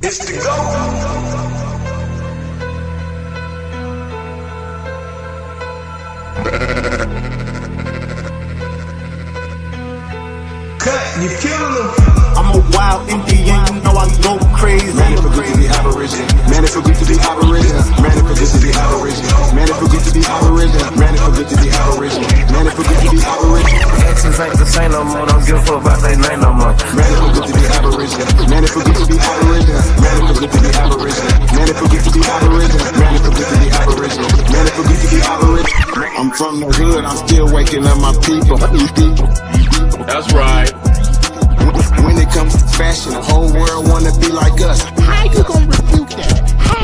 It's the go. Cut, you killing them. I'm a wild Indian, you know I go crazy. Man, it feel good to be Aboriginal. Man, it feel good to be Aboriginal. Man, it feel good to be Aboriginal. Man, it feel good to be Aboriginal. Man, it feel good to be Aboriginal. Man, it feel good to be Aboriginal. Exes ain't the same no more, don't give a fuck about their name no more. Man, it feel good to be Aboriginal. Man, it feel good to be Aboriginal. Man, it feel good to be Aboriginal. Man, it feel good to be Aboriginal. Man, it feel good to be Aboriginal. Man, it feel good to be Aboriginal. I'm from the hood, I'm still waking up my people. That's right. When it comes to fashion, the whole world wanna be like us. How you gonna refute that? How?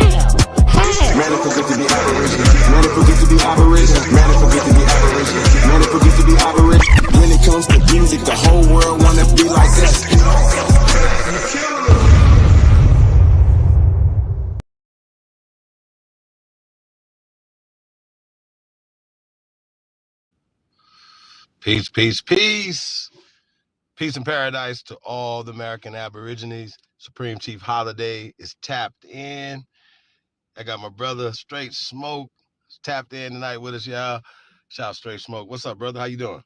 Man, it feel good to be Aboriginal. Man, it feel good to be Aboriginal. Man, it feel good to be Aboriginal. Man, it feel good to be Aboriginal. When it comes to music, the whole world wanna be like us. Peace, peace, peace. Peace and paradise to all the American Aborigines. Supreme Chief Holiday is tapped in. I got my brother Straight Smoke tapped in tonight with us, y'all. Shout out Straight Smoke. What's up, brother? How you doing?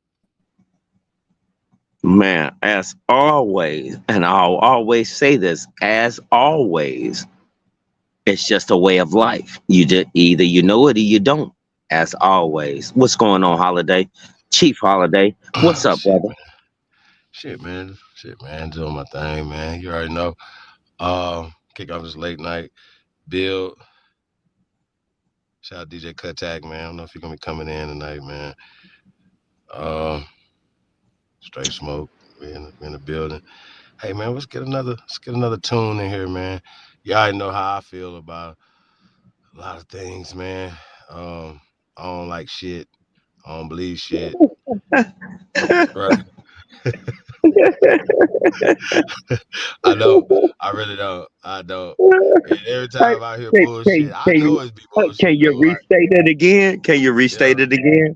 Man, as always, and I'll always say this, as always, it's just a way of life. You just either you know it or you don't. As always. What's going on, Holiday? Chief Holiday. What's up, Shit, brother? Shit, man. Doing my thing, man. You already know. Kick off this late night build. Shout out DJ Kuttack, man. I don't know if you're gonna be coming in tonight, man. Straight Smoke. We in the building. Hey, man, let's get another tune in here, man. You already know how I feel about a lot of things, man. I don't like shit. I don't believe shit. Right. I don't. I really don't. I don't. And every time I hear bullshit, I know it's be bullshit. Can you restate it again? Can you restate it again?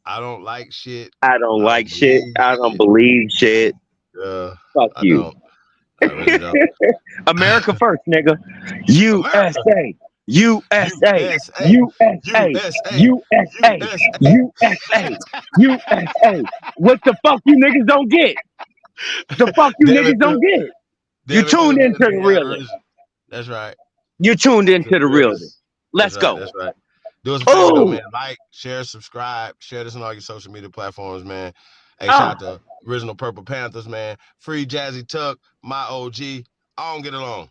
I don't like shit. I don't like shit. I don't believe shit. Fuck I you. don't. I really don't. America first, nigga. USA. USA. USA. USA. USA. USA. What the fuck you niggas don't get? The fuck you niggas don't get? You tuned into the realness. That's right. You tuned into the realness. Let's go. That's right. Do us a favor, though, man. Like, share, subscribe, share this on all your social media platforms, man. Hey, shout out to Original Purple Panthers, man. Free Jazzy Tuck, my OG. I don't get along.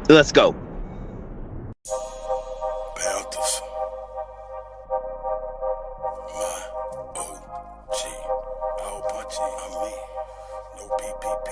Let's go. Panthers. My OG. All punchy. I'm me. No PPP.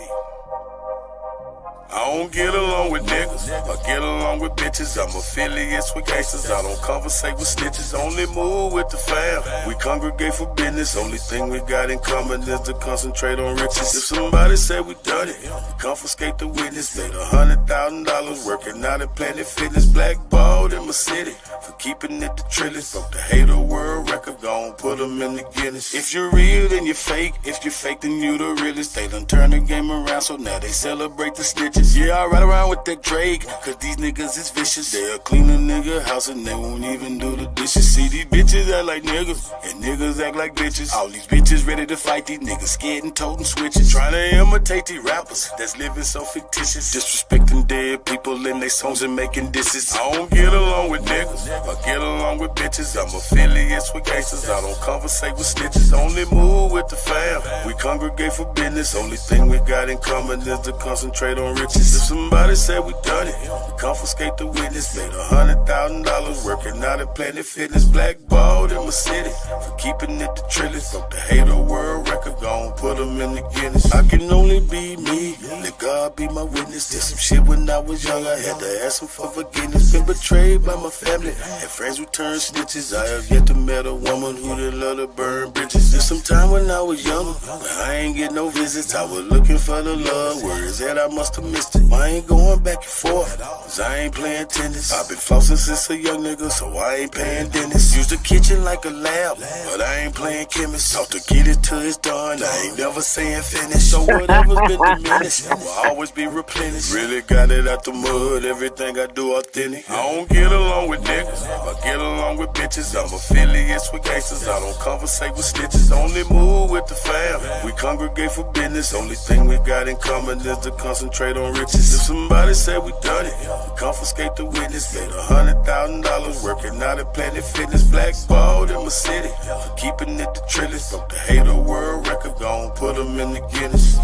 I don't get along with niggas, I get along with bitches. I'm affiliates with gangsters, I don't conversate with snitches. Only move with the fam, we congregate for business. Only thing we got in common is to concentrate on riches. If somebody say we done it, we confiscate the witness. Made $100,000 working out at Planet Fitness. Blackballed in my city for keeping it the trillest. Broke the hater world record, gon' put them in the Guinness. If you're real, then you're fake. If you're fake, then you the realest. They done turn the game around, so now they celebrate the snitches. Yeah, I ride around with that Drake, cause these niggas is vicious. They'll clean a nigga house and they won't even do the dishes. See, these bitches act like niggas, and niggas act like bitches. All these bitches ready to fight, these niggas scared and toting switches. Trying to imitate these rappers that's living so fictitious. Disrespecting dead people in their songs and making disses. I don't get along with niggas, I get along with bitches. I'm affiliates with gangsters, I don't conversate with snitches. Only move with the fam, we congregate for business. Only thing we got in common is to concentrate on riches. If somebody said we done it, we confiscate the witness. Made $100,000 working out at Planet Fitness. Blackballed in my city for keeping it the trillest. Broke the hater world record, gon' put them in the Guinness. I can only be me, let God be my witness. Did some shit when I was young, I had to ask him for forgiveness. Been betrayed by my family, had friends who turned snitches. I have yet to met a woman who didn't love to burn bridges. There's some time when I was younger, but I ain't get no visits. I was looking for the love, where is that? I must have missed it. I ain't going back and forth, cause I ain't playing tennis. I've been flossing since a young nigga, so I ain't paying Dennis. business. Use the kitchen like a lab, but I ain't playing chemist. Talk to get it till it's done, I ain't never saying finish. So whatever's been diminished will always be replenished. Really got it out the mud, everything I do authentic. I don't get along with niggas, I get along with bitches. I'm affiliates with gangsters, I don't conversate with snitches. Only move with the fam, we congregate for business. Only thing we got in common is to concentrate on riches. If somebody said we done it, we confiscate the witness. Made $100,000 working out at Planet Fitness. Blackballed in my city for keeping it the trillest. Broke the hater world record, gon' put them in the Guinness.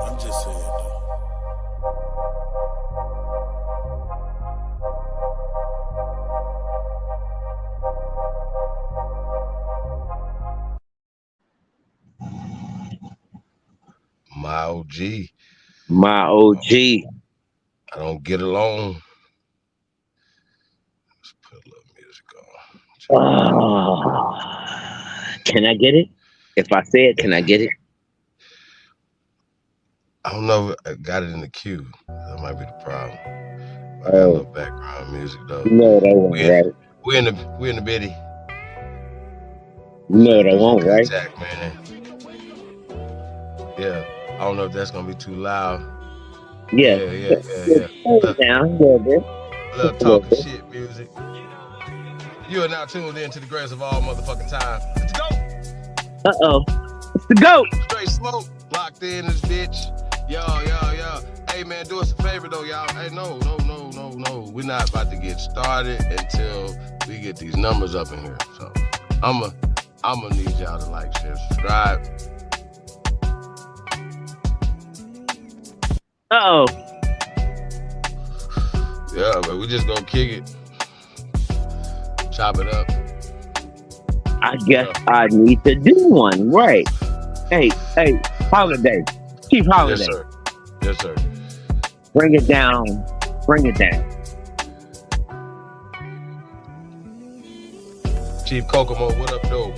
I'm just saying though. My OG. My OG. I don't get along. Let's put a little music on. Can I get it? If I say it, can I get it? I don't know if I got it in the queue. That might be the problem. I got a little background music though. No, that won't, right? We're in the bitty. No, that won't, right? Kuttack, man. Yeah. I don't know if that's gonna be too loud. Yeah. Down a little bit. A little talking shit music. You are now tuned in to the greatest of all motherfucking time. Let's go. It's the GOAT. Straight smoke. Locked in this bitch. Yo. Hey man, do us a favor though, y'all. Hey, no. We're not about to get started until we get these numbers up in here. So I'ma need y'all to like, share, subscribe. Yeah, but we just gonna kick it. Chop it up. I guess I need to do one, right? Hey, Holiday. Chief Holiday. Yes, sir. Bring it down. Chief Kokomo, what up, though?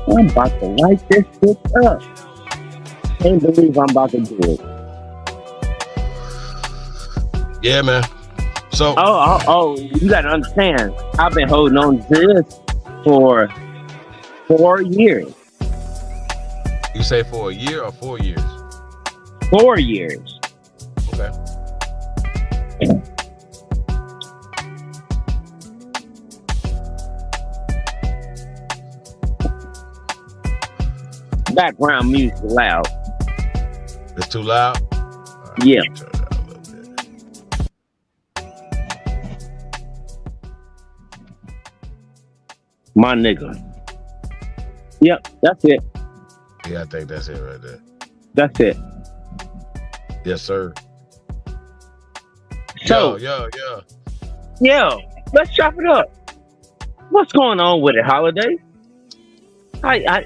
I'm about to light this shit up. Can't believe I'm about to do it. Yeah, man. So. Oh, you gotta understand. I've been holding on to this for 4 years. You say for a year or 4 years? 4 years. Okay. Background music loud. It's too loud? Right, yeah. Turn it down a little bit. My nigga. Yep, that's it. Yeah, I think that's it right there. That's it. Yes, sir. So, Yo. let's chop it up. What's going on with it, Holiday? I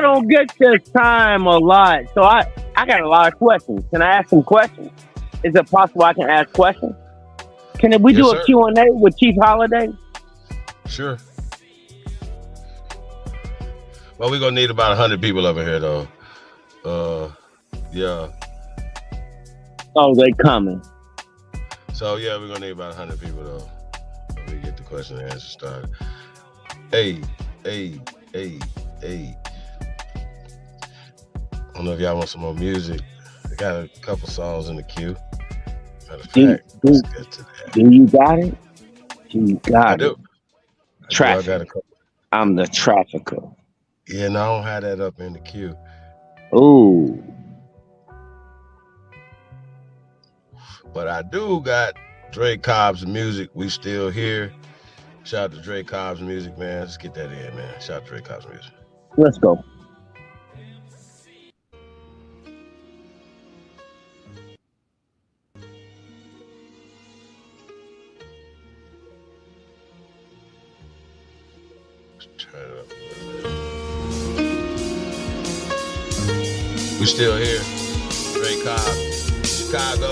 don't get this time a lot. So I got a lot of questions. Can I ask some questions? Is it possible I can ask questions? Can we do a Q&A with Chief Holiday? Sure. Well, we're gonna need about 100 people over here though. Yeah. Oh, they coming. So yeah, we're gonna need about 100 people though. When we get the question and answer started. Hey. I don't know if y'all want some more music. I got a couple songs in the queue. Matter of fact, let's get to that. Do you got it? I do. Traffic. I got a couple. I'm the trafficker. Yeah, no, I don't have that up in the queue. Ooh. But I do got Dre Cobb's music. We still here. Shout out to Dre Cobb's music, man. Let's get that in, man. Shout out to Dre Cobb's music. Let's go. Turn it up. We still here. Dre Cobb, Chicago.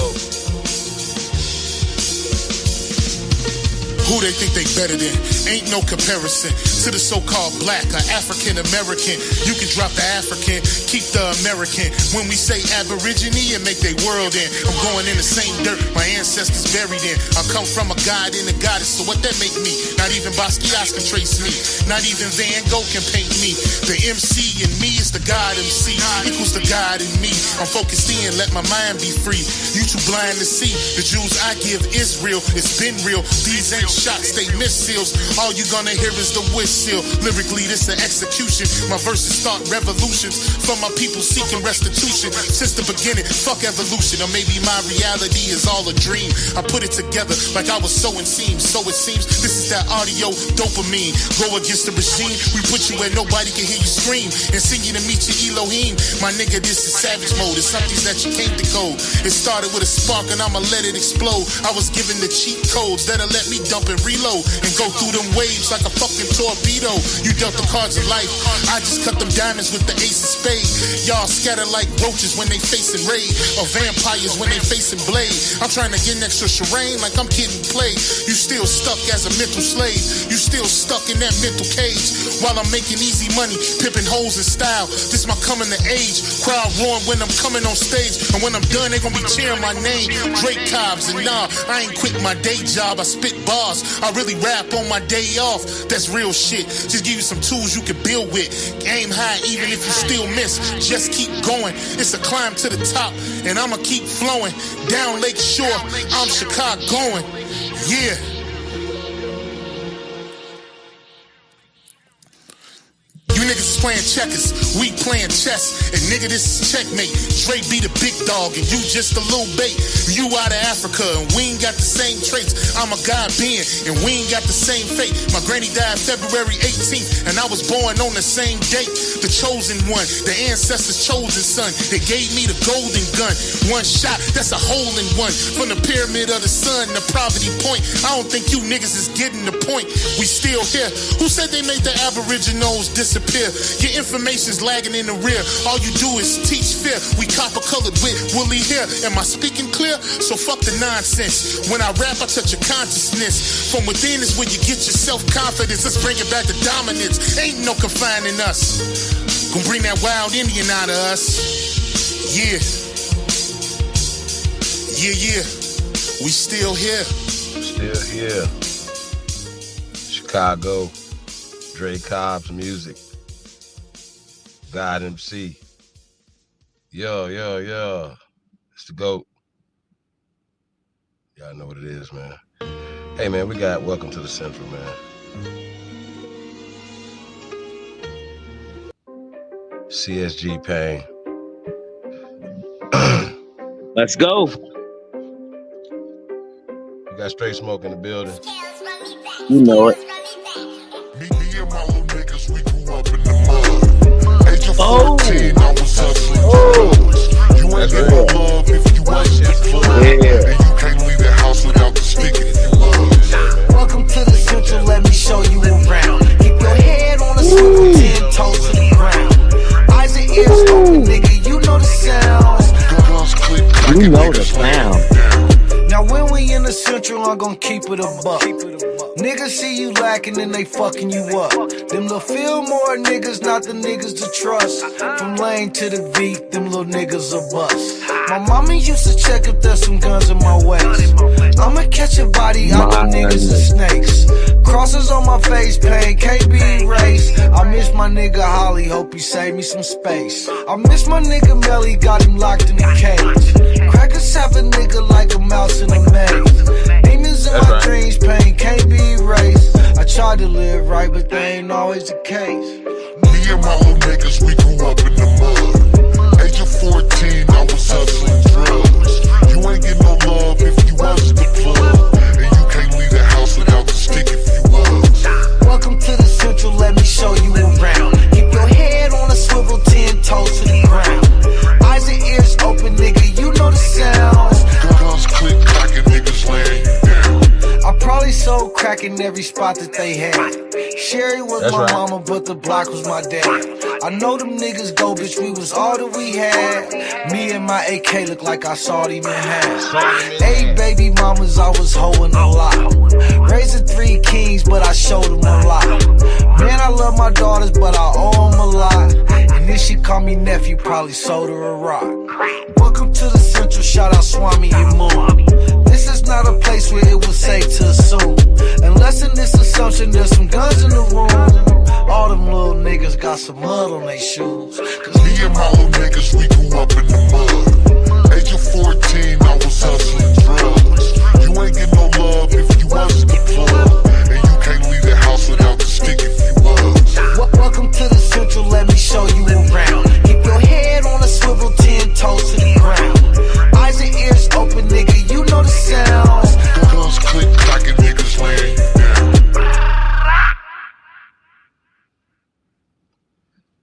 Who they think they better than? Ain't no comparison to the so-called black or African American. You can drop the African, keep the American. When we say Aborigine and make their world in, I'm going in the same dirt my ancestors buried in. I come from a god and a goddess, so what that make me? Not even Basquiat can trace me. Not even Van Gogh can paint me. The MC in me is the God MC, equals the God in me. I'm focused in, let my mind be free. You too blind to see the Jews I give Israel. It's been real. These ain't shots, they missiles. All you gonna hear is the whistle. Lyrically, this an execution. My verses start revolutions from my people seeking restitution. Since the beginning, fuck evolution. Or maybe my reality is all a dream. I put it together like I was sowing seams. So it seems this is that audio dopamine. Go against the regime. We put you where nobody can hear you scream and sing you to meet your Elohim. My nigga, this is savage mode. It's something that you can't decode. It started with a spark and I'ma let it explode. I was given the cheat codes that'll let me dump and reload and go through them waves like a fucking torpedo. You dealt the cards of life, I just cut them diamonds with the ace of spades. Y'all scatter like roaches when they facing raid, or vampires when they facing blade. I'm trying to get next to Shireen like I'm getting played. You still stuck as a mental slave. You still stuck in that mental cage while I'm making easy money, pimping hoes in style. This my coming to age. Crowd roaring when I'm coming on stage, and when I'm done they gonna be cheering my name. Drake Cobbs, and nah, I ain't quit my day job. I spit bars, I really rap on my day off. That's real shit. Just give you some tools you can build with. Aim high even if you still miss. Just keep going. It's a climb to the top, and I'ma keep flowing. Down Lake Shore, I'm Chicagoan. Yeah. You niggas is playing checkers, we playing chess. And nigga, this is checkmate. Dre be the big dog and you just a little bait. You out of Africa and we ain't got the same traits. I'm a God being and we ain't got the same fate. My granny died February 18th and I was born on the same date. The chosen one, the ancestors' chosen son. They gave me the golden gun. One shot, that's a hole in one. From the pyramid of the sun, the poverty point. I don't think you niggas is getting the point. We still here. Who said they made the Aboriginals disappear? Your information's lagging in the rear. All you do is teach fear. We copper colored with woolly hair. Am I speaking clear? So fuck the nonsense. When I rap, I touch your consciousness. From within is where you get your self-confidence. Let's bring it back to dominance. Ain't no confining us. Gonna bring that wild Indian out of us. Yeah. Yeah, yeah. We still here. Still here. Chicago. Dre Cobb's music. God MC. Yo. It's the GOAT. Y'all know what it is, man. Hey, man, we got Welcome to the Central, man. CSG Pain. Let's go. We got Straight Smoke in the building. You know it. Me and my little niggas, we grew up in the mud. Age of 14, I was hustling drugs. You ain't get no love if you wasn't the club. And you can't leave the house without the stick if you love. Welcome to the Central, let me show you around. Keep your head on a swivel, 10 toes to the ground. Eyes and ears open, nigga, you know the sounds. Guns click, You know the sound. Now when we in the Central, I'm gon' keep it a buck. Niggas see you lacking and they fucking you up. Them little Fillmore niggas, not the niggas to trust. From Lane to the V, them little niggas a bust. My mama used to check if there's some guns in my waist. I'ma catch a body out the niggas and snakes. Crosses on my face, pain can't be erased. I miss my nigga Holly, hope he saved me some space. I miss my nigga Melly, got him locked in the cage. Crackers have a nigga like a mouse in a maze. Demons in my dreams, pain can't be erased. I tried to live right, but that ain't always the case. Me and my little niggas, we grew up in the mud. Age of 14, I was hustling drugs. You ain't get no love if you wasn't the plug. And you can't leave the house without the stick if you was. Welcome to the Central, let me show you around. Keep your head on a swivel, 10 toes to the ground. Eyes and ears open, nigga, you know the sounds. Guns click, clacking, niggas laying you down. I probably sold crack in every spot that they had. Sherry was my mama, but the block was my dad. I know them niggas go, bitch, we was all that we had. Me and my AK look like I saw them in half. 8 baby mamas, I was hoeing a lot. Raising 3 kings, but I showed them a lot. Man, I love my daughters, but I owe them a lot. And if she call me nephew, probably sold her a rock. Welcome to the Central, shout out Swami and Moon. This is not a place where it was safe to assume. Unless in this assumption there's some guns in the room. All them little niggas got some mud on their shoes. Cause me and my little niggas, we grew up in the mud. Age of 14, I was hustling drugs. You ain't get no love if you wasn't the plug. And you can't leave the house without the stick if you was. Welcome to the Central, let me show you around. Keep your head on a swivel, 10 toes to the ground. Eyes and ears open, nigga, you know the sounds. Guns click, clocking niggas laying you down.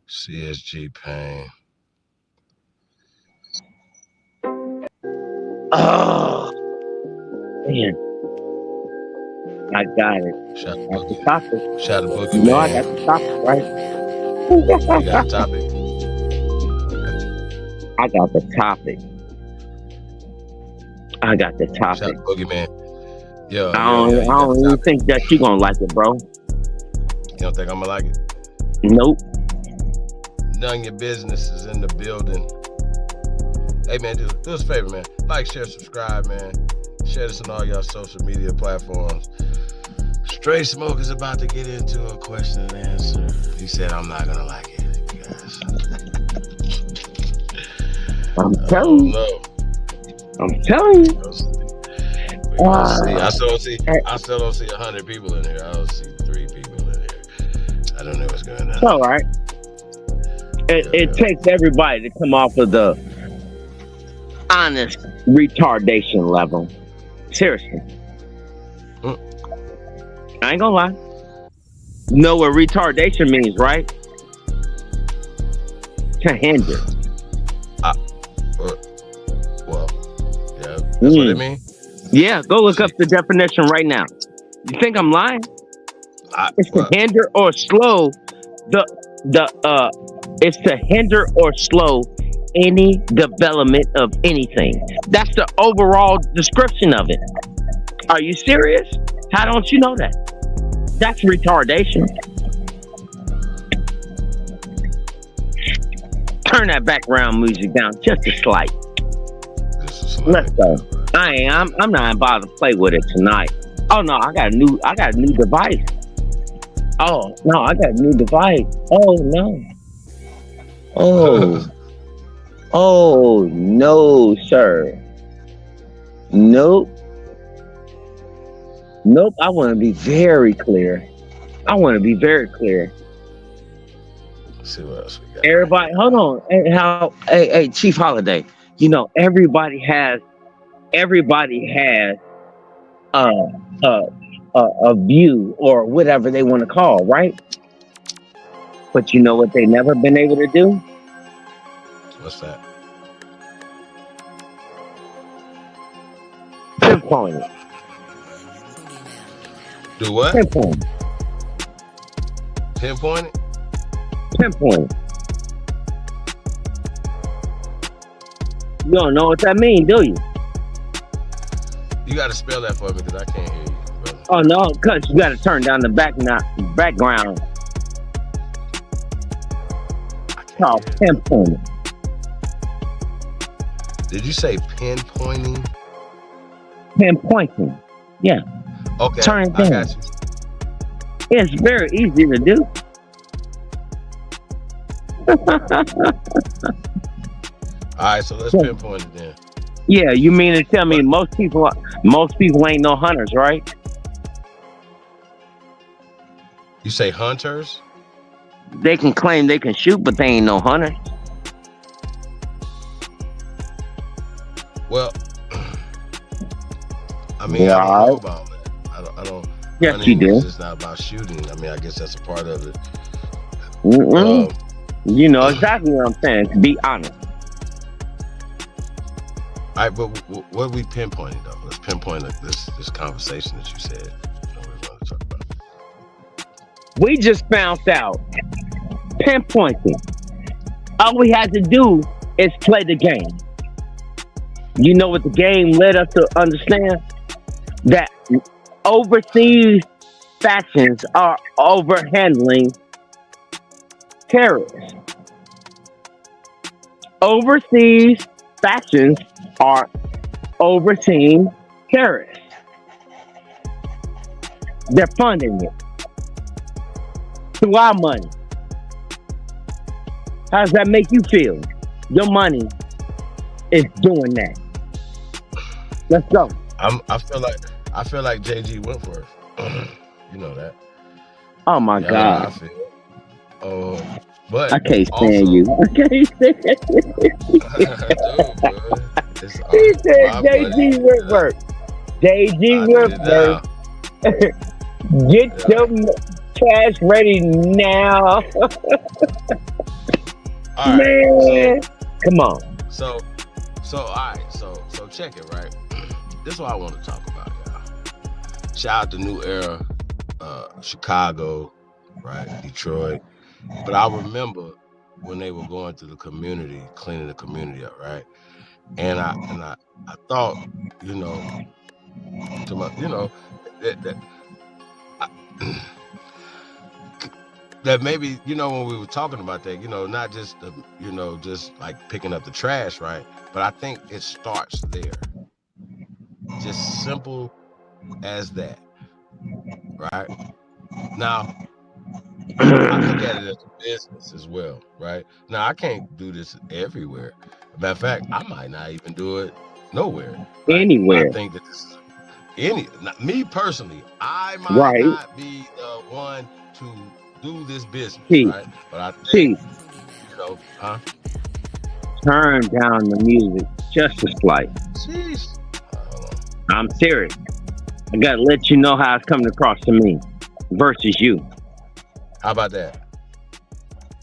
CSG Pain. Oh, man. I got it. Shout out That's to the topic. Shout out to Boogie, You know I man. got the topic, right? You got a topic? I got the topic. I got the Shout topic. out to Boogie, man. Yo, I don't even think that you gonna like it, bro. You don't think I'm gonna like it? Nope. None of your business is in the building. Hey, man, do us a favor, man. Like, share, subscribe, man. Share this on all y'all social media platforms. Straight Smoke is about to get into a question and answer. He said, I'm not going to like it, you guys. I'm telling you. No. I'm telling you. I still don't see 100 people in here. I don't see 3 people in here. I don't know what's going on. It's all right. It takes everybody to come off of the honest retardation level. Seriously. I ain't gonna lie. You know what retardation means, right? To hinder. Well, yeah, that's what it means. Yeah, go look up the definition right now. You think I'm lying? It's to hinder or slow it's to hinder or slow any development of anything. That's the overall description of it. Are you serious? How don't you know that? That's retardation. Turn that background music down just a slight. Let's go. I'm not about to play with it tonight. Oh no, I got a new device. Oh no, I got a new device. Oh no. Oh no, sir. Nope. I want to be very clear. Let's see what else we got. Everybody, hold on. Hey, Chief Holiday. You know, everybody has a view or whatever they want to call, right? But you know what they never been able to do? What's that? Pinpoint it. Do what? Pinpoint it. Pinpoint it? Pinpoint it. You don't know what that means, do you? You got to spell that for me because I can't hear you, brother. Oh no, because you got to turn down the background. Called pinpointing. Did you say pinpointing? Pinpointing. Yeah. Okay. Turn it down. I got you. It's very easy to do. All right, so let's pinpoint it then. Yeah, you mean to tell me most people ain't no hunters, right? You say hunters? They can claim they can shoot, but they ain't no hunters. Well, I mean, I don't know about that. I don't. Yes, you do. It's not about shooting. I mean, I guess that's a part of it. You know exactly what I'm saying. To be honest. All right, but what are we pinpointing though? Let's pinpoint this conversation that you said. You know, we're going to talk about. We just found out, pinpointing. All we had to do is play the game. You know what the game led us to understand? That overseas factions are overhandling terrorists. Overseas factions are overseeing terrorists. They're funding it through our money. How does that make you feel? Your money is doing that. Let's go. I feel like JG Wentworth. You know that. Oh my Yeah, God. I feel. But I can't also, stand you. I can't stand you. He said JG Wentworth. JG Wentworth. Get your cash ready now. All right, man. Come on. So all right. So check it, right? This is what I want to talk about, y'all. Shout out to New Era, Chicago, right? Detroit. But I remember when they were going through the community, cleaning the community up, right? And I thought, you know, to my, you know, that maybe, you know, when we were talking about that, you know, not just you know, just like picking up the trash, right? But I think it starts there. Just simple as that, right? Now, I look at it as a business as well, right? Now, I can't do this everywhere. Matter of fact, I might not even do it nowhere. Right? Anywhere. I think that this is me personally, I might not be the one to do this business, right? But I think, you know, turn down the music just a slight. Jeez. I'm serious. I gotta let you know how it's coming across to me versus you. How about that?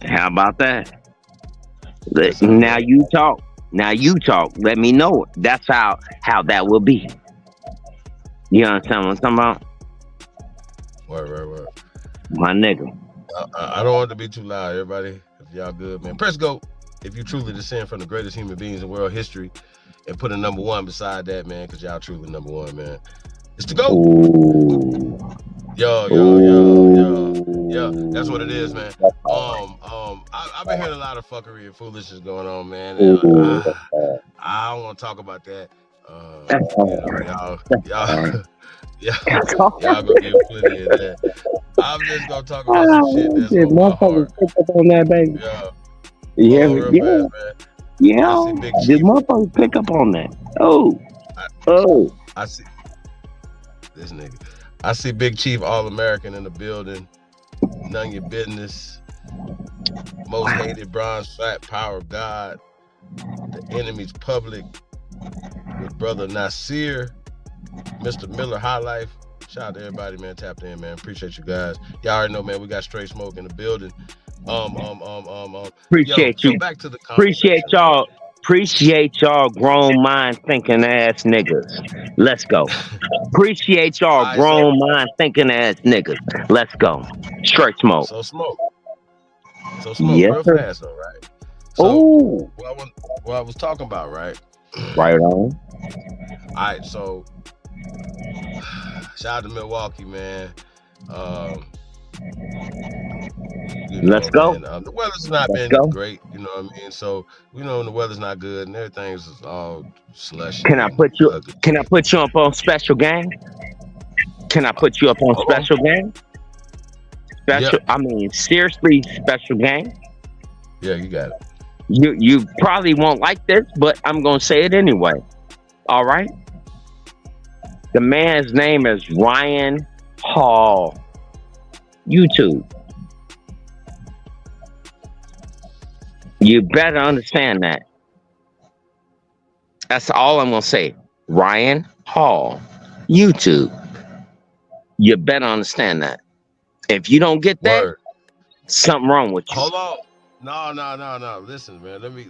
How about that? Now you talk. Now you talk. Let me know it. That's how that will be. You understand what I'm talking about? Word. My nigga. I don't want it to be too loud, everybody. If y'all good, man. Press go if you truly descend from the greatest human beings in world history, and put a number one beside that, man, because y'all truly number one, man. It's the GOAT. Yo. That's what it is, man. I've been hearing a lot of fuckery and foolishness going on, man. And, I don't want to talk about that. Y'all gonna get plenty of that. I'm just gonna talk about some shit that's on my heart. Pick up on that, baby. Yeah. Did motherfuckers pick up on that? I see this nigga. I see Big Chief All-American in the building. None your business. Most hated bronze fat power of God. The enemy's public. With brother Nasir. Mr. Miller High Life. Shout out to everybody, man. Tapped in, man. Appreciate you guys. Y'all already know, man. We got straight smoke in the building. Appreciate you. Back to the Appreciate y'all grown mind thinking ass niggas. Let's go. Appreciate y'all grown mind thinking ass niggas. Let's go. Straight smoke. So smoke real fast though, right? So what I was talking about, right? Right on. Alright, so shout out to Milwaukee, man. Let's go. Man, the weather's not been great, you know what I mean? So we know when the weather's not good and everything's all slushy. Can I put you up on special game? Can I put you up on special game? I mean, seriously, special game. Yeah, you got it. You probably won't like this, but I'm gonna say it anyway. All right. The man's name is Ryan Hall. YouTube. You better understand that. That's all I'm gonna say. Ryan Hall. YouTube. You better understand that. If you don't get that, something wrong with you. Hold on. No. Listen, man. Let me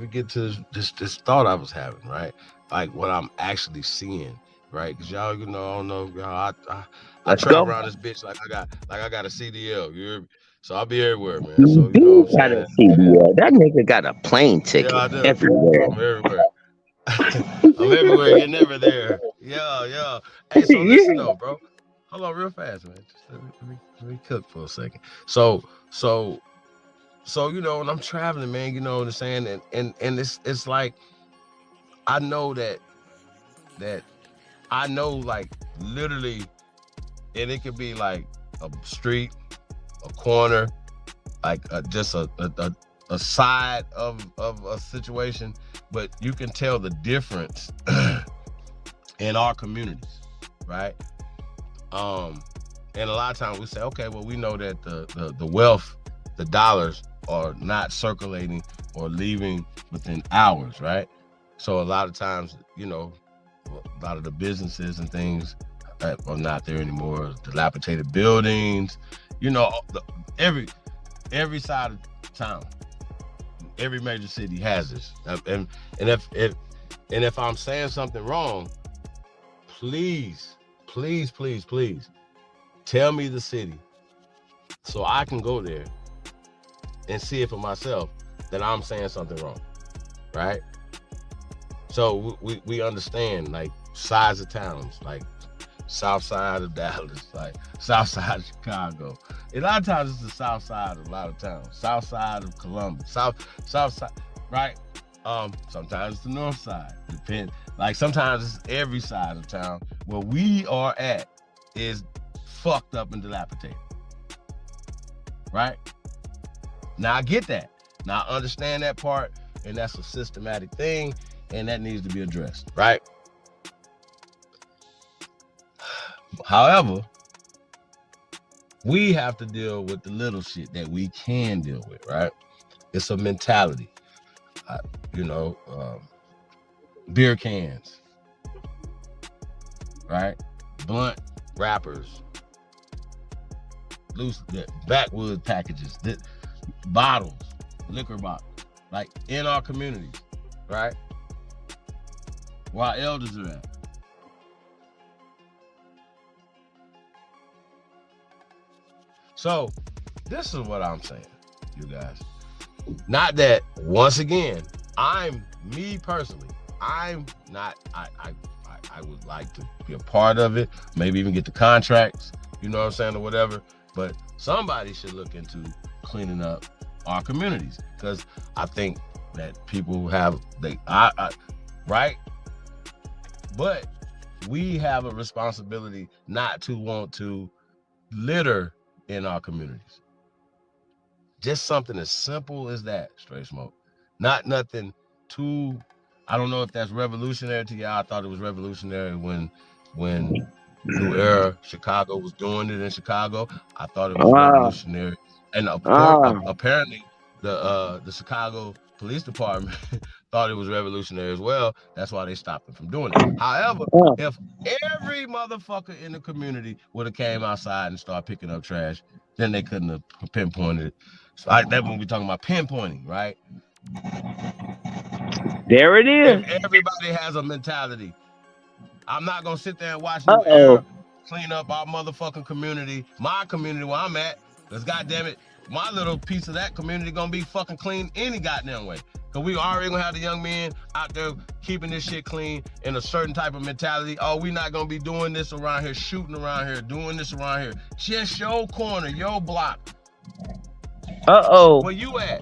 get to this thought I was having, right? Like what I'm actually seeing, right? Because y'all, you know, I don't know, y'all. I Let's travel go. around this bitch like I got a CDL. You hear me? So I'll be everywhere, man. You So you know do what I'm got saying? a CDL. That nigga got a plane Yeah, ticket I do. everywhere. I'm everywhere. I'm everywhere. You're never there. Yeah, yeah. Hey, so listen Yeah. though, bro. Hold on, real fast, man. Just let me cook for a second. So you know, when I'm traveling, man, you know what I'm saying, and it's like I know that I know like literally, and it could be like a street, a corner, like just a side of a situation, but you can tell the difference in our communities, right? And a lot of times we say, okay, well, we know that the wealth, the dollars are not circulating or leaving within hours, right? So a lot of times, you know, a lot of the businesses and things are not there anymore. Dilapidated buildings, you know, every side of town, every major city has this. And if I'm saying something wrong, please tell me the city so I can go there and see it for myself that I'm saying something wrong, right? So we understand like size of towns, like south side of Dallas, like south side of Chicago. A lot of times it's the south side of a lot of towns, south side of Columbus, south side, right? Sometimes it's the north side. Like sometimes it's every side of town. Where we are at is fucked up and dilapidated, right? Now I get that. Now I understand that part, and that's a systematic thing, and that needs to be addressed, right? However, we have to deal with the little shit that we can deal with, right? It's a mentality. You know, beer cans, right? Blunt wrappers, loose backwood packages, bottles, liquor bottles, like in our communities, right? Where our elders are at. So this is what I'm saying, you guys. Not that, once again, me personally, I'm not, I would like to be a part of it, maybe even get the contracts, you know what I'm saying, or whatever, but somebody should look into cleaning up our communities, because I think that people have, right? But we have a responsibility not to want to litter in our communities. Just something as simple as that, Straight Smoke. Not nothing too, I don't know if that's revolutionary to y'all. I thought it was revolutionary when New Era Chicago was doing it in Chicago. I thought it was revolutionary. And of course, apparently the Chicago Police Department thought it was revolutionary as well. That's why they stopped them from doing it. However, if every motherfucker in the community would have came outside and started picking up trash, then they couldn't have pinpointed it. So that when we're talking about pinpointing, right? There it is. If everybody has a mentality, I'm not gonna sit there and watch New Era clean up our motherfucking community, my community where I'm at, because goddamn it, my little piece of that community gonna be fucking clean any goddamn way. Because we already gonna have the young men out there keeping this shit clean in a certain type of mentality. Oh, we not gonna be doing this around here, shooting around here, doing this around here. Just your corner, your block. Where you at?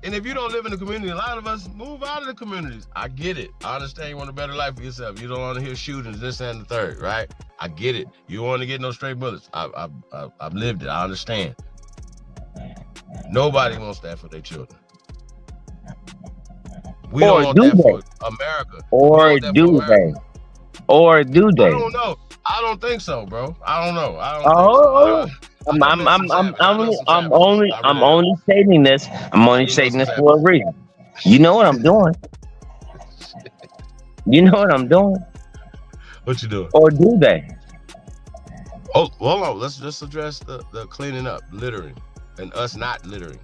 And if you don't live in the community, a lot of us move out of the communities. I get it. I understand you want a better life for yourself. You don't want to hear shootings, this and the third, right? I get it. You don't want to get no stray bullets. I've lived it. I understand. Nobody wants that for their children. We don't want that for America. Or do they? Or do they? I don't know. I don't think so, bro. I don't know. I don't think so. I'm only stating this. I'm only stating this for a reason. You know what I'm doing. You know what I'm doing. What you doing? Or do they? Oh, hold on. Let's just address the cleaning up, littering, and us not littering.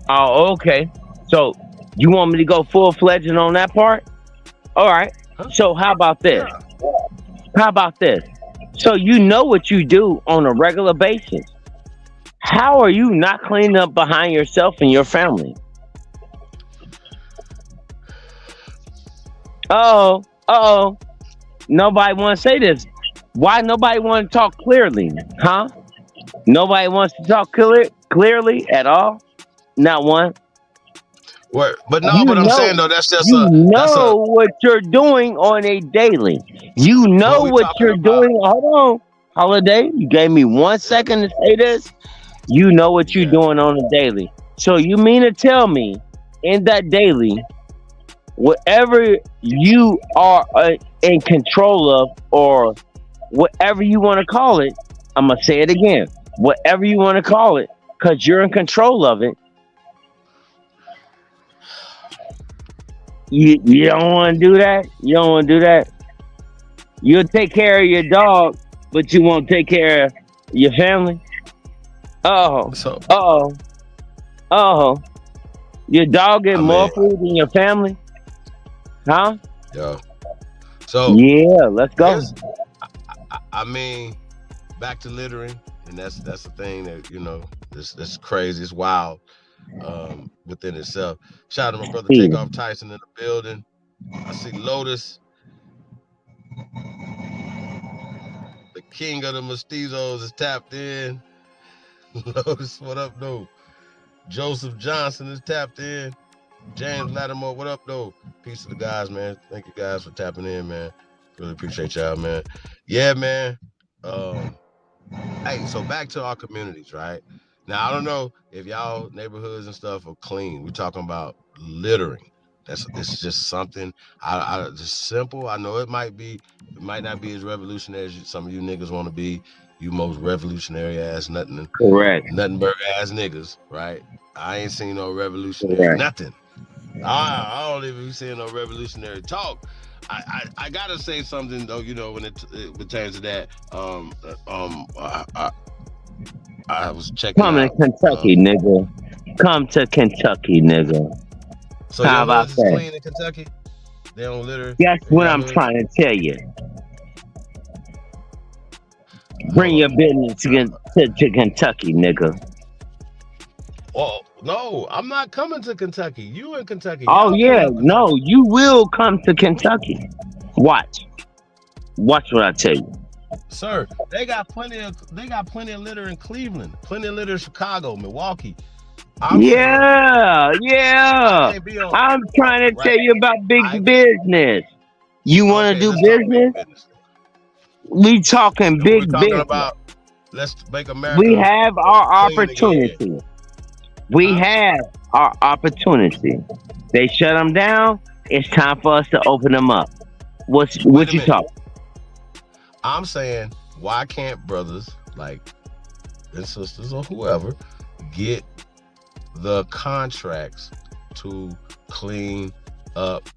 Oh, okay. So you want me to go full-fledged on that part? All right. Huh? So how about this? Yeah. How about this? So you know what you do on a regular basis. How are you not cleaning up behind yourself and your family? Oh, nobody want to say this. Why nobody want to talk clearly? Huh? Nobody wants to talk clearly at all? Not one. What? But no, You but I'm saying know, though, that's just you that's a know what you're doing on a daily. You what know we what talking you're about. doing. Hold on, Holiday. You gave me 1 second to say this. You know what you're Yeah. doing on a daily. So you mean to tell me in that daily, whatever you are in control of, or whatever you want to call it, I'm gonna say it again. Whatever you want to call it, because you're in control of it. You don't want to do that. You don't want to do that. You'll take care of your dog, but you won't take care of your family. Oh, So oh, oh. Your dog get I more mean, food than your family, huh? yo. So Yeah, let's go. here's, I mean, back to littering, and that's the thing that this crazy, it's wild, within itself. Shout out to my brother See, Takeoff Tyson in the building. I see Lotus, the king of the mestizos, is tapped in. Lotus, what up, though? Joseph Johnson is tapped in. James Lattimore, what up, though? Peace to the guys, man. Thank you guys for tapping in, man. Really appreciate y'all, man. Yeah, man. Hey, so back to our communities, right? Now, I don't know if y'all neighborhoods and stuff are clean. We're talking about littering. It's just something I just simple. I know it might not be as revolutionary as some of you niggas want to be. You most revolutionary ass nothing correct, burger ass niggas, right? I ain't seen no revolutionary correct. nothing. I don't even be seeing no revolutionary talk. I gotta say something though, when it pertains to that. I was checking Come to out. Kentucky, nigga. Come to Kentucky, nigga. So How your about hoods is that? clean in Kentucky? They don't litter Guess in what y'all I'm hoods? trying to tell you. Bring Hold your on. business to Kentucky, nigga. Oh no, I'm not coming to Kentucky. You in Kentucky? Oh Y'all clean yeah, up Kentucky, no, you will come to Kentucky. Watch, watch what I tell you. sir. They got plenty of litter in Cleveland, plenty of litter in Chicago, Milwaukee. I'm saying I Yeah. can't be on I'm trying to right. tell you about big I business. You want to Okay. do Let's talk big business? business. We talking What we big talking business. about? Let's make We America have our clean again, opportunity. We huh? have our opportunity. They shut them down. It's time for us to open them up. Wait What a you minute. talking? I'm saying, why can't brothers like and sisters or whoever get the contracts to clean up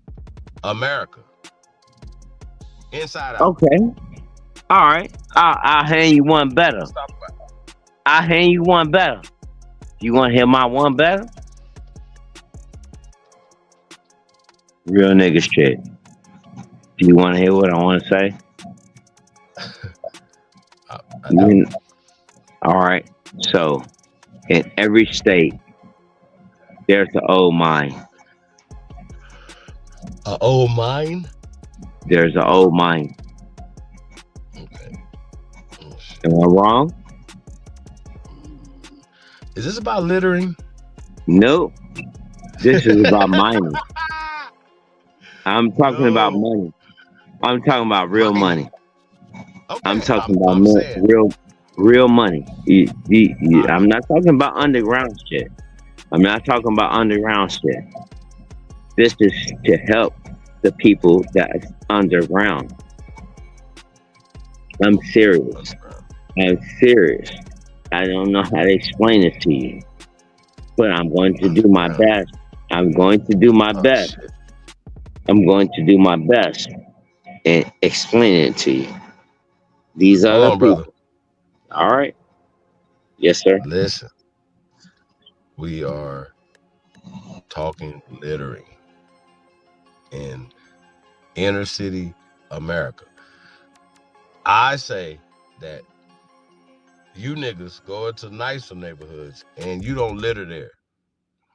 America inside out? Okay. All right. I'll hand you one better. Stop. I'll hand you one better. You want to hear my one better? Real nigga shit. Do you want to hear what I want to say? I do. All right. So, in every state, there's an old mine. Old mine. There's an old mine. Okay. Oh, shit. Am I wrong? Is this about littering? Nope. This is about mining. I'm talking about No. money. I'm talking about real money. Okay. I'm talking about I'm saying. real money. I'm not talking about underground shit. I'm not talking about underground shit. This is to help the people that's underground. I'm serious. I'm serious. I don't know how to explain it to you, but I'm going to do my best. I'm going to do my best. Shit. I'm going to do my best and explain it to you. These are Hold the on, people. brother. All right. Yes, sir. Listen, we are talking littering in inner city America. I say that you niggas go into nicer neighborhoods and you don't litter there,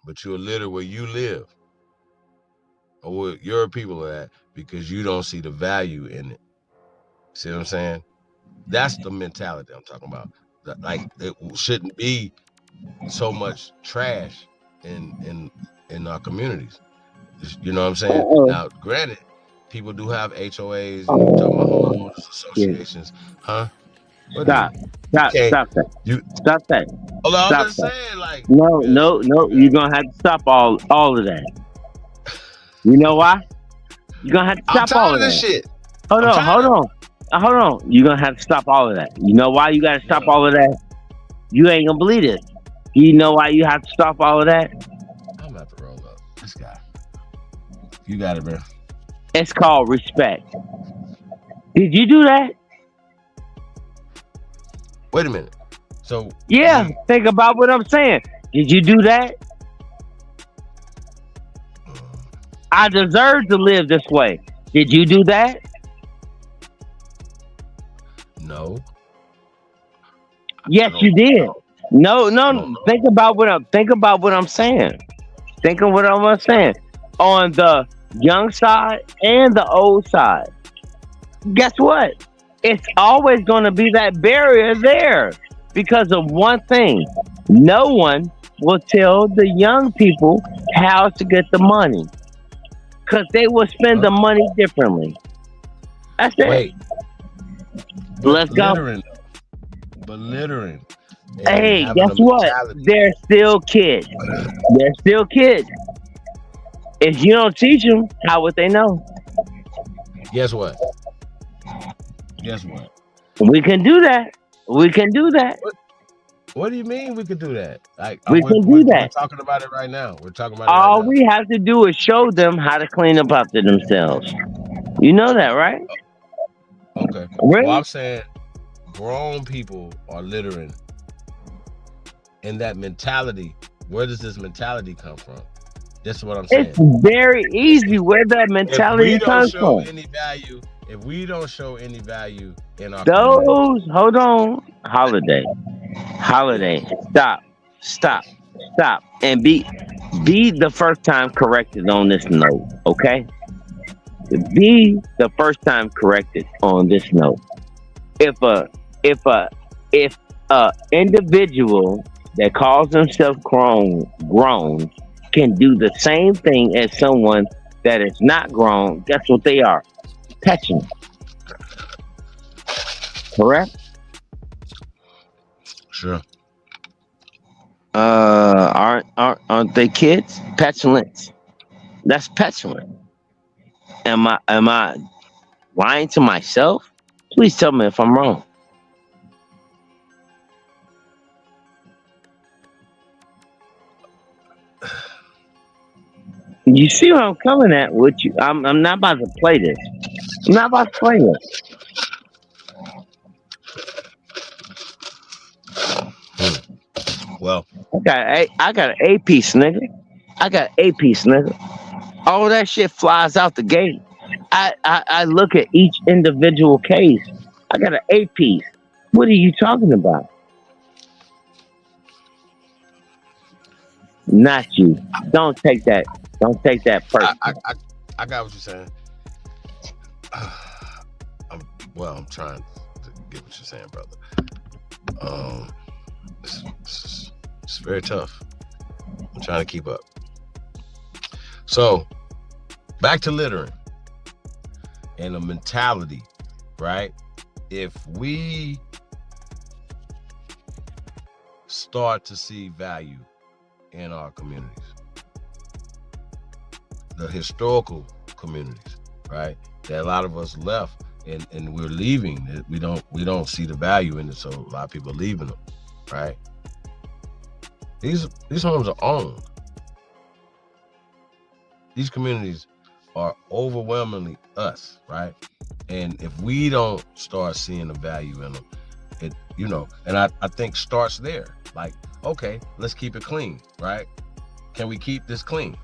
but you'll litter where you live or where your people are at because you don't see the value in it. See what I'm saying? That's the mentality I'm talking about. Like, it shouldn't be so much trash in our communities. You know what I'm saying? Now, granted, people do have HOAs, and you're talking about homeowners associations, huh? What is Stop. it? You Stop. can't. Stop that. You. Stop that. Hold on, I'm Stop just that. saying, like. No, Yes, no, no. you You're gonna have to stop all of that. You know why? You're gonna have to I'm stop all tired of of this that. shit. Hold I'm on, tired hold of on. Hold on. You're gonna have to stop all of that. You know why you gotta stop Yeah. all of that? You ain't gonna believe this. You know why you have to stop all of that? I'm about to roll up. This guy. You got it, bro. It's called respect. Did you do that? Wait a minute. So. Yeah. Think about what I'm saying. Did you do that? I deserve to live this way. Did you do that? No. Yes, you did. No. Think about what I'm saying. Think of what I'm saying. On the young side and the old side. Guess what? It's always going to be that barrier there because of one thing. No one will tell the young people how to get the money because they will spend the money differently. That's it. Wait. Let's go. Littering. Hey, guess what? They're still kids. They're still kids. If you don't teach them, how would they know? Guess what? Guess what? We can do that. We can do that. What do you mean we could do that? Like, we can do that. We're talking about it right now. We're talking about it All right now. we have to do is show them how to clean up after themselves. You know that, right? Okay. Really? Well, I'm saying grown people are littering. And that mentality, where does this mentality come from? That's what I'm saying. It's very easy where that mentality comes from. If we don't show any value in our hold on, holiday, stop, and be the first time corrected on this note, okay? Be the first time corrected on this note. If a individual that calls themselves grown can do the same thing as someone that is not grown, guess what they are? Petulant. Correct? Sure. Aren't they kids? Petulant. That's petulant. Am I lying to myself? Please tell me if I'm wrong. You see what I'm coming at with you? I'm not about to play this. I'm not about to play this. Well, I got an A piece, nigga. All that shit flies out the gate. I look at each individual case. I got an A piece. What are you talking about? Not you. Don't take that person. I got what you're saying. I'm trying to get what you're saying, brother. It's very tough. I'm trying to keep up. So, back to littering and the mentality, right? If we start to see value in our communities, the historical communities, right? That a lot of us left and we're leaving. We don't see the value in it, so a lot of people are leaving them, right? These homes are owned. These communities are overwhelmingly us, right? And if we don't start seeing the value in them, and I think starts there. Like, okay, let's keep it clean, right? Can we keep this clean?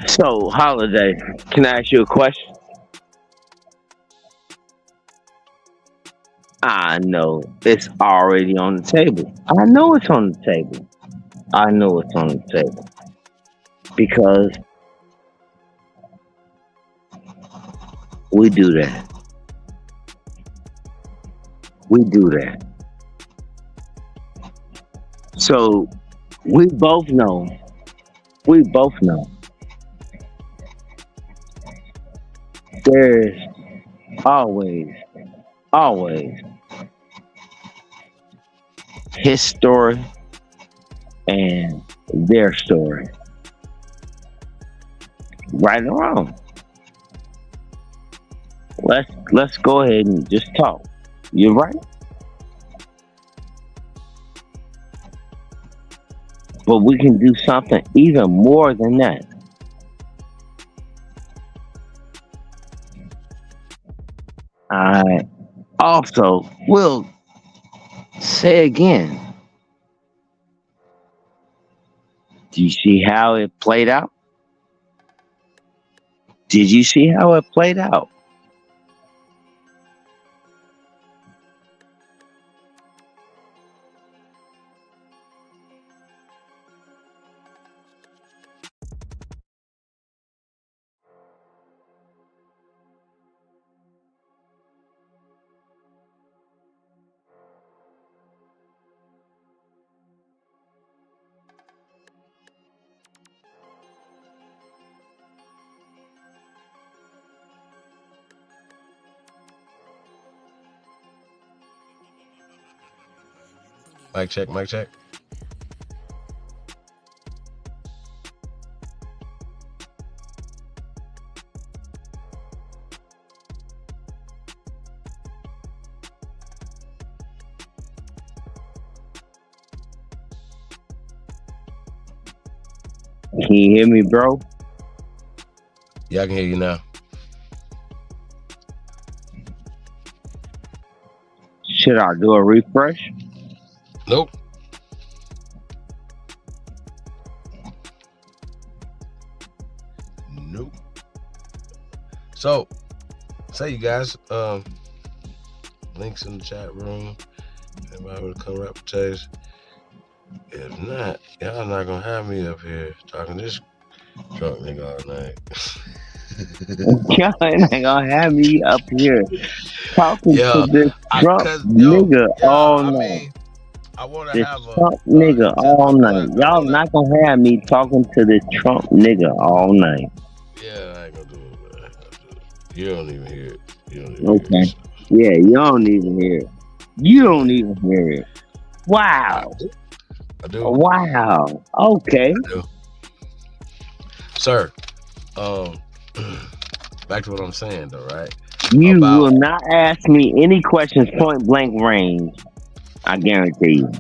So, Holiday, can I ask you a question? I know it's already on the table. I know it's on the table. I know it's on the table. Because we do that. We do that. So we both know. We both know. There's always, always his story and their story. Right or wrong. Let's go ahead and just talk. You're right. But we can do something even more than that. I also will say again. Do you see how it played out? Did you see how it played out? Mic check, mic check. Can you hear me, bro? Yeah, I can hear you now. Should I do a refresh? Nope. Nope. So, say you guys, links in the chat room. Anybody want to come rap taste? If not, y'all not gonna have me up here talking this drunk nigga all night. Y'all ain't gonna have me up here talking to this Trump nigga all night. I want to This have Trump nigga all night. Y'all not gonna have me talking to this Trump nigga all night. Yeah, I ain't gonna do it, man. You don't even hear it. You don't even Okay. hear it. Yeah, you don't even hear it. You don't even hear it. Wow. I do. Wow. Okay. I do. Sir, back to what I'm saying though, right? You will not ask me any questions point blank range. I guarantee you.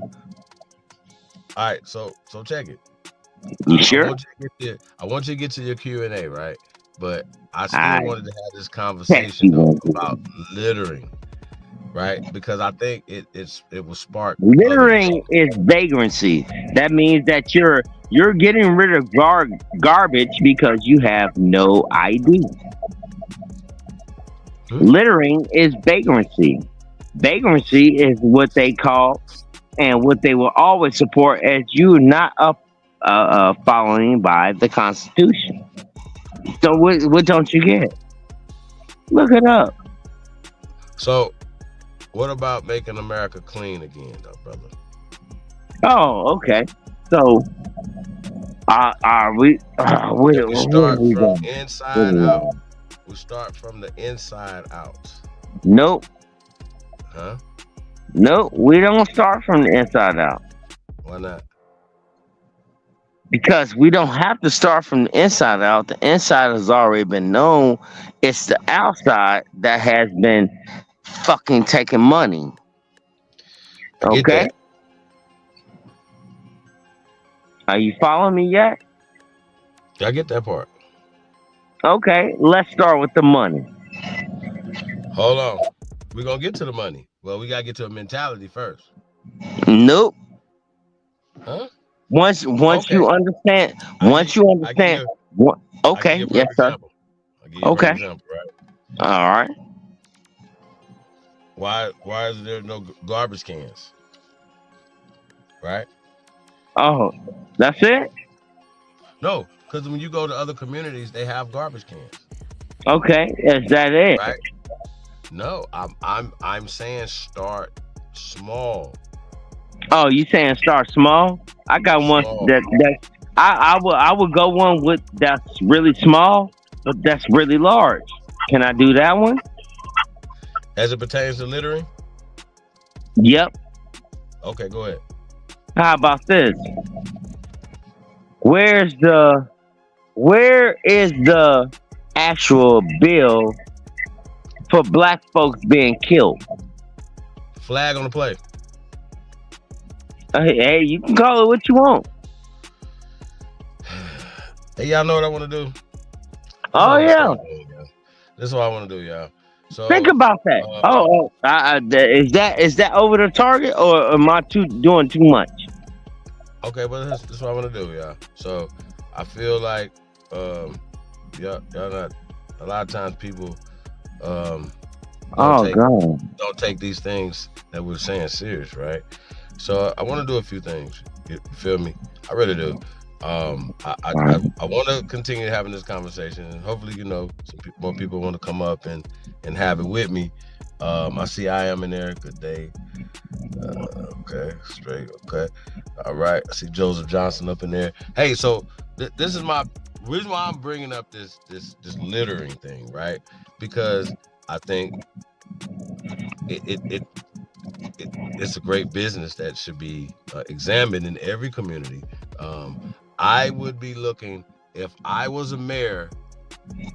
All right, so check it. You sure? I want you to get to your Q&A, right? But I still wanted to have this Text conversation you about littering, right? Because I think it will spark littering is vagrancy. That means that you're getting rid of garbage because you have no ID. Littering is vagrancy. Vagrancy is what they call and what they will always support as you not following by the Constitution. So what don't you get? Look it up. So, what about making America clean again, though, brother? Oh, okay. So, are we? We start from inside out. We start from the inside out. Nope. Huh? Nope. We don't start from the inside out. Why not? Because we don't have to start from the inside out. The inside has already been known. It's the outside that has been fucking taking money. Okay? Are you following me yet? I get that part. Okay, let's start with the money. Hold on. We're going to get to the money. Well, we got to get to a mentality first. Nope. Huh? Once you understand, What? I'll give Okay, you a yes, perfect sir. example. I'll give you a Okay, perfect example, right? all right. Why is there no garbage cans? Right? Oh, that's it. No, because when you go to other communities, they have garbage cans. Okay, is that it? Right? No, I'm saying start small. Oh, you saying start small? I got one Small. that I would go one with that's really small, but that's really large. Can I do that one? As it pertains to littering? Yep. Okay, go ahead. How about this? Where is the actual bill for black folks being killed? Flag on the play. Hey, you can call it what you want. Hey, y'all know what I want to do? Oh yeah. This is what I want to do, y'all. So Think about that. Is that over the target, or am I doing too much? Okay, but this is what I want to do, y'all. So I feel like y'all not a lot of times people don't take these things that we're saying serious, right? So I want to do a few things. You feel me? I really do. I want to continue having this conversation, and hopefully, more people want to come up and have it with me. I see I am in there. Good day. Okay, straight. Okay, all right. I see Joseph Johnson up in there. Hey, so this is my reason why I'm bringing up this littering thing, right? Because I think it's a great business that should be examined in every community. I would be looking, if I was a mayor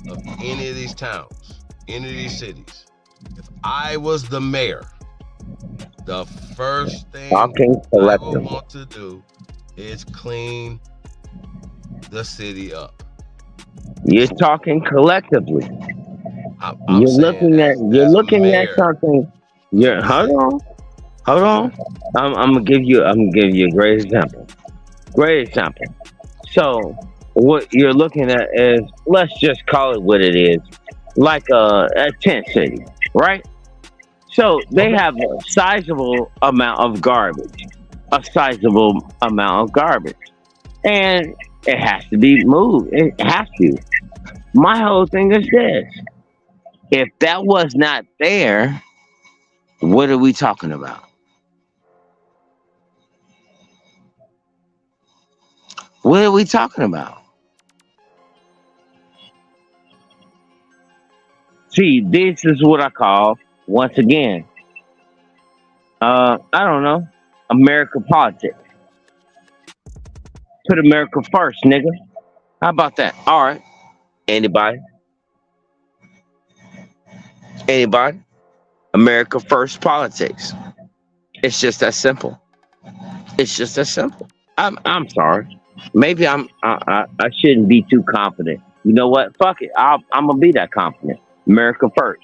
of any of these towns, any of these cities, if I was the mayor, the first thing I would want to do is clean the city up. You're talking collectively. You're looking at something. Hold on. I'm gonna give you a great example. So what you're looking at is, let's just call it what it is, like a tent city, right? So they have a sizable amount of garbage, and it has to be moved. It has to. My whole thing is this: if that was not there, what are we talking about? What are we talking about? See, this is what I call, once again, I don't know, America politics. Put America first, nigga. How about that? All right. Anybody? America first politics. It's just that simple. I'm sorry. Maybe I shouldn't be too confident. You know what? Fuck it. I'm gonna be that confident. America first.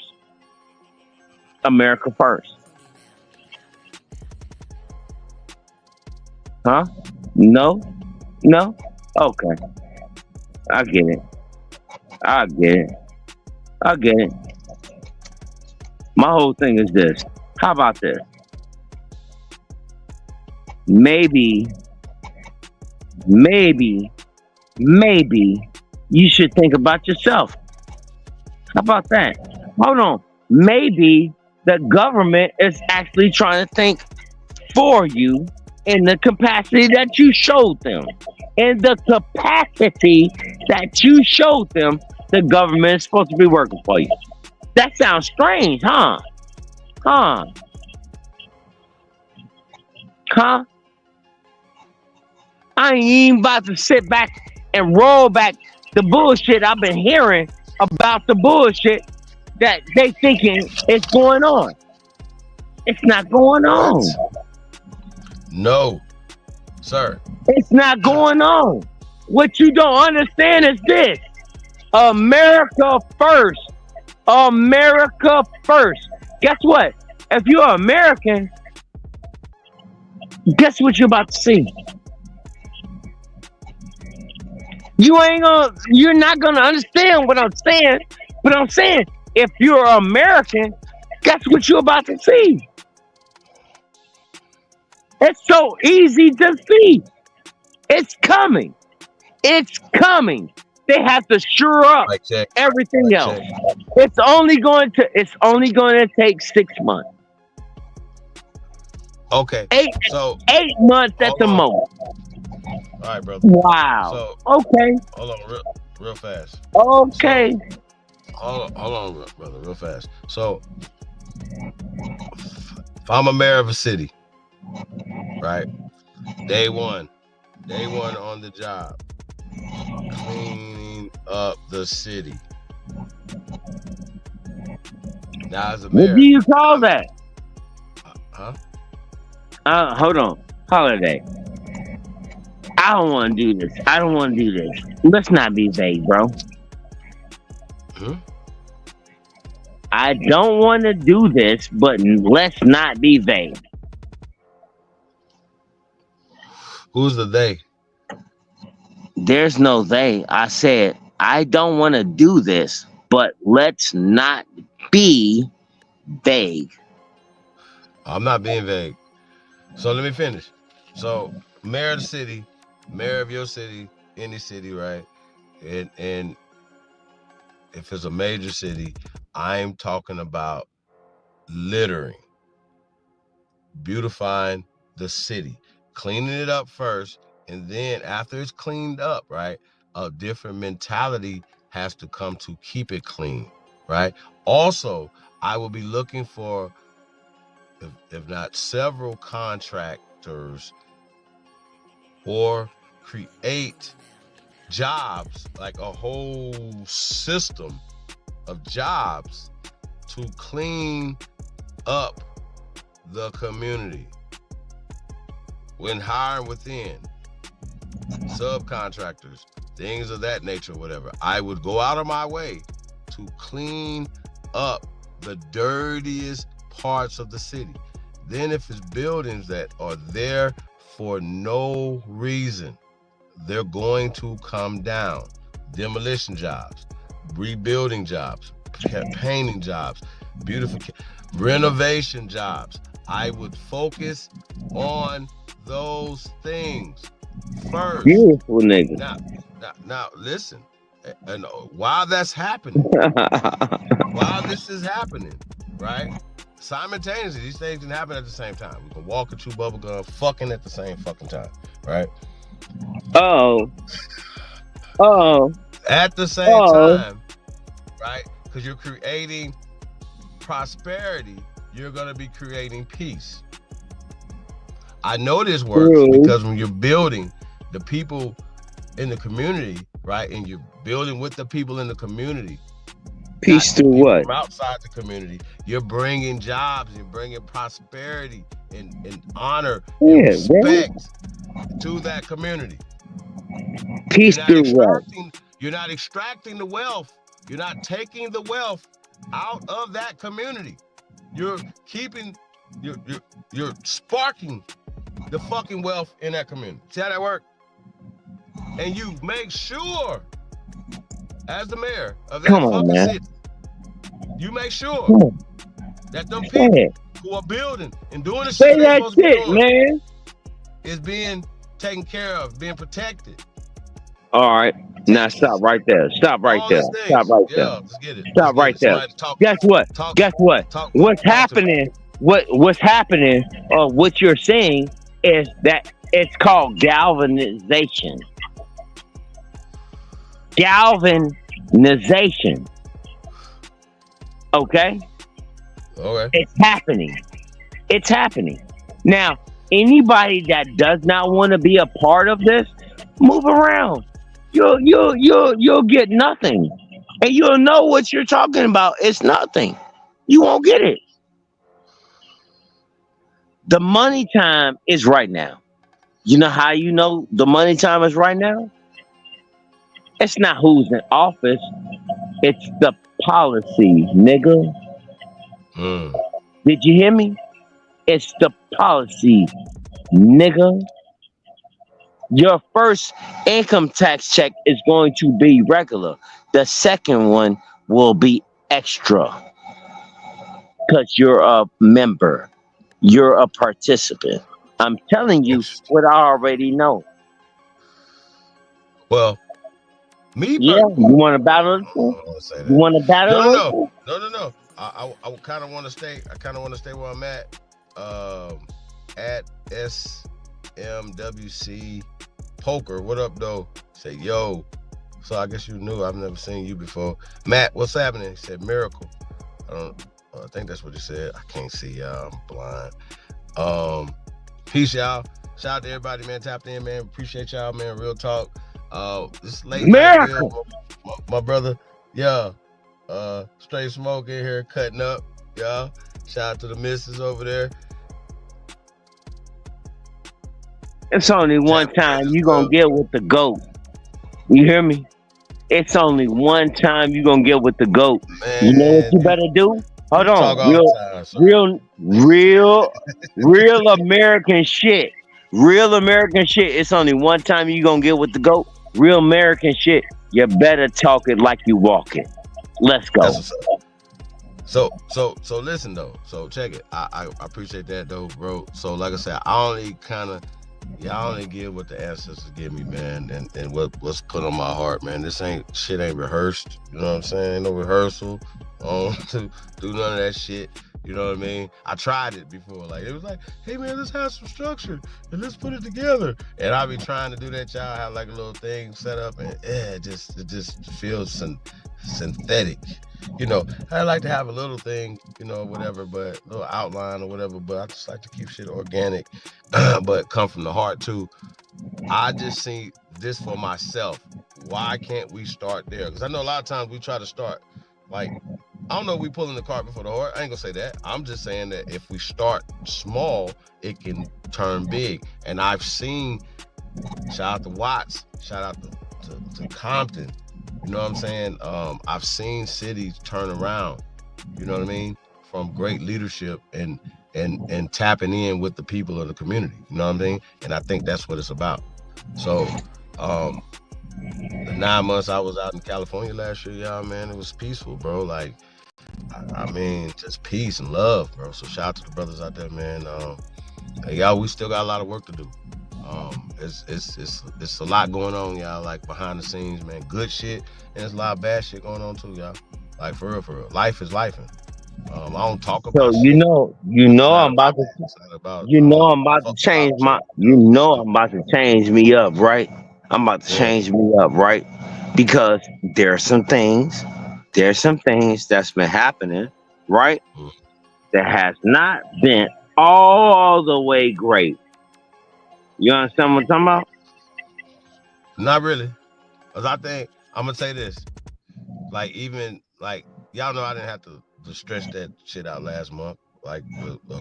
Huh? No? Okay. I get it. My whole thing is this. How about this? Maybe you should think about yourself. How about that? Hold on. Maybe the government is actually trying to think for you in the capacity that you showed them. The government is supposed to be working for you. That sounds strange, huh? I ain't even about to sit back and roll back the bullshit I've been hearing about the bullshit that they thinking is going on. It's not going on. No, sir. It's not going on. What you don't understand is this: America first. Guess what? If you're American, guess what you're about to see? You're not gonna understand what I'm saying. But I'm saying, if you're American, that's what you're about to see. It's so easy to see. It's coming. It's coming. They have to sure up Mic check. everything Mic else. check. It's only going to take 6 months. Okay. Eight So 8 months at the hold on. most. All right, brother. Wow. So Okay. hold on, real fast. Okay. Hold on, brother, real fast. So if I'm a mayor of a city, right? Day one on the job, cleaning up the city. Now as a mayor, What do you call that? huh? Hold on. Holiday. I don't want to do this. Let's not be vague, bro. Hmm? I don't want to do this, but let's not be vague. Who's the they? There's no they. I said, I don't want to do this, but let's not be vague. I'm not being vague. So let me finish. So mayor of the city, mayor of your city, any city, right? And if it's a major city, I'm talking about littering, beautifying the city, cleaning it up first, and then after it's cleaned up, right, a different mentality has to come to keep it clean, right? Also, I will be looking for, if not several contractors, or create jobs, like a whole system of jobs to clean up the community. When hiring within, subcontractors, things of that nature, whatever, I would go out of my way to clean up the dirtiest parts of the city. Then if it's buildings that are there for no reason, they're going to come down. Demolition jobs, rebuilding jobs, painting jobs, renovation jobs. I would focus on those things first. Beautiful nigga. Now listen, and while that's happening, while this is happening, right? Simultaneously, these things can happen at the same time. We can walk and chew bubble gum fucking at the same fucking time, right? Oh. At the same time, right? Because you're creating prosperity, you're going to be creating peace. I know this works because when you're building the people in the community, right? And you're building with the people in the community. Peace through what? From outside the community, you're bringing jobs, you're bringing prosperity and honor and respect to that community. Peace through what? You're not extracting the wealth. You're not taking the wealth out of that community. You're keeping, you're sparking the fucking wealth in that community. See how that works? And you make sure, as the mayor of that fucking city, you make sure that them people who are building and doing the shit they're supposed to be doing, man, is being taken care of, being protected. All right. Now stop right there. Stop right there. Stop right there. Yeah, let's get it. Stop right there. Guess what? Guess what? What's happening? What's happening? Or what you're saying is that it's called galvanization. Galvanization. Okay? Okay. It's happening. It's happening. Now, anybody that does not want to be a part of this, move around. You'll get nothing. And you'll know what you're talking about. It's nothing. You won't get it. The money time is right now. You know how you know the money time is right now? It's not who's in office. It's the policy, nigga. Did you hear me? It's the policy, nigga. Your first income tax check is going to be regular. The second one will be extra because you're a member. You're a participant. I'm telling you Interesting. what I already know. Well, me, Yeah, you want to battle it? I don't want to say You that. want to battle it? No. I kind of want to stay. I kind of want to stay where I'm at. At SMWC Poker. What up, though? Say yo. So I guess you knew. I've never seen you before. Matt, what's happening? He said miracle. I think that's what he said. I can't see y'all. I'm blind. Peace, y'all. Shout out to everybody, man. Tapped in, man. Appreciate y'all, man. Real talk. This late night bill, my brother. Yeah. Straight smoke in here, cutting up. Yeah. Shout out to the missus over there. It's only one time you gonna get with the GOAT. You hear me? It's only one time you gonna get with the GOAT. Man, you know what you better do? Hold on. Real American shit. Real American shit. It's only one time you gonna get with the GOAT. Real American shit. You better talk it like you walk it. Let's go. So listen though. So check it. I appreciate that though, bro. So like I said, I only give what the ancestors give me, man, and what's put on my heart, man. This shit ain't rehearsed. You know what I'm saying? Ain't no rehearsal to do none of that shit. You know what I mean? I tried it before. Like it was like, hey man, let's have some structure and let's put it together. And I be trying to do that, y'all. Have like a little thing set up, and it just feels synthetic. You know, I like to have a little thing, you know, whatever, but a little outline or whatever. But I just like to keep shit organic, but come from the heart too. I just see this for myself. Why can't we start there? Because I know a lot of times we try to start like. I don't know if we pulling the cart before the horse. I ain't gonna say that. I'm just saying that if we start small, it can turn big. And I've seen, shout out to Watts, shout out to Compton. You know what I'm saying? I've seen cities turn around, you know what I mean? From great leadership and tapping in with the people of the community. You know what I mean? And I think that's what it's about. So, the 9 months I was out in California last year, y'all, man, it was peaceful, bro. Like, I mean, just peace and love, bro. So shout out to the brothers out there, man. Y'all, we still got a lot of work to do. It's a lot going on, y'all, like behind the scenes, man. Good shit, and there's a lot of bad shit going on too, y'all. Like for real. Life is life. I don't talk about so shit. I'm about to change me up, right? I'm about to change me up, right? Because there's some things that's been happening, right? That has not been all the way great. You understand what I'm talking about? Not really. Because I think, I'm going to say this. Like, even, like, y'all know I didn't have to stretch that shit out last month. Like,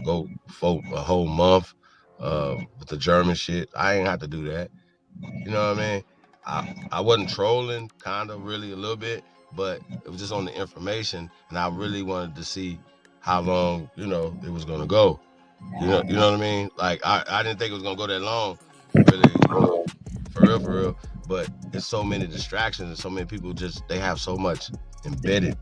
go for a whole month with the German shit. I ain't have to do that. You know what I mean? I wasn't trolling, kind of, really, a little bit. But it was just on the information, and I really wanted to see how long, you know, it was gonna go. You know what I mean? Like I didn't think it was gonna go that long, really, you know, for real. But there's so many distractions, and so many people they have so much embedded.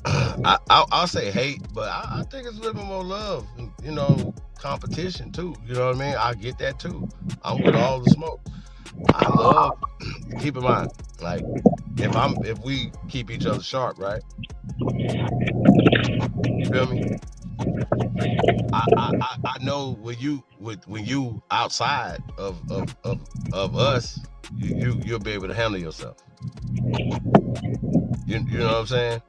I'll say hate, but I think it's a little bit more love, and, you know, competition too. You know what I mean? I get that too. I'm with all the smoke. I love. Keep in mind, like if we keep each other sharp, right? You feel me? I know when you outside of us, you'll be able to handle yourself. You know what I'm saying?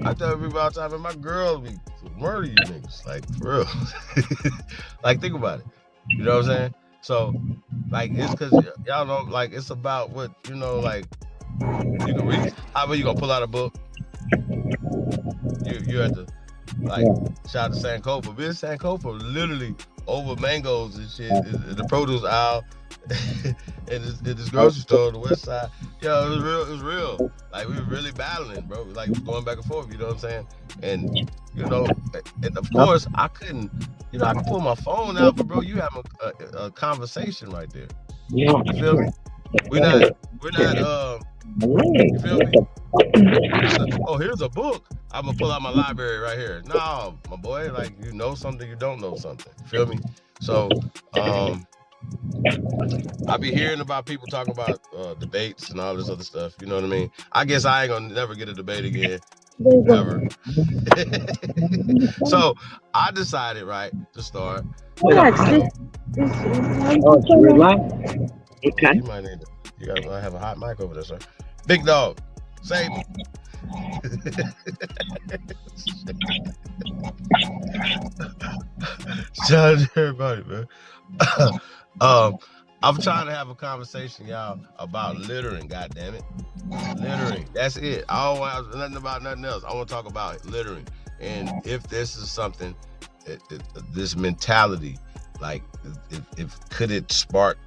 I tell everybody all the time, and my girls be murder you niggas, like for real. Like think about it. You know what I'm saying? So, like, it's because y'all know, like, it's about what, you know, like, you can read. How about you gonna pull out a book? You have to, like, shout out to Sankofa. Biz Sankofa literally over mangoes and shit in the produce aisle in this grocery store on the west side. Yo, it was real. Like, we were really battling, bro. Like, going back and forth, you know what I'm saying? And, you know, and of course, I couldn't You know, I can pull my phone out, but bro, you have a conversation right there. Yeah. You feel me? We're not, you feel me? Oh, here's a book. I'm gonna pull out my library right here. No, my boy, like, you know something, you don't know something. You feel me? So, I be hearing about people talking about debates and all this other stuff. You know what I mean? I guess I ain't gonna never get a debate again. Never. So I decided, right, to start. Oh, it's red light? Okay. You might need I have a hot mic over there, sir. Big dog, save me. Shout out to everybody, man. I'm trying to have a conversation, y'all, about littering. God damn it, littering. That's it. I don't want nothing about nothing else. I want to talk about littering, and if this is something, this mentality, like, if could it spark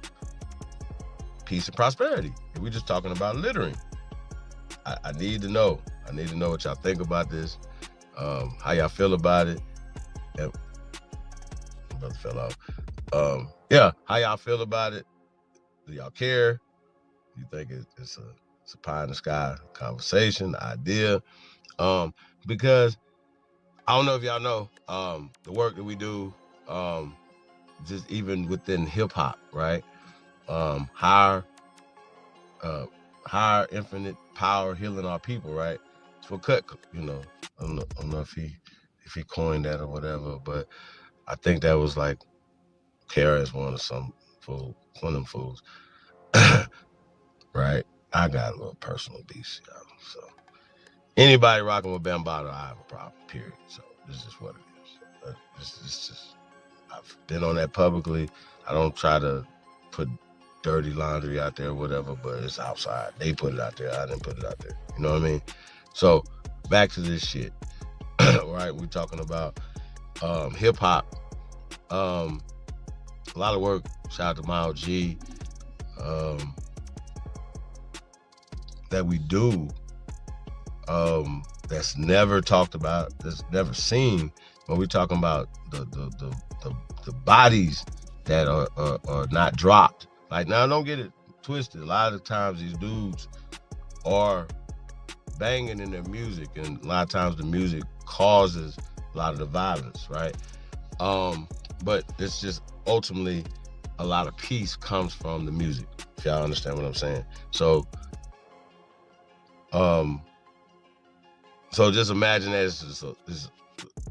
peace and prosperity? If we're just talking about littering, I need to know. I need to know what y'all think about this, how y'all feel about it. And my brother fell off. Yeah, how y'all feel about it? Do y'all care? You think it's a pie in the sky conversation, idea? Because I don't know if y'all know the work that we do, just even within hip hop, right? Higher infinite power healing our people, right? For Kuttack, you know, I don't know if he coined that or whatever, but I think that was like KRS-One or some fool, one of them fools, right? I got a little personal beef, y'all. So anybody rocking with Bambaataa, I have a problem, period. So this is what it is. It's just, I've been on that publicly. I don't try to put dirty laundry out there or whatever, but it's outside. They put it out there. I didn't put it out there. You know what I mean? So back to this shit. Right? We're talking about hip hop. A lot of work. Shout out to Mile G. That we do. That's never talked about. That's never seen. When we're talking about the bodies that are not dropped. Like, now, don't get it twisted. A lot of times these dudes are banging in their music, and a lot of times the music causes a lot of the violence, right? But it's just ultimately a lot of peace comes from the music, if y'all understand what I'm saying. So just imagine that it's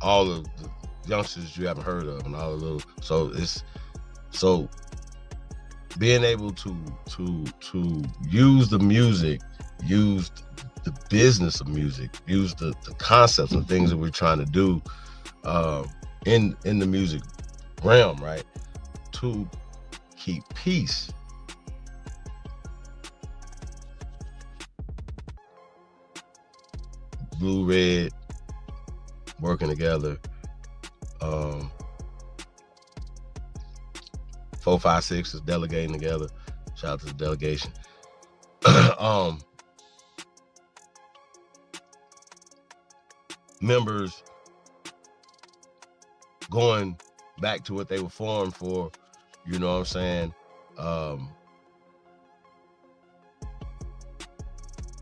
all of the youngsters you haven't heard of, and all the little, so being able to use the music, use the business of music, use the concepts and things that we're trying to do in the music realm, right, to keep peace. Blue, red, working together. 4, 5, 6 is delegating together. Shout out to the delegation. Members going back to what they were formed for, you know what I'm saying?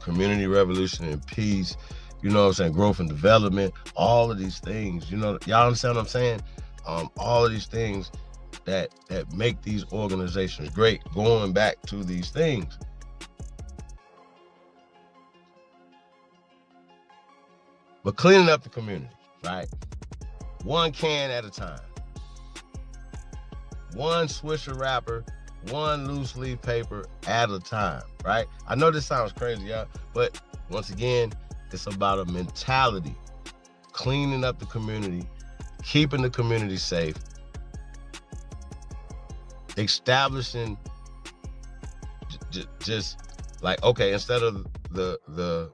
Community revolution and peace, you know what I'm saying? Growth and development, all of these things, you know, y'all understand what I'm saying? All of these things that make these organizations great, going back to these things. But cleaning up the community, right? One can at a time. One Swisher wrapper, one loose leaf paper at a time, right? I know this sounds crazy, y'all, but once again, it's about a mentality. Cleaning up the community, keeping the community safe, establishing just like, okay, instead of the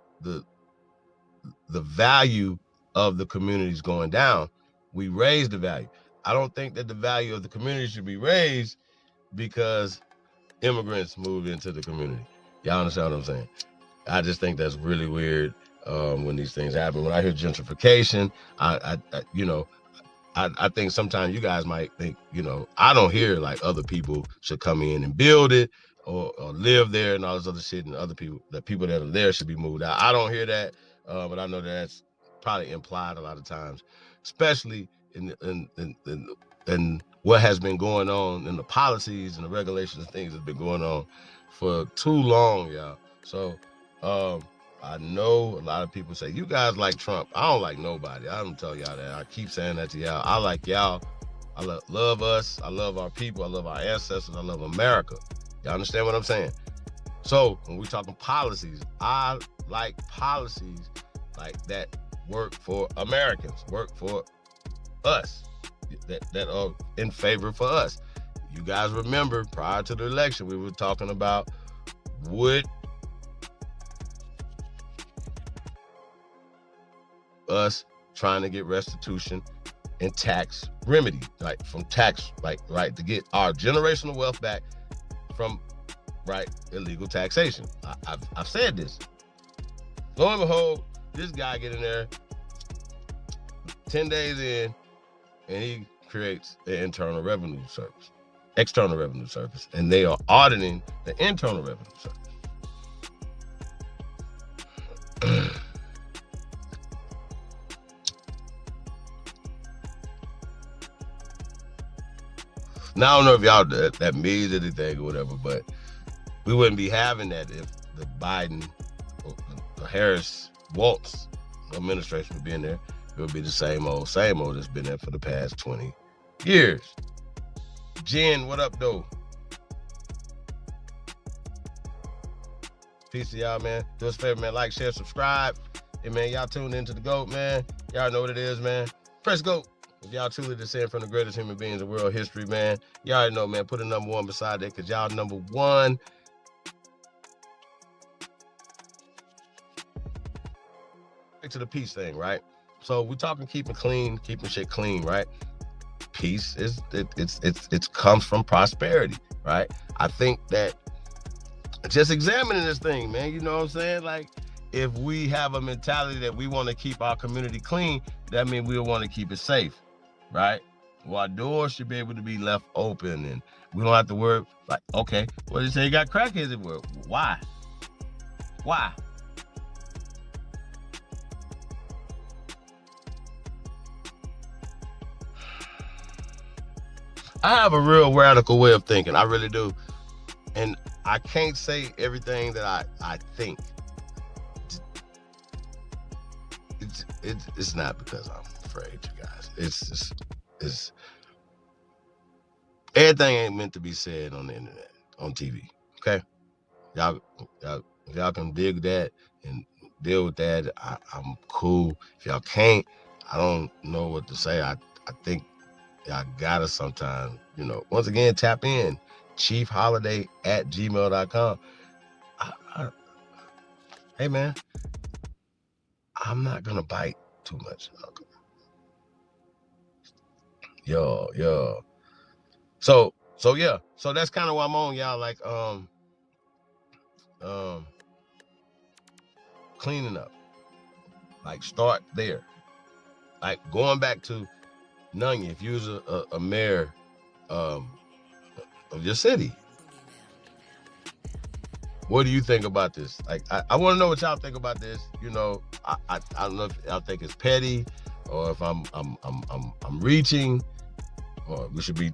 value of the communities going down, we raise the value. I don't think that the value of the community should be raised because immigrants moved into the community. Y'all understand what I'm saying? I just think that's really weird when these things happen. When I hear gentrification, I I think sometimes you guys might think, I don't hear like other people should come in and build it or live there and all this other shit, and other people that are there should be moved out. I don't hear that, but I know that's probably implied a lot of times, especially in what has been going on in the policies and the regulations and things that's been going on for too long, y'all. So I know a lot of people say, you guys like Trump. I don't like nobody. I don't tell y'all that. I keep saying that to y'all. I like y'all. I love us. I love our people. I love our ancestors. I love America. Y'all understand what I'm saying? So when we're talking policies, I like policies like that work for Americans, work for us, that are in favor for us. You guys remember prior to the election, we were talking about would us trying to get restitution and tax remedy, like from tax, right, to get our generational wealth back from, right, illegal taxation. I've said this. Lo and behold, this guy get in there 10 days in, and he creates the external revenue service, and they are auditing the internal revenue service. Now, I don't know if y'all that means anything or whatever, but we wouldn't be having that if the Biden or the Harris-Walz administration would be in there. It would be the same old that's been there for the past 20 years. Jen, what up, though? Peace to y'all, man. Do us a favor, man. Like, share, subscribe. Hey, man, y'all tuned into the GOAT, man. Y'all know what it is, man. Press GOAT. If y'all truly descend from the greatest human beings in world history, man, y'all already know, man. Put a number 1 beside that, because y'all number 1. Back to the peace thing, right? So we're talking keeping shit clean, right? Peace it comes from prosperity, right? I think that just examining this thing, man, you know what I'm saying? Like, if we have a mentality that we want to keep our community clean, that means we want to keep it safe, right? Well, our doors should be able to be left open, and we don't have to worry, like, okay, well, you say you got crackheads at work. Why? I have a real radical way of thinking. I really do. And I can't say everything that I think. It's not because I'm afraid, you guys. It's everything ain't meant to be said on the internet, on TV. Okay? Y'all can dig that and deal with that. I'm cool. If y'all can't, I don't know what to say. I think y'all gotta sometimes, once again, tap in. chiefholiday@gmail.com. Hey, man, I'm not gonna bite too much. Yo. So yeah. So that's kind of what I'm on, y'all. Like, cleaning up. Like, start there. Like, going back to Nunya, if you was a mayor of your city, what do you think about this? Like, I want to know what y'all think about this. I don't know if y'all think it's petty, or if I'm reaching, or we should be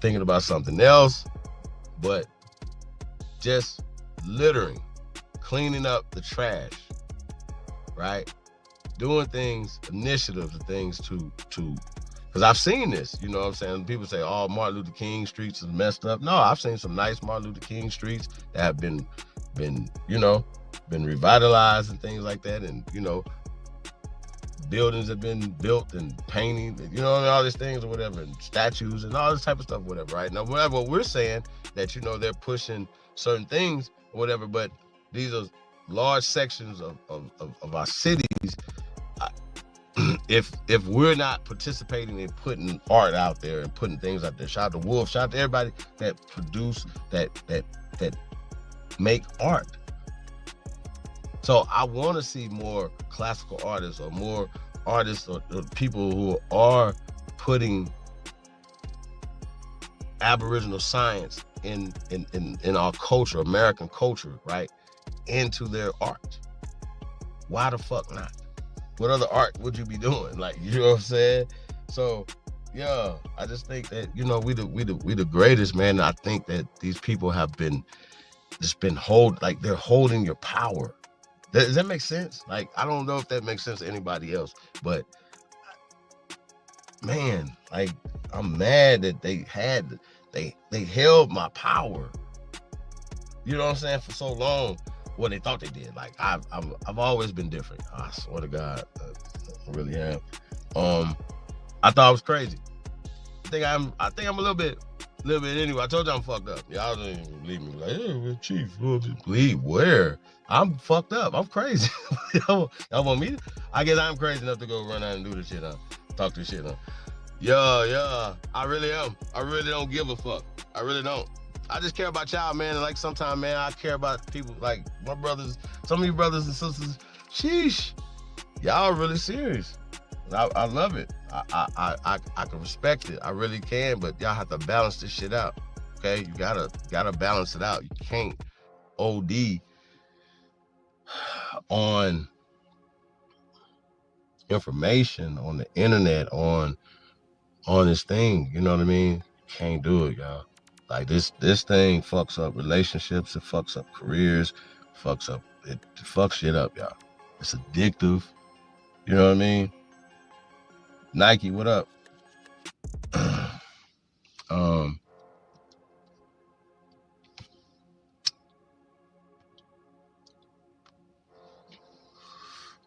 thinking about something else. But just littering, cleaning up the trash, right? Doing things, initiatives, and things to because I've seen this, you know what I'm saying? People say, oh, Martin Luther King streets is messed up. No, I've seen some nice Martin Luther King streets that have been revitalized and things like that. And, buildings have been built and painting, all these things or whatever, and statues and all this type of stuff, whatever, right? Now, what we're saying that, they're pushing certain things or whatever, but these are large sections of our cities. If we're not participating in putting art out there and putting things out there, shout out to Wolf, shout out to everybody that produce, that make art. So I want to see more classical artists, or more artists, or people who are putting Aboriginal science in our culture, American culture, right, into their art. Why the fuck not? What other art would you be doing? Like, you know what I'm saying? So, yeah, I just think that, you know, we the greatest, man. I think that these people have been they're holding your power. Does that make sense? Like, I don't know if that makes sense to anybody else, but man, like, I'm mad that they held my power. You know what I'm saying? For so long. Well, they thought they did. Like, I've always been different. I swear to God, I really am. I thought I was crazy. I think I'm a little bit anyway. I told you I'm fucked up. Y'all didn't even believe me. Like, hey, Chief, believe where? I'm fucked up. I'm crazy. Y'all want me to? I guess I'm crazy enough to go run out and do this shit, talk this shit, Yeah, I really am. I really don't give a fuck. I really don't. I just care about y'all, man. And like, sometimes, man, I care about people like my brothers, some of you brothers and sisters. Sheesh, y'all really serious. I love it. I can respect it. I really can. But y'all have to balance this shit out. Okay, you gotta balance it out. You can't OD on information on the internet on this thing. You know what I mean? Can't do it, y'all. Like, this thing fucks up relationships, it fucks up careers, it fucks shit up, y'all. It's addictive. You know what I mean? Nike, what up?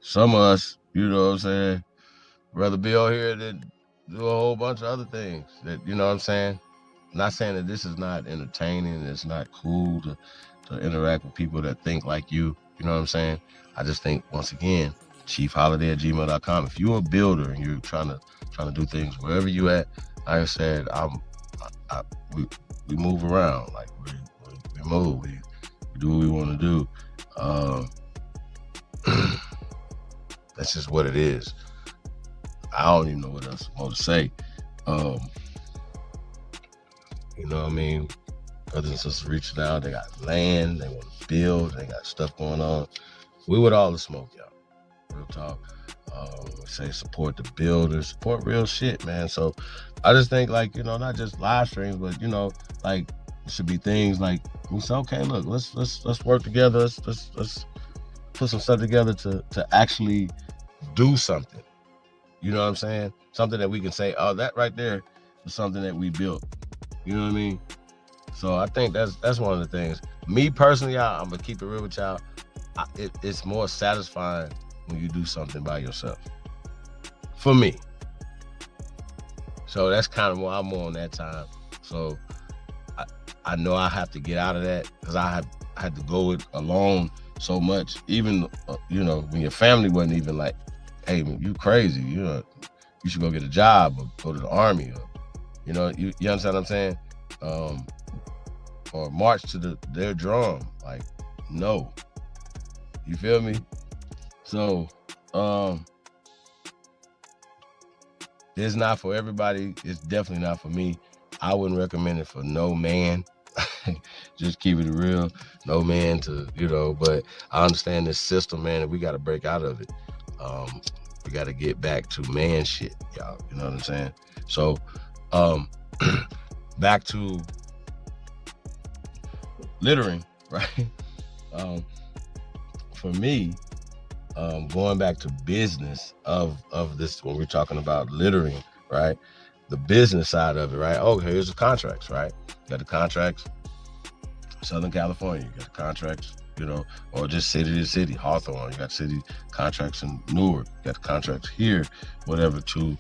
Some of us, you know what I'm saying, rather be out here than do a whole bunch of other things that, you know what I'm saying? I'm not saying that this is not entertaining, it's not cool to interact with people that think like you know what I'm saying? I just think, once again, chiefholiday@gmail.com. If you're a builder and you're trying to do things wherever you at, like I said, we move around, like we move, we do what we want to do. That's just what it is. I don't even know what else I want to say. You know what I mean? Brothers and sisters reaching out, they got land, they want to build, they got stuff going on. We with all the smoke, y'all. Real talk. We say support the builders, support real shit, man. So I just think, like, you know, not just live streams, but, you know, like, it should be things like, we say, okay, look, let's work together, let's put some stuff together to actually do something. You know what I'm saying? Something that we can say, oh, that right there is something that we built. You know what I mean? So I think that's one of the things. Me personally, y'all, I'm gonna keep it real with y'all. It's more satisfying when you do something by yourself. For me. So that's kind of what I'm on that time. So I know I have to get out of that, because I had to go it alone so much. Even you know, when your family wasn't even like, hey, you crazy, you know, you should go get a job or go to the army, or, you know, you understand what I'm saying? Or march to their drum. Like, no. You feel me? So, it's not for everybody. It's definitely not for me. I wouldn't recommend it for no man. Just keep it real. No man to, you know, but I understand this system, man, and we got to break out of it. We got to get back to man shit, y'all. You know what I'm saying? So, back to littering, right? For me, going back to business of this, when we're talking about littering, right? The business side of it, right? Okay, here's the contracts, right? You got the contracts, Southern California, you got the contracts, you know, or just city to city, Hawthorne, you got city contracts in Newark, you got the contracts here, whatever, to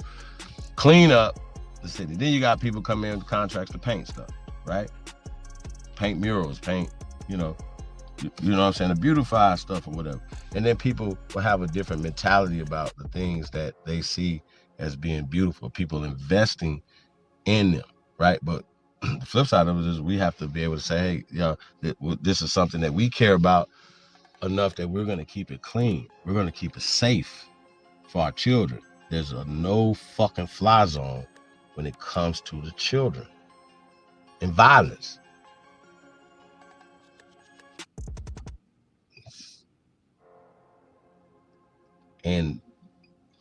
clean up the city. Then you got people come in with contracts to paint stuff, right? Paint murals, paint, you know what I'm saying, to beautify stuff or whatever. And then people will have a different mentality about the things that they see as being beautiful, people investing in them, right? But the flip side of it is we have to be able to say, hey, you know, this is something that we care about enough that we're going to keep it clean. We're going to keep it safe for our children. There's a no fucking fly zone when it comes to the children and violence. And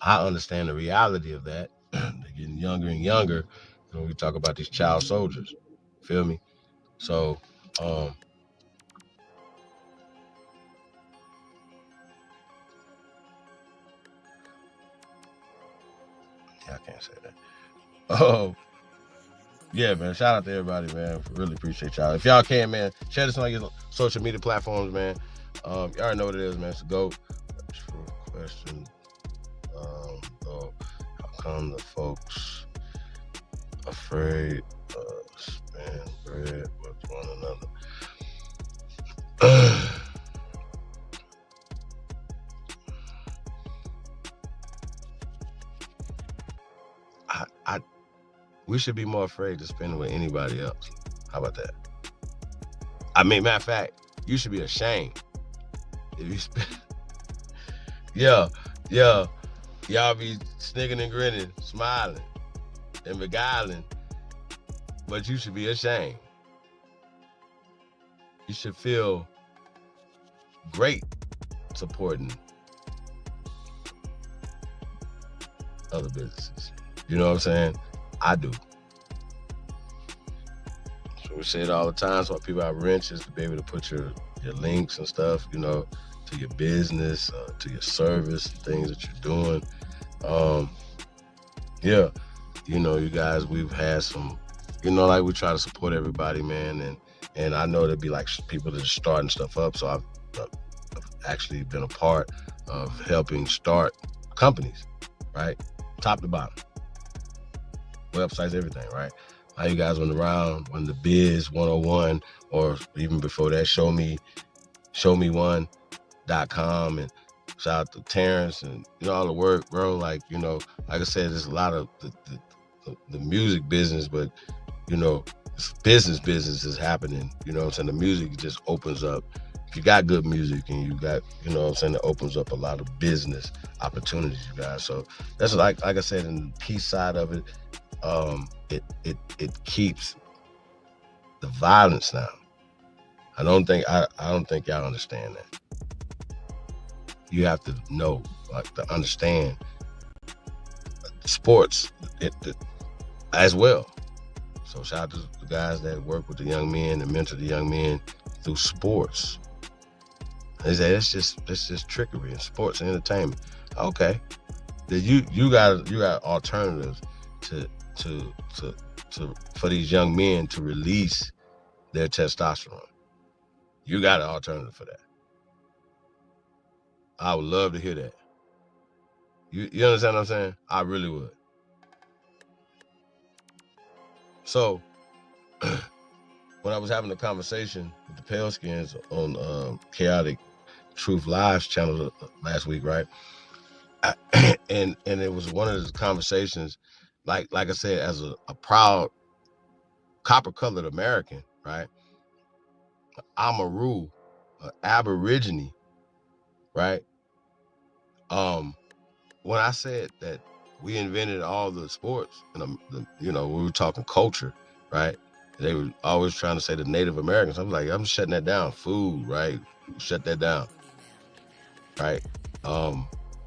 I understand the reality of that. They're getting younger and younger when we talk about these child soldiers. Feel me? So, yeah, I can't say that. Oh, yeah, man. Shout out to everybody, man. Really appreciate y'all. If y'all can, man, share this on your social media platforms, man. You already know what it is, man. It's a GOAT. Question. How come the folks afraid spend bread with one another? We should be more afraid to spend with anybody else. How about that? I mean, matter of fact, you should be ashamed if you spend. Yeah, y'all be sniggering and grinning, smiling and beguiling, but you should be ashamed. You should feel great supporting other businesses. You know what I'm saying? I do. So we say it all the time. So people have wrenches to be able to put your links and stuff, you know, to your business, to your service, things that you're doing. Yeah, you know, you guys, we've had some, you know, like we try to support everybody, man. And I know there'd be like people that are starting stuff up. So I've actually been a part of helping start companies, right? Top to bottom. Websites, everything, right? How you guys went around when the Biz 101, or even before that, showme1.com, and shout out to Terrence and, you know, all the work, bro. Like, you know, like I said, there's a lot of the music business, but, you know, business is happening. You know what I'm saying? The music just opens up. If you got good music and you got, you know what I'm saying, it opens up a lot of business opportunities, you guys. So that's like I said, in the peace side of it, it keeps the violence down. I don't think y'all understand that. You have to know, like, to understand sports as well. So shout out to the guys that work with the young men and mentor the young men through sports. They say it's just trickery in sports and entertainment. Okay, then you got alternatives to for these young men to release their testosterone. You got an alternative for that. I would love to hear that. You understand what I'm saying? I really would. So when I was having a conversation with the Pale Skins on Chaotic Truth Live's channel last week, right? And it was one of those conversations, like I said, as a proud copper-colored American, right? Amaru, Aborigine, right? When I said that we invented all the sports, and you know, we were talking culture, right? They were always trying to say the Native Americans. I'm like, I'm shutting that down. Food, right? Shut that down, right?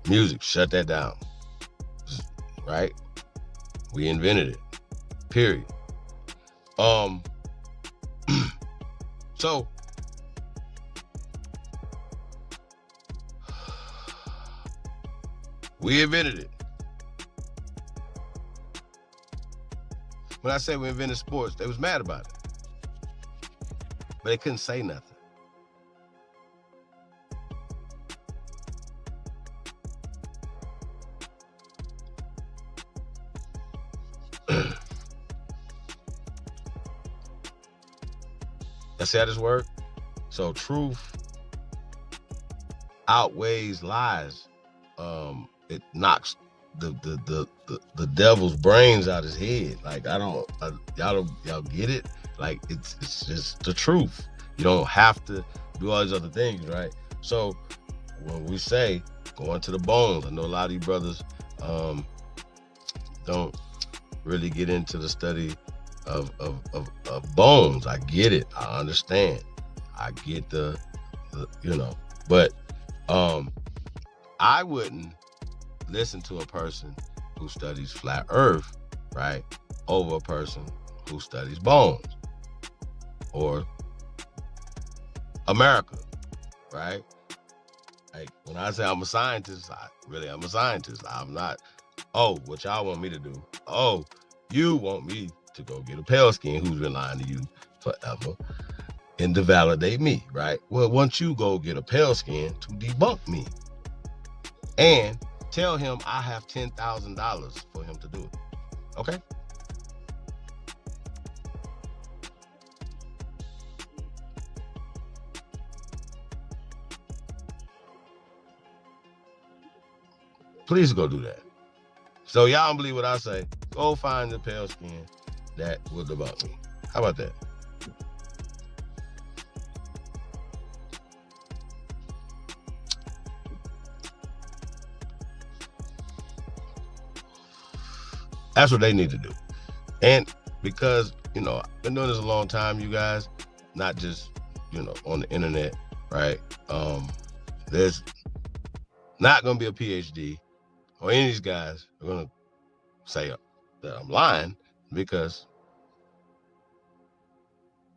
Music, shut that down, right? We invented it, period. So we invented it. When I say we invented sports, they was mad about it, but they couldn't say nothing. That's how this works. So truth outweighs lies. It knocks the devil's brains out his head. Like, y'all get it? Like, it's just the truth. You don't have to do all these other things, right? So when we say going to the bones, I know a lot of you brothers don't really get into the study of bones. I get it. I understand. I get the but I wouldn't listen to a person who studies flat earth, right, over a person who studies bones or America, right? Like when I say I'm a scientist, I'm a scientist. I'm not, oh, what y'all want me to do? Oh, you want me to go get a pale skin who's been lying to you forever and to validate me, right? Well, once you go get a pale skin to debunk me and tell him I have $10,000 for him to do it, okay? Please go do that. So y'all don't believe what I say, go find the pale skin that will debunk me. How about that? That's what they need to do. And because, I've been doing this a long time, you guys, not just, on the internet, right? There's not going to be a PhD or any of these guys are going to say that I'm lying because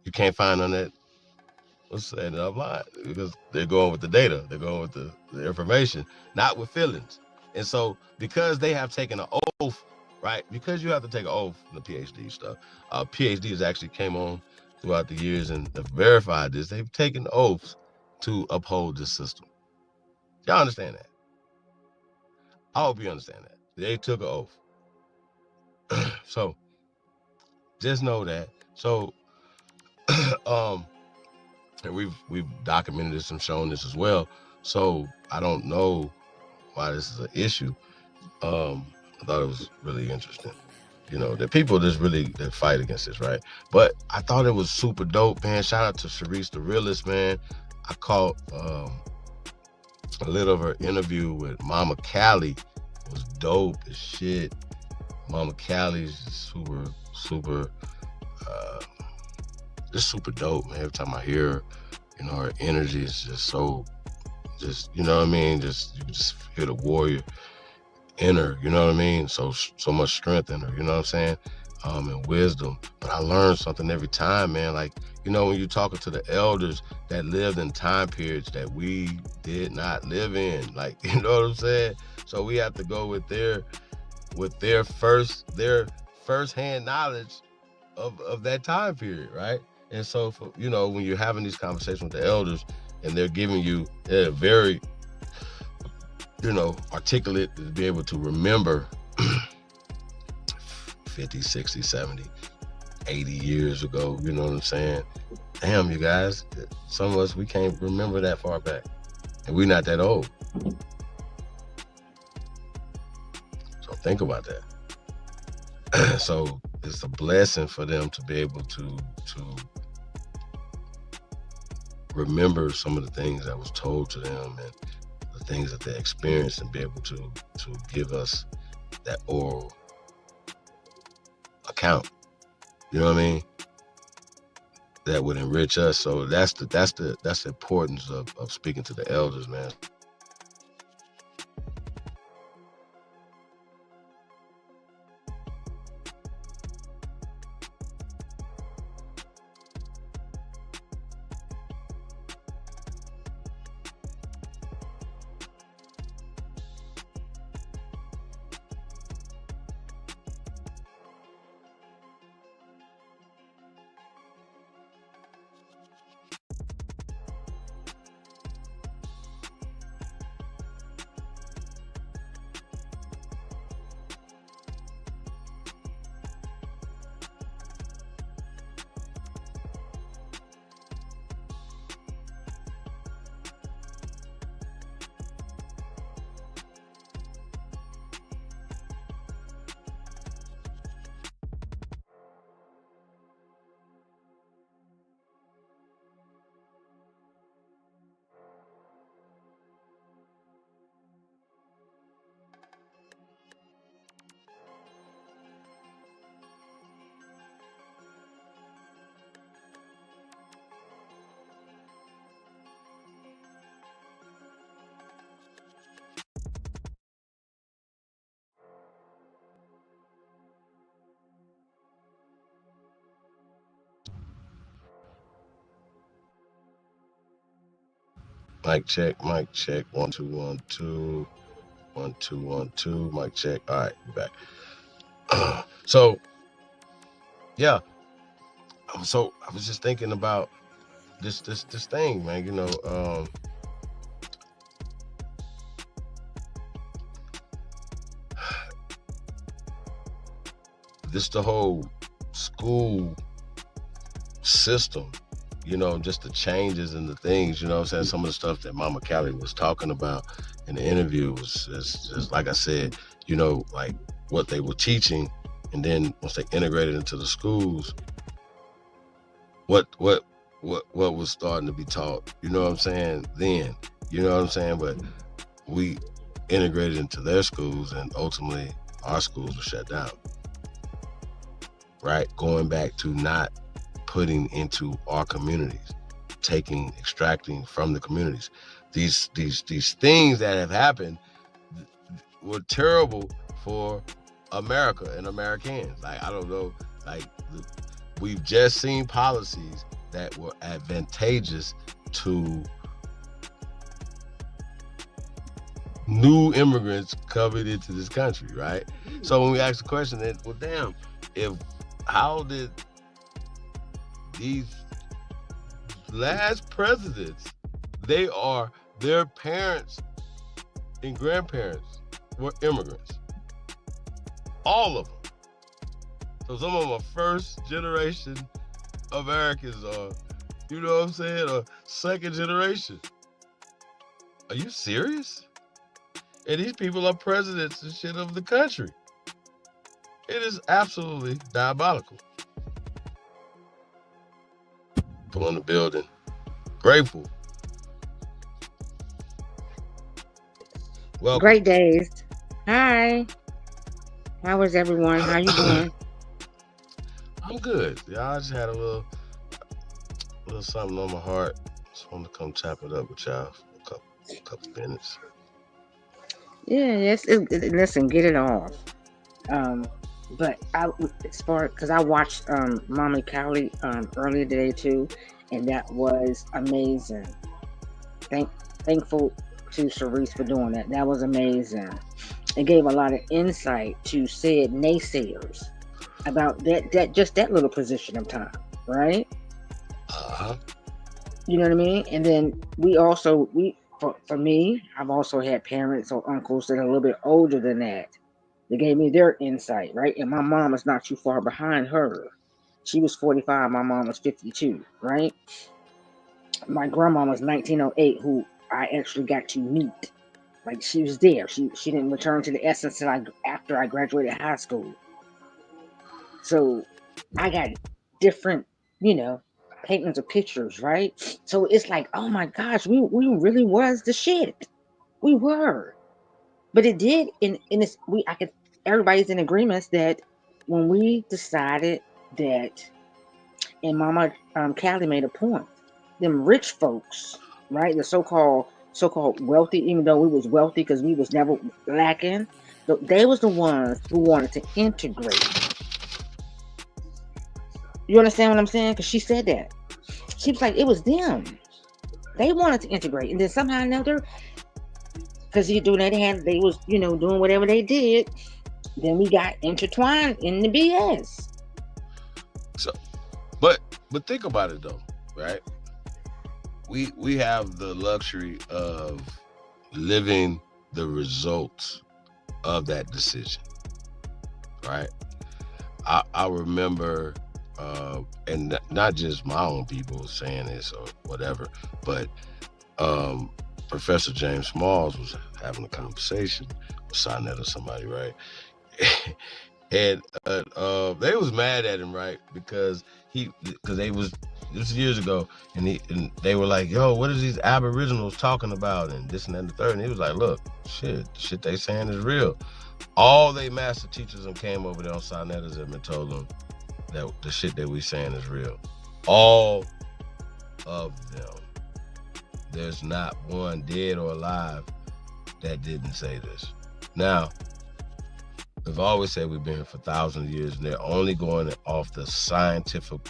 you can't find on that what's saying that I'm lying because they're going with the data, they're going with the information, not with feelings. And so because they have taken an oath, right? Because you have to take an oath in the PhD stuff. PhDs actually came on throughout the years and have verified this. They've taken oaths to uphold this system. Y'all understand that? I hope you understand that. They took an oath. So just know that. So and we've documented this and shown this as well. So I don't know why this is an issue. I thought it was really interesting. That people that fight against this, right? But I thought it was super dope, man. Shout out to Sharice the Realist, man. I caught a little of her interview with Mama Callie. It was dope as shit. Mama Callie's super just super dope, man. Every time I hear her, her energy is just so, you know what I mean? Just, you just hear the warrior in her, you know what I mean? So much strength in her, you know what I'm saying? And wisdom. But I learn something every time, man. Like, when you're talking to the elders that lived in time periods that we did not live in, like, you know what I'm saying? So we have to go with their first-hand knowledge of that time period, right? And so, when you're having these conversations with the elders and they're giving you a very, articulate to be able to remember 50, 60, 70, 80 years ago, you know what I'm saying? Damn, you guys, some of us, we can't remember that far back. And we're not that old. So think about that. So it's a blessing for them to be able to remember some of the things that was told to them and the things that they experienced and be able to give us that oral account. You know what I mean? That would enrich us. So that's the importance of speaking to the elders, man. Mic check, mic check. 1 2 1 2. 1 2 1 2. Mic check. All right, we're back. So yeah. So I was just thinking about this thing, man. You know, this the whole school system. You know, just the changes and the things, you know what I'm saying? Some of the stuff that Mama Callie was talking about in the interview was just like I said, you know, like what they were teaching, and then once they integrated into the schools, what was starting to be taught, you know what I'm saying, then, you know what I'm saying? But we integrated into their schools, and ultimately our schools were shut down, right? Going back to not putting into our communities, extracting from the communities. These things that have happened were terrible for America and Americans. Like, I don't know, like we've just seen policies that were advantageous to new immigrants coming into this country, right? So when we ask the question, then, well, damn, how did these last presidents, their parents and grandparents were immigrants. All of them. So some of them are first generation Americans, or, you know what I'm saying, or second generation. Are you serious? And these people are presidents and shit of the country. It is absolutely diabolical. People in the building. Grateful. Welcome. Great days. Hi. How was everyone? How you doing? I'm good. Yeah, I just had a little something on my heart. Just wanted to come chop it up with y'all for a couple minutes. Yeah, yes. Listen, get it off. But because I watched Mama Callie earlier today too, and that was amazing. Thankful to Cerise for doing that. That was amazing. It gave a lot of insight to said naysayers about that little position of time, right? You know what I mean? And then for me, I've also had parents or uncles that are a little bit older than that. They gave me their insight, right? And my mom is not too far behind her. She was 45. My mom was 52, right? My grandma was 1908, who I actually got to meet. Like, she was there. She didn't return to the essence after I graduated high school. So I got different, paintings of pictures, right? So it's like, oh my gosh, we really was the shit. We were. But it did everybody's in agreement that when we decided that, and Mama Callie made a point, them rich folks, right? The so-called wealthy, even though we was wealthy because we was never lacking, they was the ones who wanted to integrate. You understand what I'm saying? Because she said that. She was like, it was them. They wanted to integrate. And then somehow or another, because they was, doing whatever they did, then we got intertwined in the BS. So, but think about it though, right? We have the luxury of living the results of that decision, right? I remember, and not just my own people saying this or whatever, but Professor James Smalls was having a conversation with Sonnet or somebody, right? And they was mad at him, right? Because this was years ago, and they were like, yo, what is these Aboriginals talking about, and this and that and the third. And he was like, look, the shit they saying is real. All they master teachers and came over there on Sonetas and told them that the shit that we saying is real. All of them. There's not one dead or alive that didn't say this. Now, we've always said we've been here for thousands of years, and they're only going off the scientific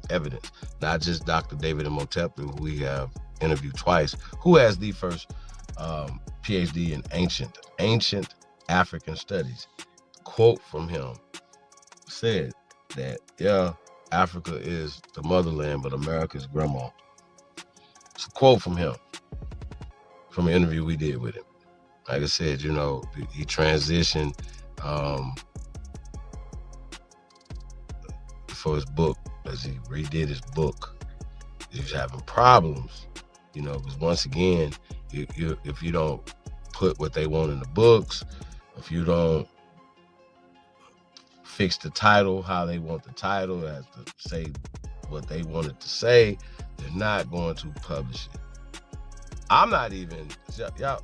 evidence, not just Dr. David Imhotep, who we have interview twice, who has the first PhD in ancient African studies. Quote from him said that, yeah, Africa is the motherland, but America's grandma. It's a quote from him, from an interview we did with him. Like I said, you know, he transitioned for his book, as he redid his book. He was having problems, you know, because once again, if you don't put what they want in the books, if you don't fix the title how they want the title, as to say what they wanted to say, they're not going to publish it. I'm not even, y'all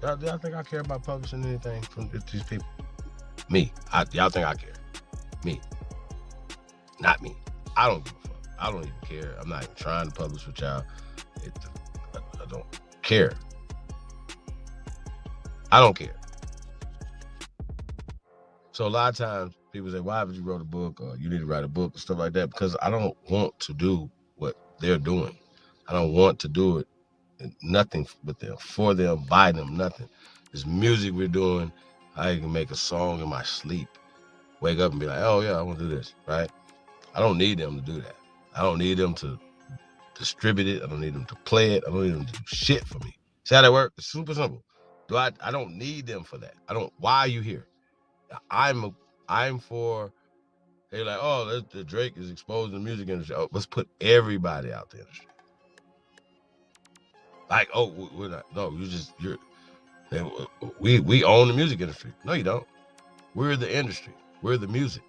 think I care about publishing anything from these people? Me. Y'all think I care? Me. Not me. I don't give a fuck. I don't even care. I'm not even trying to publish with y'all. I don't care. I don't care. So a lot of times people say, why haven't you wrote a book, or you need to write a book, and stuff like that? Because I don't want to do what they're doing. I don't want to do it. Nothing with them, for them, by them, nothing. This music we're doing, I can make a song in my sleep, wake up and be like, oh yeah, I want to do this, right? I don't need them to do that. I don't need them to distribute it. I don't need them to play it. I don't need them to do shit for me. See how that works? It's super simple. I don't need them for that. Why are you here? I'm for, they're like, oh, the Drake is exposing the music industry. Oh, let's put everybody out the industry. Like, oh, we're not, no, we own the music industry. No, you don't. We're the industry. We're the music.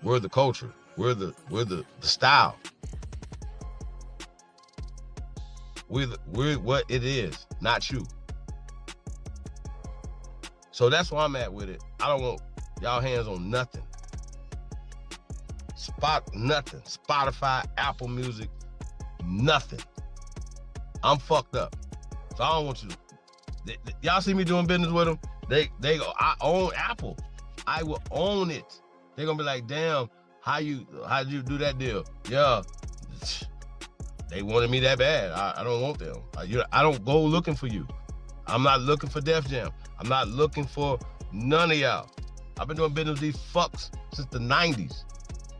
We're the culture. We're the style. We're what it is, not you. So that's where I'm at with it. I don't want y'all hands on nothing. Nothing. Spotify, Apple Music, nothing. I'm fucked up. So I don't want you to. Y'all see me doing business with them? They go, I own Apple. I will own it. They're gonna be like, damn, how'd you do that deal? Yeah. They wanted me that bad. I don't want them. I don't go looking for you. I'm not looking for Def Jam. I'm not looking for none of y'all. I've been doing business with these fucks since the 90s.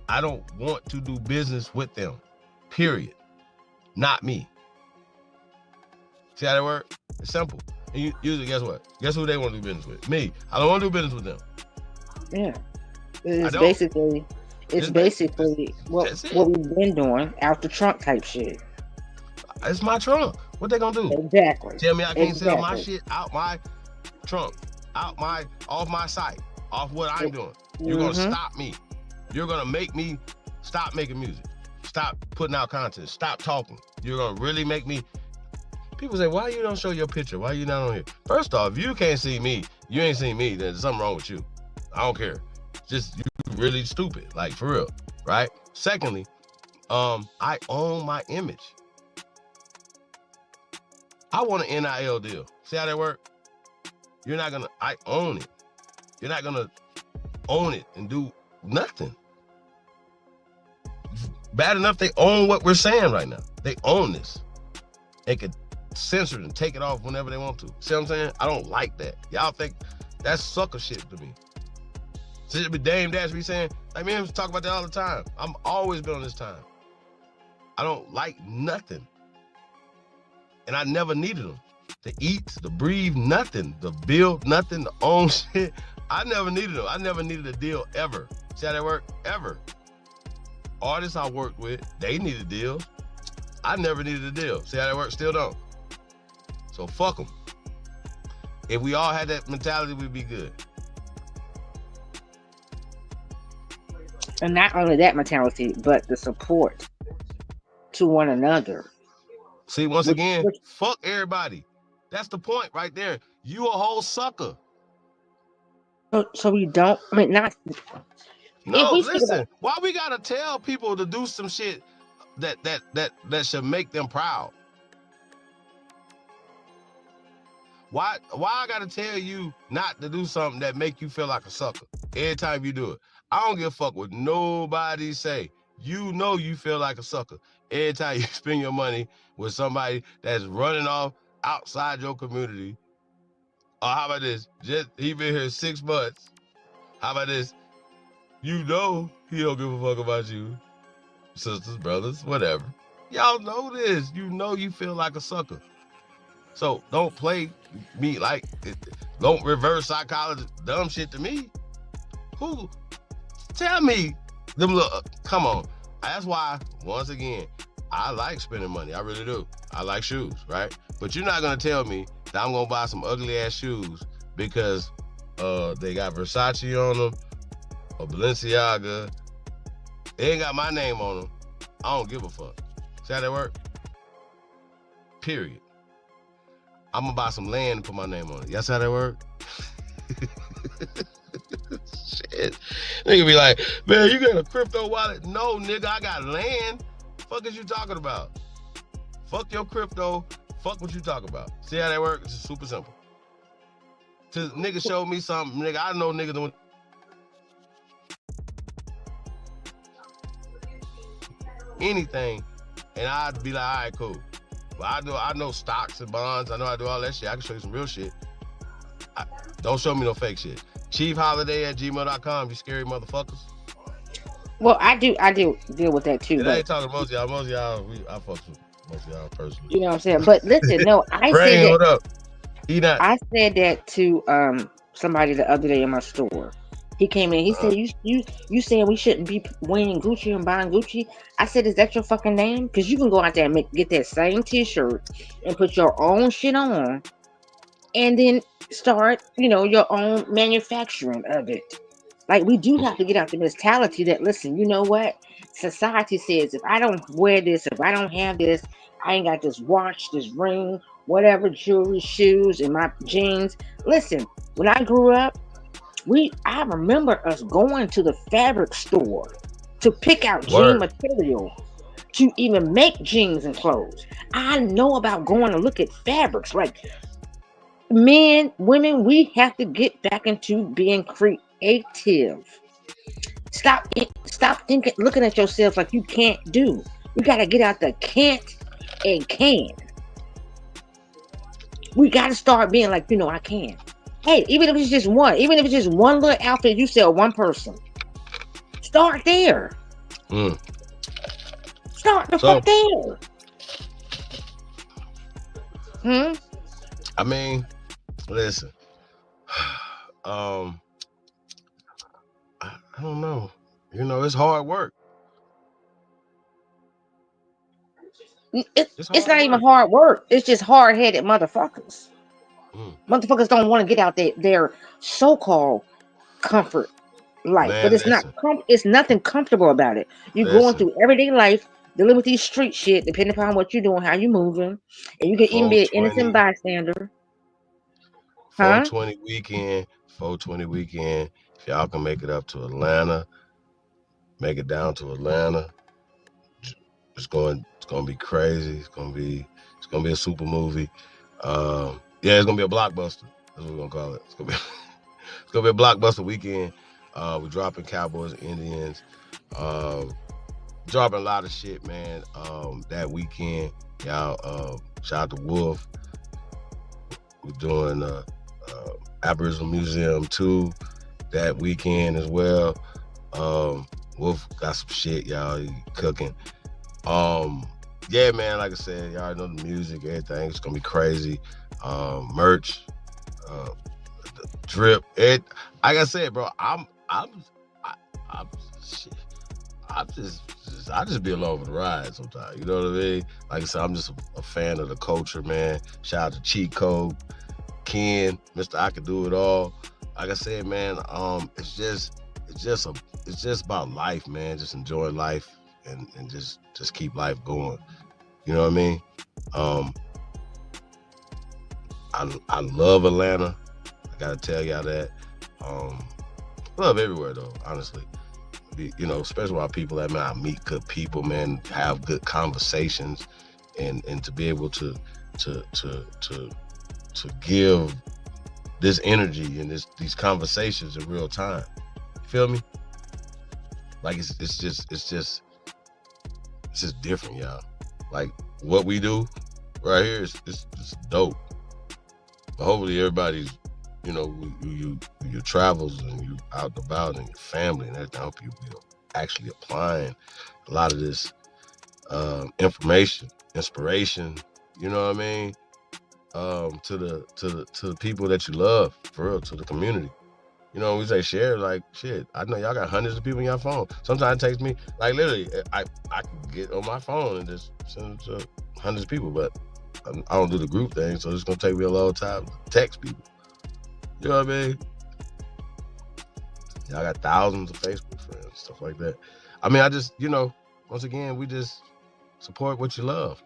I don't want to do business with them. Period. Not me. See how that works? It's simple. And usually, guess what? Guess who they want to do business with? Me. I don't want to do business with them. Yeah. It's basically what we've been doing, out the trunk type shit. It's my trunk. What they gonna do? Exactly. Tell me I can't sell my shit out my trunk, off my site, off what I'm doing. You're gonna stop me. You're gonna make me stop making music. Stop putting out content. Stop talking. You're gonna really make me. People say, why you don't show your picture? Why you not on here? First off, if you can't see me, you ain't seen me, then there's something wrong with you. I don't care. Just you really stupid, like for real, right? Secondly, I own my image. I want an NIL deal. See how that work? I own it. You're not gonna own it and do nothing. Bad enough they own what we're saying right now. They own this. They could censor it and take it off whenever they want to. See what I'm saying? I don't like that. Y'all think that's sucker shit to me. So it be Dame Dash be saying, like, man, we talk about that all the time. I'm always been on this time. I don't like nothing. And I never needed them. To eat, to breathe, nothing. To build, nothing. To own shit. I never needed them. I never needed a deal ever. See how that work? Ever. Artists I worked with, they needed deals. I never needed a deal. See how that works? Still don't. So fuck them. If we all had that mentality, we'd be good. And not only that mentality, but the support to one another. See, once again, fuck everybody. That's the point right there. You a whole sucker. So we don't, I mean, not. No, listen, why we gotta tell people to do some shit that should make them proud? Why I gotta tell you not to do something that make you feel like a sucker every time you do it? I don't give a fuck what nobody say. you know you feel like a sucker every time you spend your money with somebody that's running off outside your community. Or how about this? Just he been here 6 months. How about this? You know he don't give a fuck about you. Sisters, brothers, whatever. Y'all know this. You know you feel like a sucker. So don't play me like it. Don't reverse psychology dumb shit to me. Who? Tell me. Them little, come on. That's why, once again, I like spending money. I really do. I like shoes, right? But you're not gonna tell me that I'm gonna buy some ugly ass shoes because they got Versace on them or Balenciaga. They ain't got my name on them. I don't give a fuck. See how that work? Period. I'm gonna buy some land and put my name on it. That's how that work? Shit. Nigga be like, man, you got a crypto wallet? No, nigga, I got land. Fuck is you talking about? Fuck your crypto. Fuck what you talking about. See how that work? It's just super simple. Till nigga showed me something, nigga, I know nigga doing anything, and I'd be like, all right, cool. But I know stocks and bonds. I know I do all that shit. I can show you some real shit. Don't show me no fake shit. chiefholiday@gmail.com. You scary motherfuckers. Well, I do deal with that too. And but I ain't talking to most of y'all. Most of y'all, I fuck with most of y'all personally. You know what I'm saying? But listen, no, I Rain, said what that. up? He not. I said that to somebody the other day in my store. He came in. He said, "You saying we shouldn't be wearing Gucci and buying Gucci?" I said, "Is that your fucking name? Because you can go out there and get that same T-shirt and put your own shit on, and then start, your own manufacturing of it. Like we do have to get out the mentality that listen, you know what? Society says if I don't wear this, if I don't have this, I ain't got this watch, this ring, whatever, jewelry, shoes, and my jeans. Listen, when I grew up." I remember us going to the fabric store to pick out jean material to even make jeans and clothes. I know about going to look at fabrics. Like men, women, we have to get back into being creative. Stop thinking, looking at yourself like you can't do. You got to get out the can't and can. We got to start being like, I can. Hey, even if it's just one little outfit you sell one person, start there. Start the fuck there. I mean, listen. I don't know. It's hard work. It's not even hard work. It's just hard-headed motherfuckers. Motherfuckers don't want to get out their so-called comfort life, Man, but it's it's nothing comfortable about it. You're going through everyday life, dealing with these street shit, depending upon what you're doing, how you moving, and you can even be an innocent bystander. 420 weekend. If y'all can make it up to Atlanta, make it down to Atlanta. It's going to be crazy. It's going to be a super movie. Yeah, it's gonna be a blockbuster. That's what we're gonna call it. It's gonna be a blockbuster weekend. We're dropping Cowboys, Indians, dropping a lot of shit, man. That weekend, y'all. Shout out to Wolf. We're doing Aboriginal Museum 2 that weekend as well. Wolf got some shit, y'all. He cooking. Yeah, man. Like I said, y'all already know the music, everything. It's gonna be crazy. Merch, drip. Like I said, bro, I just be along for the ride sometimes. You know what I mean? Like I said, I'm just a fan of the culture, man. Shout out to Cheat Code, Ken, Mr. I Can Do It All. Like I said, man, it's just about life, man. Just enjoying life and just keep life going. You know what I mean? I love Atlanta. I gotta tell y'all that. Love everywhere though, honestly. Especially while people that, man, I meet good people, man, have good conversations, and to be able to give this energy and these conversations in real time. You feel me? Like it's just It's just different, y'all. Like what we do right here is it's dope. But hopefully everybody's, you know, your travels and you out and about and your family and everything. I hope you actually applying a lot of this information, inspiration, you know what I mean, to the people that you love, for real, to the community. You know, we say share, like, shit, I know y'all got hundreds of people in your phone. Sometimes it takes me, like, literally, I can get on my phone and just send it to hundreds of people, but I don't do the group thing, so it's going to take me a long time to text people. You know what I mean? Y'all got thousands of Facebook friends, stuff like that. I mean, I just, you know, once again, we just support what you love.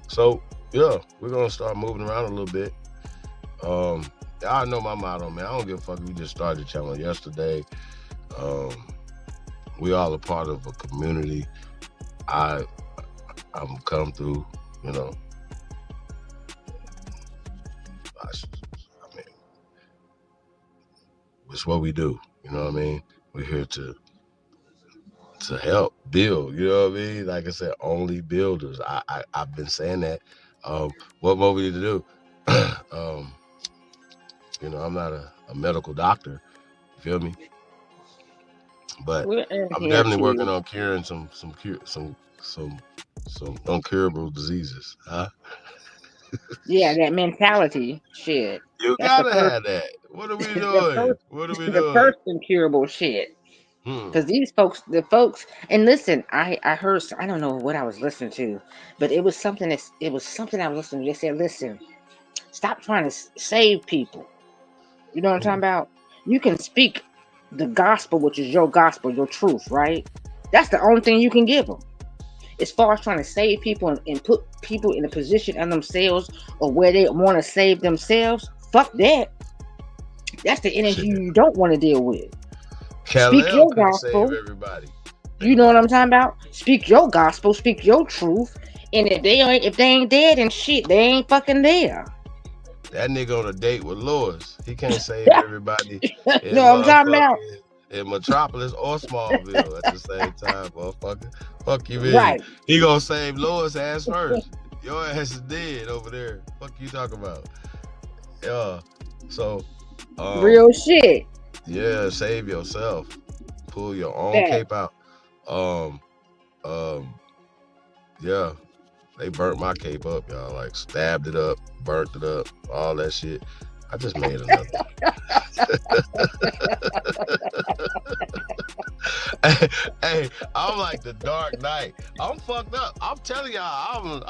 So, yeah, we're going to start moving around a little bit. I know my motto, man. I don't give a fuck if we just started the channel yesterday. We all a part of a community. I'm come through, you know. I mean, it's what we do, you know what I mean? We're here to help build, you know what I mean? Like I said, only builders. I've been saying that. What more we need to do? You know, I'm not a medical doctor, you feel me? But I'm definitely working on curing some uncurable diseases, huh? Yeah, that mentality shit. You gotta have that. What are we doing? What are we doing? The first incurable shit. Because these folks, and listen, I heard, I don't know what I was listening to, but it was something I was listening to. They said, listen, stop trying to save people. You know what I'm talking about? You can speak the gospel, which is your gospel, your truth, right? That's the only thing you can give them. As far as trying to save people and put people in a position of themselves or where they want to save themselves, fuck that. That's the energy you don't want to deal with. Speak your gospel. Save everybody. You know what I'm talking about? Speak your gospel, speak your truth. And if they ain't dead and shit, they ain't fucking there. That nigga on a date with Lois, he can't save everybody. You know what I'm talking about? In Metropolis or Smallville at the same time, motherfucker. Fuck you, man. Right. He gonna save Lois' ass first. Your ass is dead over there. Fuck you talking about? Yeah. So. Real shit. Yeah, save yourself. Pull your own cape out. Yeah. They burnt my cape up, y'all. Like stabbed it up, burnt it up, all that shit. I just made another. Hey, I'm like the Dark Knight. I'm fucked up. I'm telling y'all,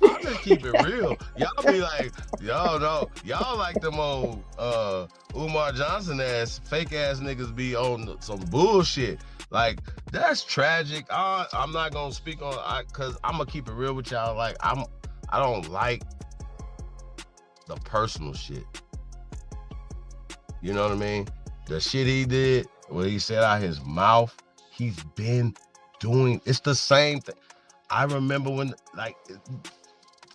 I'm just keep it real. Y'all be like, y'all know, y'all like them old Umar Johnson ass, fake ass niggas be on some bullshit. Like, that's tragic. I'm not gonna speak on cause I'm gonna keep it real with y'all. Like, I don't like the personal shit. You know what I mean? The shit he did, what he said out his mouth, he's been doing, it's the same thing. I remember when, like,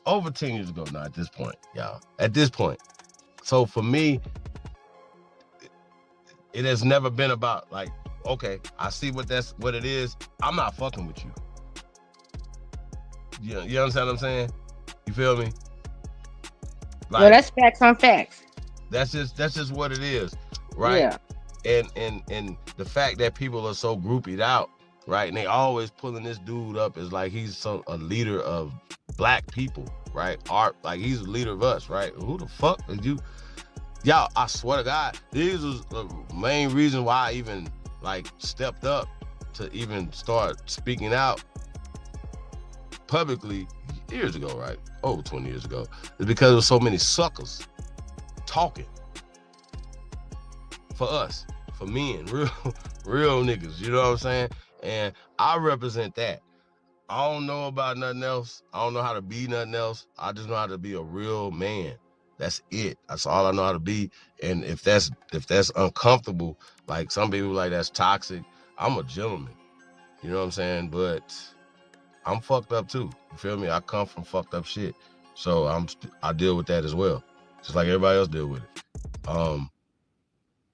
over 10 years ago now at this point, y'all. At this point. So for me, it has never been about, like, okay, I see what it is. I'm not fucking with you. You understand what I'm saying? You feel me? Like, well, that's facts on facts. That's just what it is, right? Yeah. And the fact that people are so groupied out, right? And they always pulling this dude up as like he's a leader of black people, right? Like he's a leader of us, right? Who the fuck is you? Y'all, I swear to God, this was the main reason why I even like stepped up to even start speaking out publicly years ago, right? Over 20 years ago. It's because there was so many suckers talking for us, for men, real niggas, you know what I'm saying? And I represent that. I don't know about nothing else. I don't know how to be nothing else. I just know how to be a real man. That's it. That's all I know how to be. And if that's uncomfortable, like some people like that's toxic, I'm a gentleman. You know what I'm saying? But I'm fucked up too. You feel me? I come from fucked up shit. So I deal with that as well. Just like everybody else deal with it.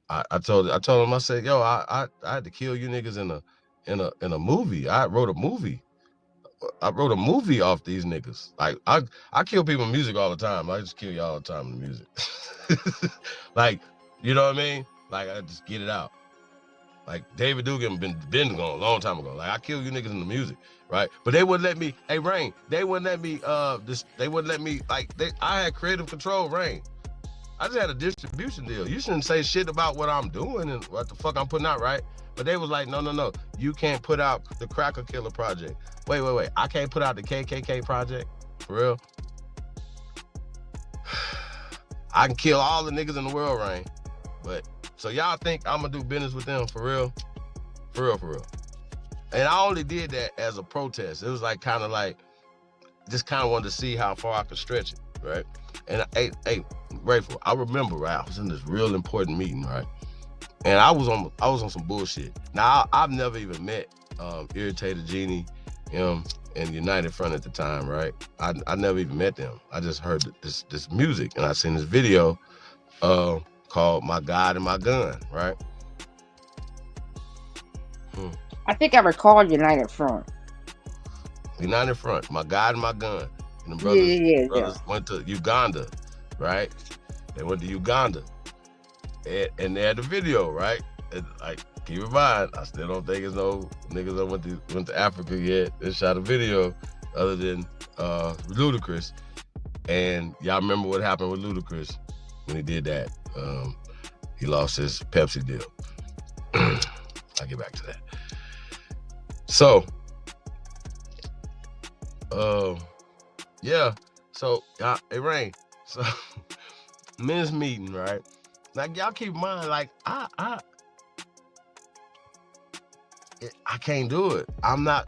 I told him, I said, yo, I had to kill you niggas in a movie. I wrote a movie off these niggas. Like I kill people in music all the time. I just kill y'all all the time in music. Like, you know what I mean? Like, I just get it out. Like, David Dugan been gone a long time ago. Like, I kill you niggas in the music, right? But they wouldn't let me, hey, Rain, they wouldn't let me, I had creative control, Rain. I just had a distribution deal. You shouldn't say shit about what I'm doing and what the fuck I'm putting out, right? But they was like, no, you can't put out the Cracker Killer project. Wait, I can't put out the KKK project? For real? I can kill all the niggas in the world, Rain. But, so y'all think I'm gonna do business with them, for real? For real. And I only did that as a protest. It was like, just kind of wanted to see how far I could stretch it, right? And hey, Rayful, I remember, right? I was in this real important meeting, right? And I was on some bullshit. Now, I've never even met Irritated Genie, and United Front at the time, right? I never even met them. I just heard this music, and I seen this video called My God and My Gun, right? I think I recall United Front. United Front, My God and My Gun. And the brothers went to Uganda, right? They went to Uganda. And they had the video, right? And, like, keep in mind, I still don't think it's no niggas that went to Africa yet. They shot a video other than Ludacris. And y'all remember what happened with Ludacris when he did that? He lost his Pepsi deal. I'll get back to that. So, yeah. So, it rained. So, men's meeting, right? Like, y'all keep in mind, like, I can't do it. I'm not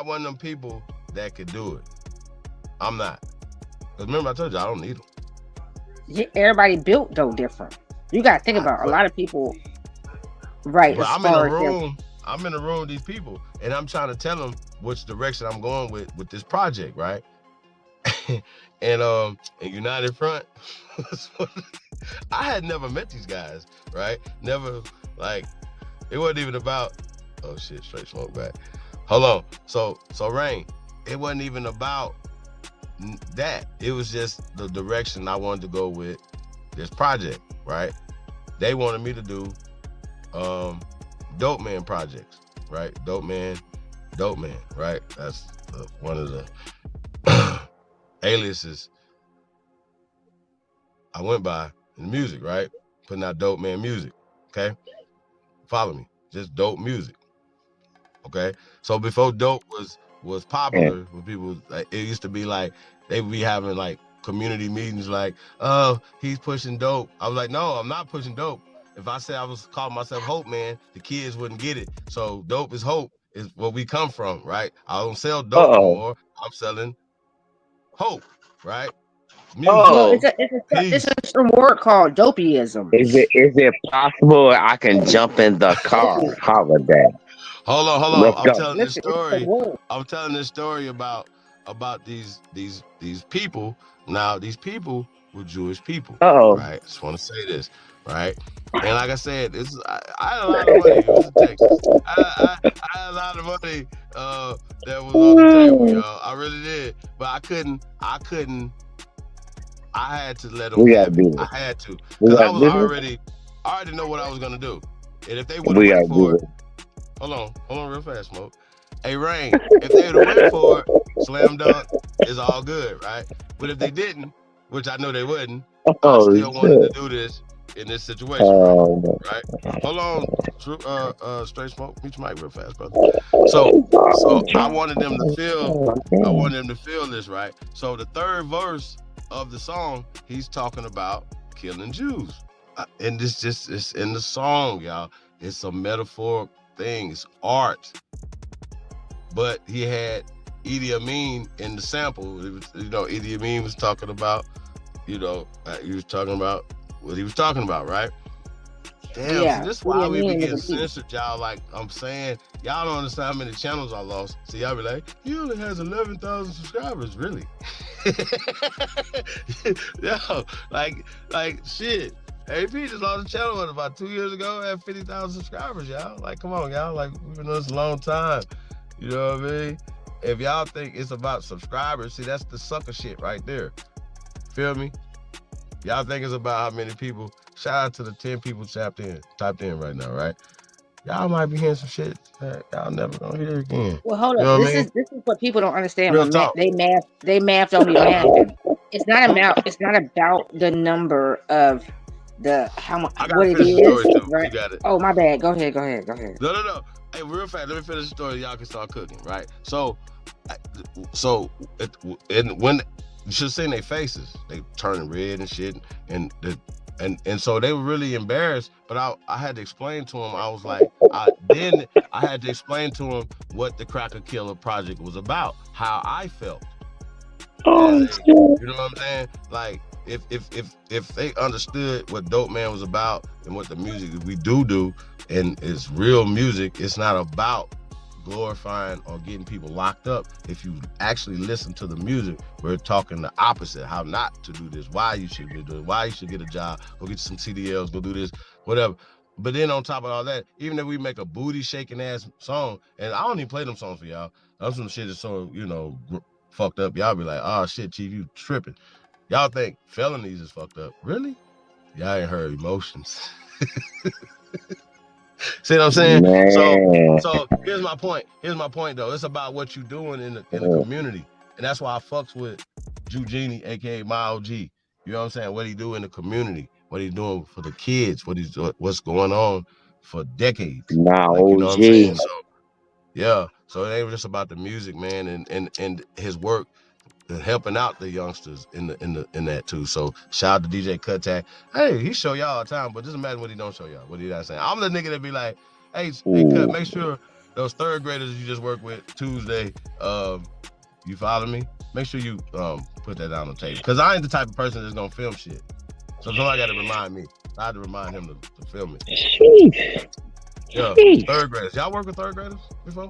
one of them people that could do it. I'm not. Because remember, I told you I don't need them. Yeah, everybody built though different. You got to think about a lot of people, right? But I'm in a room. I'm in a room with these people, and I'm trying to tell them which direction I'm going with this project, right? And United Front, I had never met these guys, right? Never, like, it wasn't even about, oh shit, straight smoke back. Hold on. So Rain, it wasn't even about that. It was just the direction I wanted to go with this project, right? They wanted me to do Dope Man projects, right? Dope Man, right? That's one of the aliases I went by in the music, right? Putting out Dope Man music, okay? Follow me, just dope music, okay? So before dope was popular, when people, like, it used to be like, they would be having like community meetings like, oh, he's pushing dope. I was like, no, I'm not pushing dope. If I said I was calling myself Hope Man, the kids wouldn't get it. So dope is hope, is where we come from, right? I don't sell dope anymore. I'm selling hope, right? Music. Well, it's a word called dopeism. Is it possible I can jump in the car? Holiday. Hold on. I'm telling this story. I'm telling this story about these people. Now, these people were Jewish people. Right? Just want to say this, right? And like I said, I had a lot of money. It was in Texas. I had a lot of money that was on the table, y'all. I really did. But I couldn't. I had to let them have it. I had to. Because I already know what I was gonna do. And if they would have went for it, hold on real fast, Smoke. Hey, Rain, if they would have went for it, slam dunk, it's all good, right? But if they didn't, which I know they wouldn't, I still wanted to do this in this situation, right? Hold on, Straight Smoke, meet your mic real fast, brother. So I wanted them to feel this, right? So the third verse of the song, he's talking about killing Jews. And it's in the song, y'all. It's a metaphoric thing. It's art. But he had Idi Amin in the sample. It was, Idi Amin was talking about, he was talking about what he was talking about, right? Damn, Yeah, see, this is why we be Idi Amin getting is a beast. censored, y'all. Like I'm saying, y'all don't understand how many channels I lost. See, y'all be like, he only has 11,000 subscribers, really? Yo, like shit. AP just lost a channel about 2 years ago. Had 50,000 subscribers, y'all. Like, come on, y'all. Like, we've been doing this a long time. You know what I mean? If y'all think it's about subscribers, see, that's the sucker shit right there. Feel me? Y'all think it's about how many people. Shout out to the 10 people typed in right now, right? Y'all might be hearing some shit that y'all never gonna hear again. Well, hold You up. know what This I mean? is what people don't understand. Real When talk. they math don't be mathing. It's not about the number of the how much I gotta what it finish the story is, too. right? You got it. Oh, my bad. Go ahead. No. Hey, real fast. Let me finish the story. Y'all can start cooking, right? So when you should have seen their faces. They turning red and shit, and so they were really embarrassed. But I had to explain to them. I was like, I had to explain to them what the Cracker Killer project was about, how I felt. You know what I'm saying? Like, if they understood what Dope Man was about and what the music we do, and it's real music, it's not about glorifying or getting people locked up. If you actually listen to the music, we're talking the opposite, how not to do this, why you should be doing, why you should get a job, go get some CDLs, go do this, whatever. But then on top of all that, even if we make a booty shaking ass song, and I don't even play them songs for y'all, that's some shit that's so, fucked up. Y'all be like, oh shit, Chief, you tripping. Y'all think felonies is fucked up. Really? Y'all ain't heard Emotions. See what I'm saying? Man. So here's my point. Though. It's about what you doing in the community. And that's why I fucks with Jew Genie, aka my OG. You know what I'm saying? What he do in the community, what he doing for the kids, what's going on for decades. Nah, like, you know what I'm saying? OG. So yeah. So it ain't just about the music, man, and his work. And helping out the youngsters in that too. So shout out to DJ Kuttack. Hey, he show y'all all the time, but just imagine what he don't show y'all. What he not saying? I'm the nigga that be like, hey, Cut, make sure those third graders you just work with Tuesday, you follow me? Make sure you put that down on tape. Cause I ain't the type of person that's gonna film shit. So somebody gotta remind me. I had to remind him to film it. Sheesh. Yeah, third graders. Y'all work with third graders before?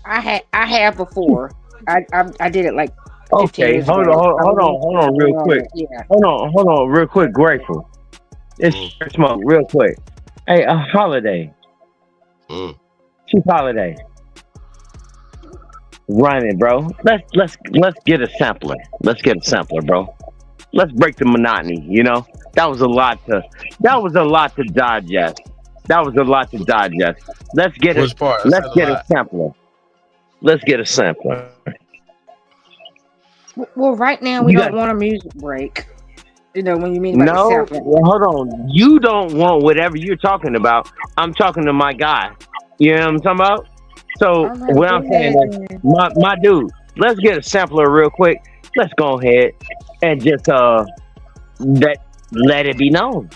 I have before. I did it like 15 Okay, years hold ago. on real quick. Yeah. Hold on real quick, Grateful. It's Smoke, real quick. Hey, a Holiday. Chief Holiday. Run it, bro. Let's get a sampler. Let's get a sampler, bro. Let's break the monotony, you know? That was a lot to digest. Let's get Which part? Let's get a sampler. Let's get a sampler. Well, right now we don't want a music break. You know, when you mean about the sampling. Well, hold on. You don't want whatever you're talking about. I'm talking to my guy. You know what I'm talking about? So what I'm saying is, my dude, let's get a sampler real quick. Let's go ahead and just let it be known.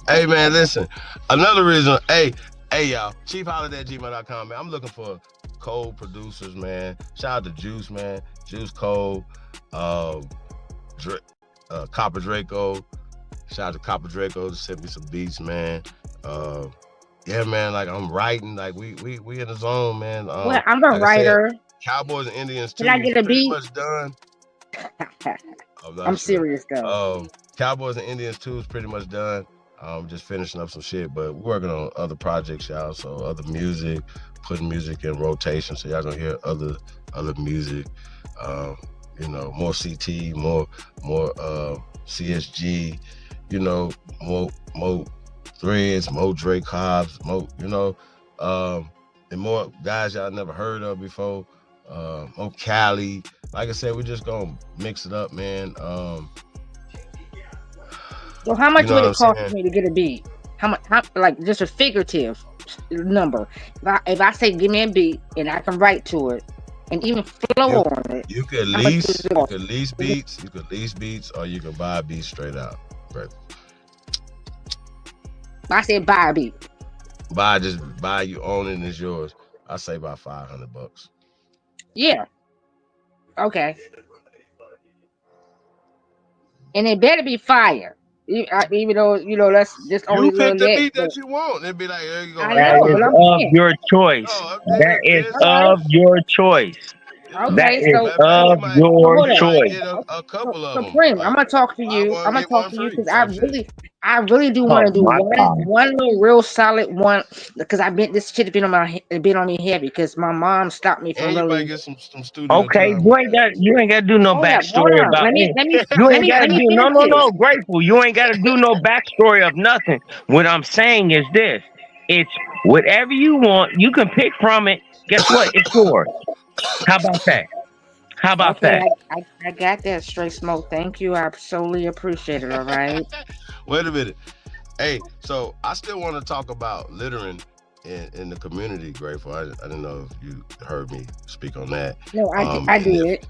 Hey man, listen. Another reason, hey y'all, chiefholiday@gmail.com, man. I'm looking for cold producers, man. Shout out to Juice, man. Juice Cole, Copper Draco. Shout out to Copper Draco to send me some beats, man. Yeah, man, like I'm writing, like we in the zone, man. Well, I'm a writer. Cowboys and Indians too. Can I get a beat? Much done. I'm serious though. Cowboys and Indians 2 is pretty much done. Just finishing up some shit, but we're working on other projects, y'all. So other music, putting music in rotation, so y'all gonna hear other music. More CT, more CSG. More Threads, more Drake Hobbs, more and more guys y'all never heard of before. More Cali. Like I said, we're just gonna mix it up, man. Well, how much would it cost me to get a beat? How much? Like just a figurative number. If I say give me a beat and I can write to it and even flow on it. You could lease beats. You could lease beats, or you can buy beats straight out. Right. I said buy a beat. Buy. You own it and it's yours. I say about $500. Yeah. Okay. And it better be fire. Even though, that's just only you pick the beat that you want. It'd be like, there you go. That is of your choice. That is of your choice. That Okay, is so Matter of fact, of so your hold you up. might choice. get a couple of them. Supreme, I'm Like gonna talk to buy you. one I'm gonna get talk one to you free because type shit. I really do want Oh to do my God. one little real solid one because I've been this shit been on me heavy because my mom stopped me from And you might really. get some studio Okay, time with that. you ain't gotta do no Hold backstory up. about me. You ain't gotta Let me do finish this. no grateful. You ain't gotta do no backstory of nothing. What I'm saying is this: it's whatever you want. You can pick from it. Guess what? It's yours. How about that? How about Okay, that? I got that straight smoke. Thank you. I absolutely appreciate it. All right. Wait a minute. Hey, so I still want to talk about littering in the community, Grateful. I didn't know if you heard me speak on that. No, I And did.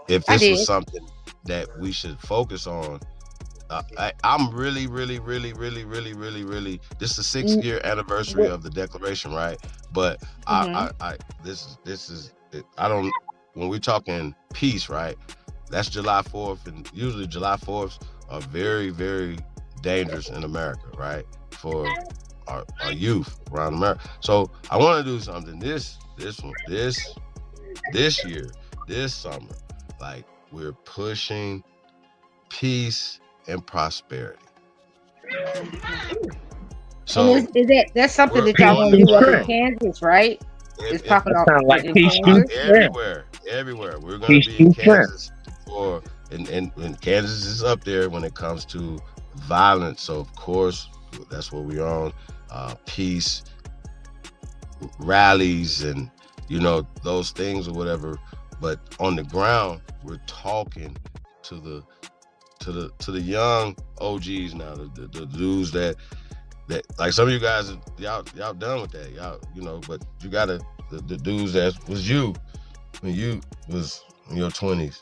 if I this was did. something that we should focus on, I'm really, this is the 6-year anniversary of the Declaration, right? But Mm-hmm. this is, I don't, when we're talking peace, right? That's July 4th, and usually July 4ths are very, very dangerous in America, right? For our youth around America. So I want to do something this year, this summer, like we're pushing peace and prosperity. So And that's something we're that y'all Peace gonna on and do up in strength. Kansas, right? It's popping That off sounds like in peace and Kansas. strength. everywhere. We're gonna Peace be in and strength. Kansas for, and Kansas is up there when it comes to violence. So of course that's what we're on. Peace rallies and those things or whatever. But on the ground, we're talking to the young OGs now, the dudes that like some of you guys, y'all done with that, but you gotta the dudes that was you when you was in your 20s.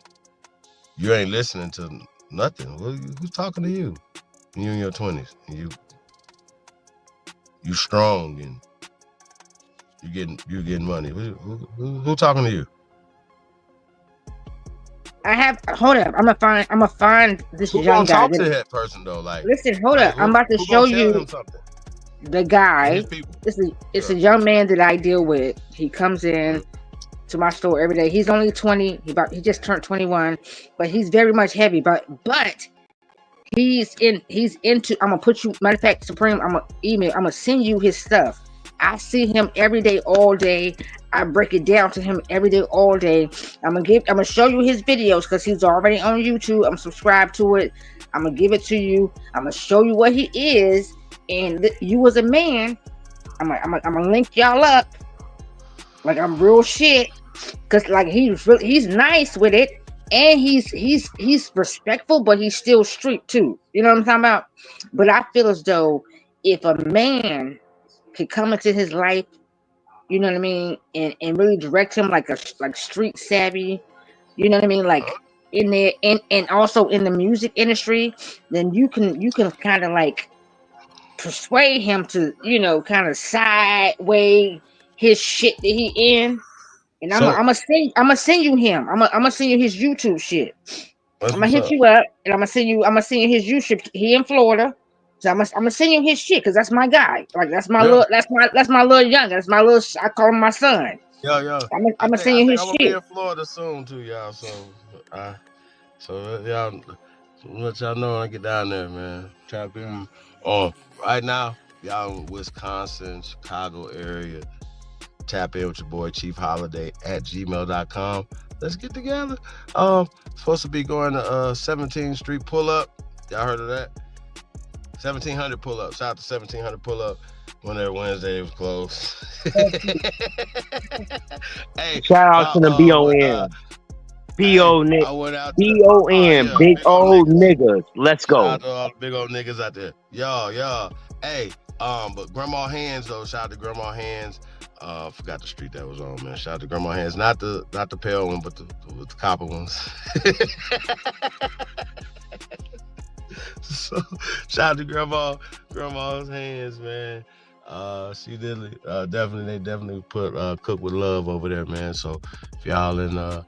You ain't listening to nothing. Who's talking to you when you in your 20s and you strong and you getting money? Who talking to you? Hold up. I'm gonna find this Who young gonna guy. talk to that person though? Like Listen, hold up. I'm who about to who show gonna tell you him something? the And his guy. people. It's Yeah. a young man that I deal with. He comes in to my store every day. He's only 20. He just turned 21, but he's very much heavy. But he's into. I'm gonna put you. Matter of fact, Supreme. I'm gonna send you his stuff. I see him every day, all day. I break it down to him every day, all day. I'm gonna show you his videos because he's already on YouTube. I'm subscribed to it. I'm gonna give it to you. I'm gonna show you what he is, and you as a man. I'm gonna link y'all up. Like I'm real shit, cause like he's nice with it, and he's respectful, but he's still street too. You know what I'm talking about? But I feel as though if a man could come into his life, you know what I mean, and really direct him like street savvy, you know what I mean, like in there, and also in the music industry, then you can kind of like persuade him to kind of sideway his shit that he in. And I'm So gonna send you him. I'm gonna send you his YouTube shit. that's I'm gonna what's hit up. you up and I'm gonna send you his YouTube. He in Florida. So I'm gonna send you his shit because that's my guy. Like that's my Yeah. little young. That's my little. I call him my son. Yeah. I'm I gonna think send I you think his I'm gonna be shit. in Florida soon too, y'all. Y'all let y'all know when I get down there, man. Tap in. Oh, right now, y'all in Wisconsin, Chicago area. Tap in with your boy Chief Holiday at gmail.com. Let's get together. Supposed to be going to 17th Street pull up. Y'all heard of that? 1700 pull up. Shout out to 1700 pull up. Whenever Wednesday it was closed. Hey, Shout out to the BON. I went out to BON, big big old old niggas. niggas. Let's Shout go. out to all the big old niggas out there. Y'all. Hey, but Grandma Hands though. Shout out to Grandma Hands. Forgot the street that was on, man. Shout out to Grandma Hands. Not the pale one, but the copper ones. So shout out to Grandma's Hands, man. She did definitely put cook with love over there, man. So if y'all in the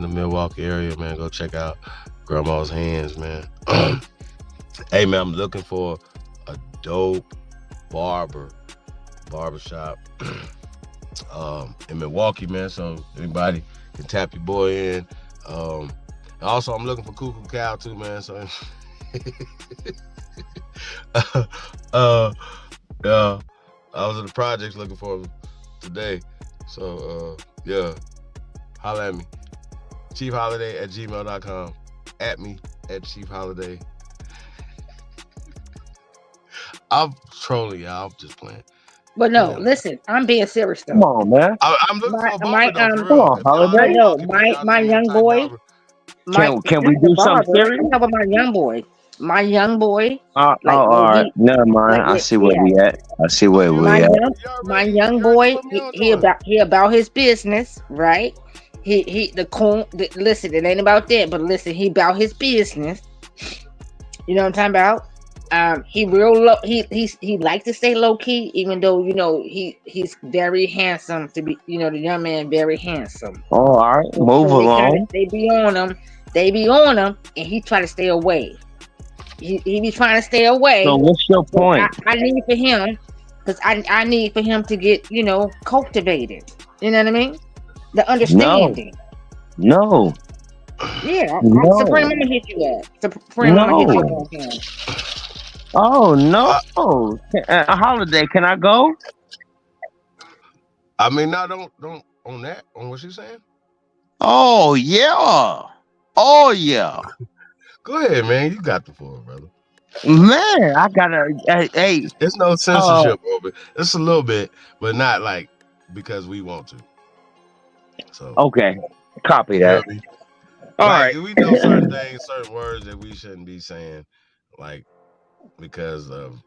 Milwaukee area, man, go check out Grandma's Hands, man. Hey man, I'm looking for a dope barbershop in Milwaukee, man. So anybody can tap your boy in. Also, I'm looking for Kuttack Cow too, man. So, yeah, I was in the projects looking for him today. So, yeah, holla at me. chiefholiday@gmail.com. At me at chiefholiday. I'm trolling y'all. I'm just playing. But no, listen, I'm being serious though. Come on, man. I'm looking for a barber though, for come real. on, Holiday. No, my young boy. Can we do something serious? How about my young boy? My young boy. All right. Never mind. I see where we at. My young boy. He about his business, right? Listen, it ain't about that, but listen, he about his business. You know what I'm talking about? He real low. He like to stay low key, even though he's very handsome to be. The young man very handsome. All right, move along. They be on him, and he try to stay away. He be trying to stay away. So what's your point? I need for him, because I need for him to get cultivated. You know what I mean? The understanding. No. Yeah, no. Supreme, I'm gonna hit you up. Supreme, I'm gonna hit you up. Oh no! A Holiday, can I go? I mean, no, don't on that. On what she's saying. Oh yeah. Go ahead, man. You got the floor, brother. Man, I gotta. Hey, there's no censorship over it. It's a little bit, but not like because we want to. So okay, copy that. You know All right. We know certain things, certain words that we shouldn't be saying, like because of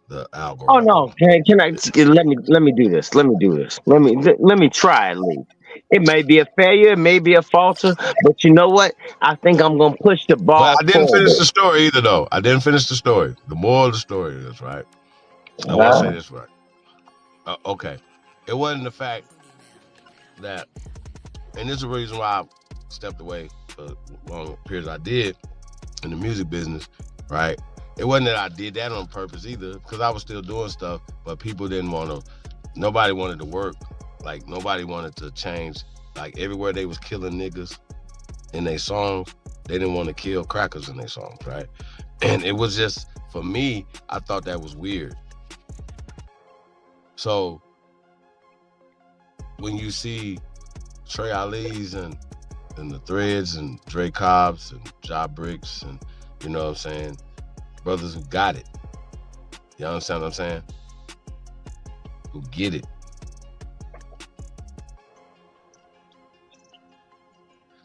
the algorithm. Oh no! Can I? Let me do this. Let me try at least. It may be a failure, it may be a falter, but you know what? I think I'm gonna push the ball. But I didn't finish the story either, though. I didn't finish the story. The moral of the story is right. I want to say this right. Okay, it wasn't the fact that, and this is the reason why I stepped away for long periods I did in the music business, right? It wasn't that I did that on purpose either, because I was still doing stuff, but people didn't want to, nobody wanted to work, like nobody wanted to change, like everywhere they was killing niggas in their songs, they didn't want to kill crackers in their songs, right? And it was just, for me, I thought that was weird. So when you see Trey Ali's and the Threads and Dre Cobbs and Ja Bricks and, you know what I'm saying, brothers who got it, you understand what I'm saying? Who get it.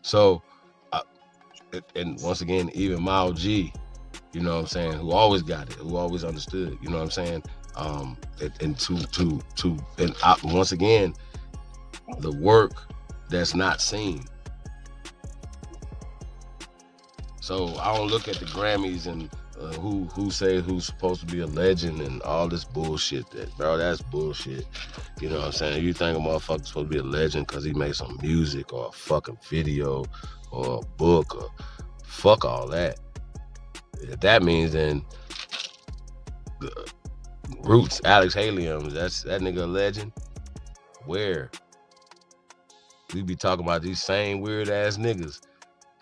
So, and once again, even Mile G, you know what I'm saying, who always got it, who always understood, you know what I'm saying? Once again, the work that's not seen. So I don't look at the Grammys and who say who's supposed to be a legend and all this bullshit. That's bullshit. You know what I'm saying? You think a motherfucker's supposed to be a legend because he made some music or a fucking video or a book or fuck all that. If that means then Roots, Alex Halium, that nigga a legend? Where? We be talking about these same weird ass niggas.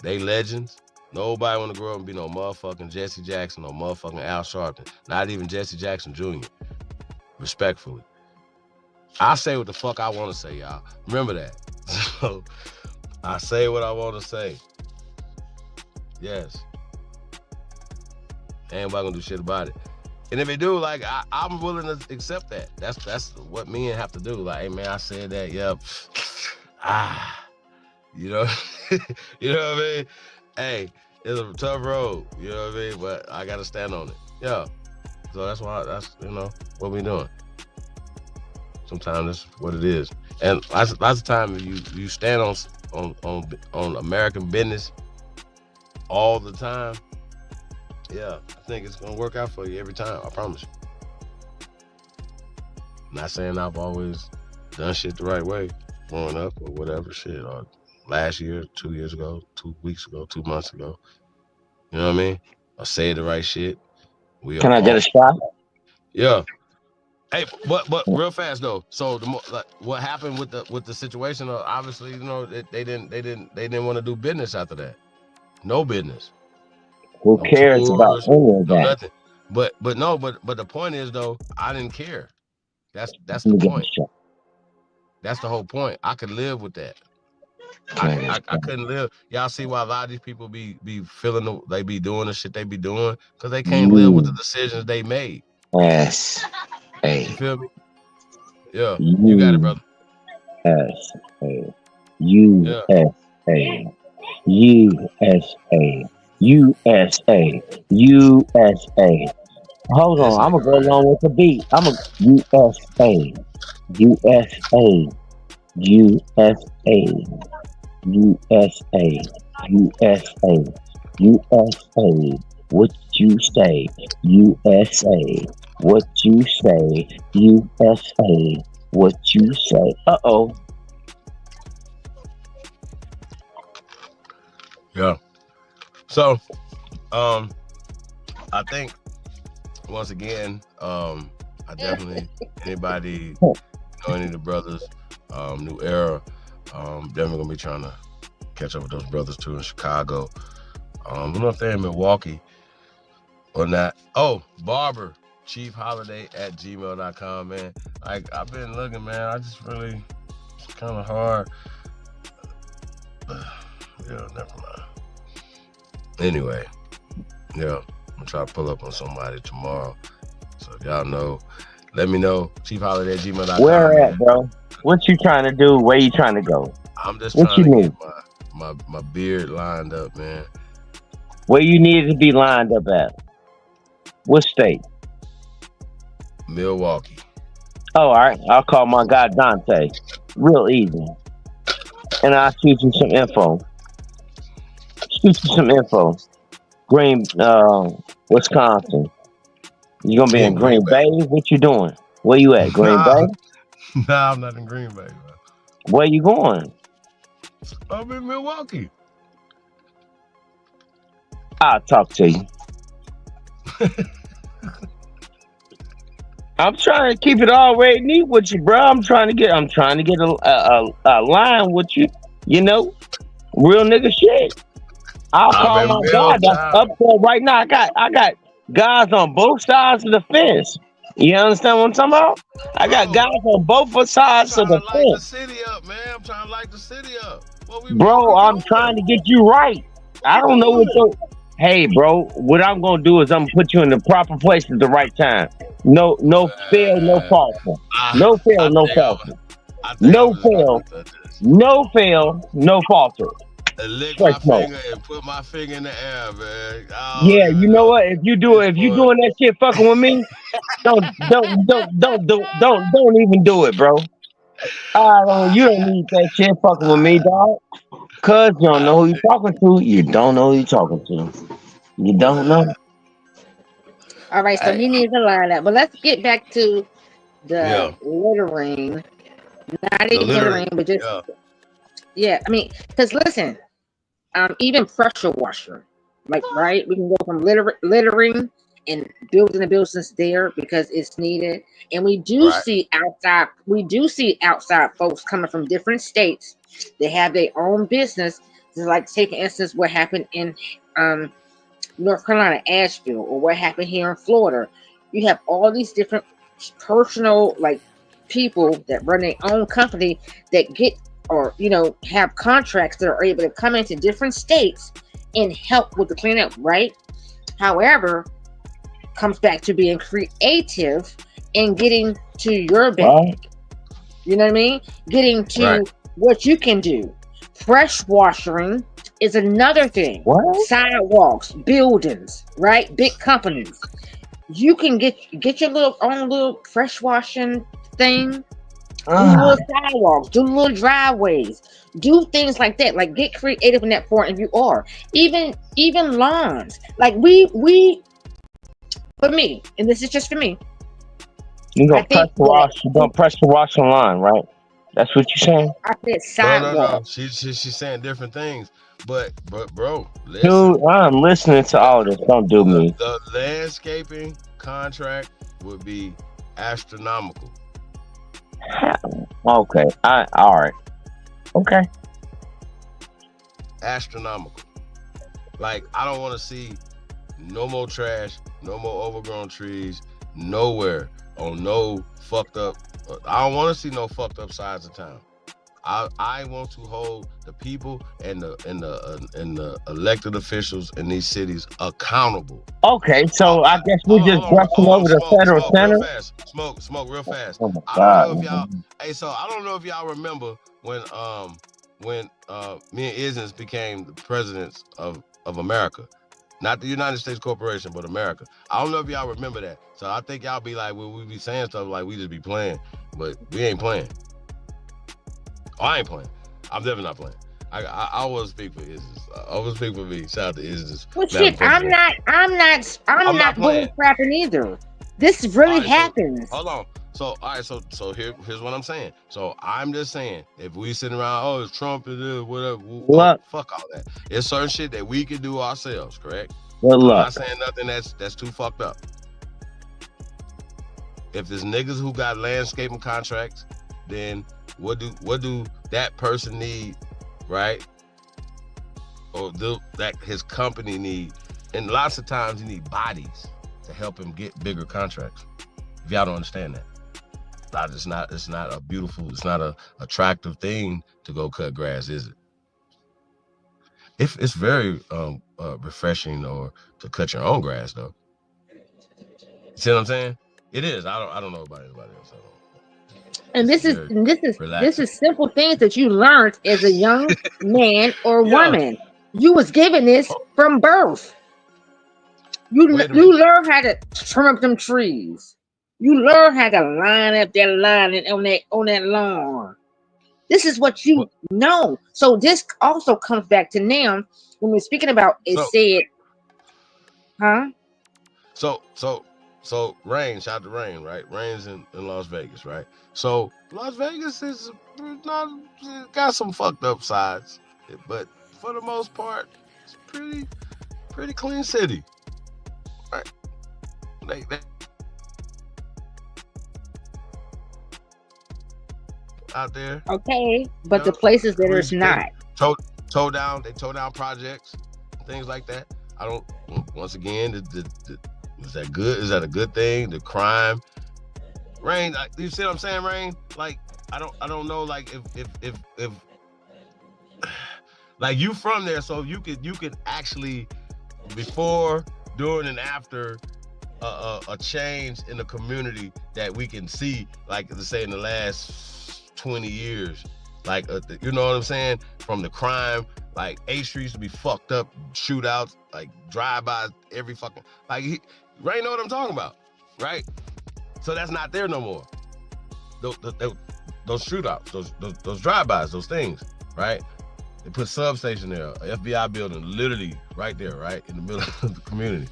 They legends. Nobody want to grow up and be no motherfucking Jesse Jackson, no motherfucking Al Sharpton. Not even Jesse Jackson Jr. Respectfully. I say what the fuck I want to say, y'all. Remember that. So, I say what I want to say. Yes. Ain't nobody gonna do shit about it. And if they do, like, I'm willing to accept that. That's what men have to do. Like, hey man, I said that, yep. You know, you know what I mean? Hey, it's a tough road, you know what I mean? But I gotta stand on it. Yeah. So that's what we doing. Sometimes that's what it is. And lots of time you stand on American business all the time. Yeah, I think it's gonna work out for you every time, I promise you. Not saying I've always done shit the right way growing up or whatever shit, or last year, 2 years ago, 2 weeks ago, 2 months ago. You know what I mean? I say the right shit. Can I get a shot? Yeah. Hey, but real fast though. So what happened with the situation? Obviously, you know, they didn't want to do business after that. No business. Who No cares about tours. any of No that? nothing. But the point is though, I didn't care. That's Let the me get point. this shot. That's the whole point. I could live with that. I couldn't live. Y'all see why a lot of these people be feeling they be doing the shit they be doing because they can't live with the decisions they made. USA. You feel me? Yeah, you got it, brother. USA. Yeah. USA. USA. USA. USA. Hold This on, I'm nigga gonna go right here. along with the beat. I'm a USA. USA. USA. USA. USA. USA. What you say? USA. What you say? USA. What you say? Uh-oh. Yeah. So, I think once again, I definitely anybody know any of the brothers, New Era, definitely gonna be trying to catch up with those brothers too in Chicago. I don't know if they're in Milwaukee or not. Oh, Barber Chief Holiday at gmail.com, man. Like I've been looking, man. I just really it's kind of hard. Yeah, never mind. Anyway, yeah, I'm gonna try to pull up on somebody tomorrow. So if y'all know, let me know. ChiefHoliday@gmail.com. Where at, bro? What you trying to do? Where you trying to go? I'm just What trying you to need? get my beard lined up, man. Where you need to be lined up at? What state? Milwaukee. Oh, all right. I'll call my guy Dante. Real easy. And I'll shoot you some info. Green, Wisconsin. You gonna be in Green Bay? What you doing? Where you at? Green Bay? Nah, I'm not in Green Bay, man. Where you going? I'm in Milwaukee. I'll talk to you. I'm trying to keep it all way neat with you, bro. I'm trying to get a line with you. You know, real nigga shit. I'll call my guy that's up there right now. I got guys on both sides of the fence. You understand what I'm talking about? I got guys on both sides of the light the fence. city up, man. I'm trying to light the city up. Bro, I'm trying to get you right. I don't know what your hey, bro. What I'm gonna do is I'm gonna put you in the proper place at the right time. No fail, no falter. No fail, no falter. No fail, no fail, no falter. Lick my finger and put my finger in the air, man. Yeah, you know what? If you doing that shit fucking with me, don't even do it, bro. You don't need that shit fucking with me, dog. Cause you don't know who you talking to. You don't know who you talking to. You don't know. All right, so he needs to line up. But let's get back to the littering. Not even littering, but just I mean, because listen, even pressure washer, like right, we can go from littering and building a business there because it's needed, and we do see outside. We do see outside folks coming from different states. They have their own business. Just like take for instance what happened in North Carolina, Asheville, or what happened here in Florida. You have all these different personal like people that run their own company that get or have contracts that are able to come into different states and help with the cleanup, right? However, comes back to being creative and getting to your bag. You know what I mean? Getting to what you can do. Fresh washing is another thing. Sidewalks, buildings, right? Big companies. You can get your own little fresh washing thing. Do little sidewalks, do little driveways, do things like that. Like get creative in that point if you are. Even lawns. Like we for me, and this is just for me. You're gonna pressure wash online, right? That's what you're saying? I said sidewalk. No. She's saying different things. But bro, listen. Dude, I'm listening to all this. Don't do me. The landscaping contract would be Astronomical. Okay. All right. Okay. Astronomical. Like, I don't want to see no more trash, no more overgrown trees, nowhere on no fucked up. I don't want to see no fucked up sides of town. I want to hold the people and the elected officials in these cities accountable. Okay, so I guess we're just brushing over the federal center. Smoke real fast. Oh my I God, don't know if y'all. man. Hey, so I don't know if y'all remember when me and Idgaf became the presidents of America. Not the United States Corporation, but America. I don't know if y'all remember that. So I think y'all be like, well, we be saying stuff like we just be playing, but we ain't playing. Oh, I ain't playing. I'm definitely not playing. I will speak for Idgaf. I will speak for me. Shout out to Idgaf. Well, shit, I'm not bullcrapping either. This really happens. So, hold on. So, all right. So here's what I'm saying. So I'm just saying, if we sitting around, oh, it's Trump and whatever, fuck all that. It's certain shit that we can do ourselves. Correct. Good luck. I'm not saying nothing that's too fucked up. If there's niggas who got landscaping contracts, then what do that person need, right? Or that his company need? And lots of times you need bodies to help him get bigger contracts. If y'all don't understand that, it's not a beautiful, it's not a attractive thing to go cut grass, is it? If it's very refreshing or to cut your own grass though. You see what I'm saying? It is. I don't know about anybody else. And this is simple things that you learned as a young man or woman. You was given this from birth. You learn how to trim up them trees. You learn how to line up that line on that lawn. This is what you know. So this also comes back to now when we're speaking about So Rain, shout out to Rain, right? Rain's in Las Vegas, right? So Las Vegas is got some fucked up sides, but for the most part, it's pretty clean city, right? They out there. Okay, but the places that it's not. Tow down projects, things like that. I don't. Once again, is that good? Is that a good thing? The crime, Rain. You see what I'm saying, Rain? Like I don't know. Like if like you from there, so you could actually before, during, and after a change in the community that we can see, like let's say in the last 20 years, like you know what I'm saying? From the crime, like 8th Street used to be fucked up, shootouts, like drive-bys, every fucking Rain know what I'm talking about, right? So that's not there no more. Those shootouts, those drive-bys, those things, right? They put substation there, a FBI building, literally right there, right in the middle of the community.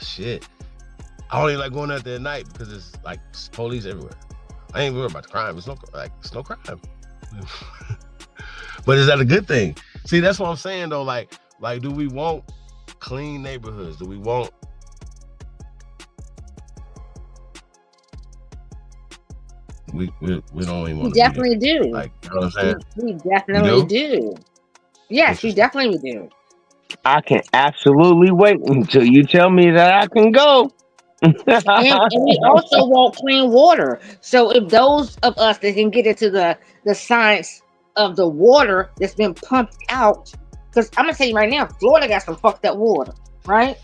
Shit. I don't even like going out there at night because it's like police everywhere. I ain't worried about the crime. It's no crime. But is that a good thing? See, that's what I'm saying though. Like, do we want clean neighborhoods? Do we want? We don't even want. We definitely do. Like, you know what I'm saying? We definitely do. Yes, we definitely do. I can absolutely wait until you tell me that I can go. and we also want clean water. So if those of us that can get into the science of the water that's been pumped out, because I'm gonna tell you right now, Florida got some fucked up water, right?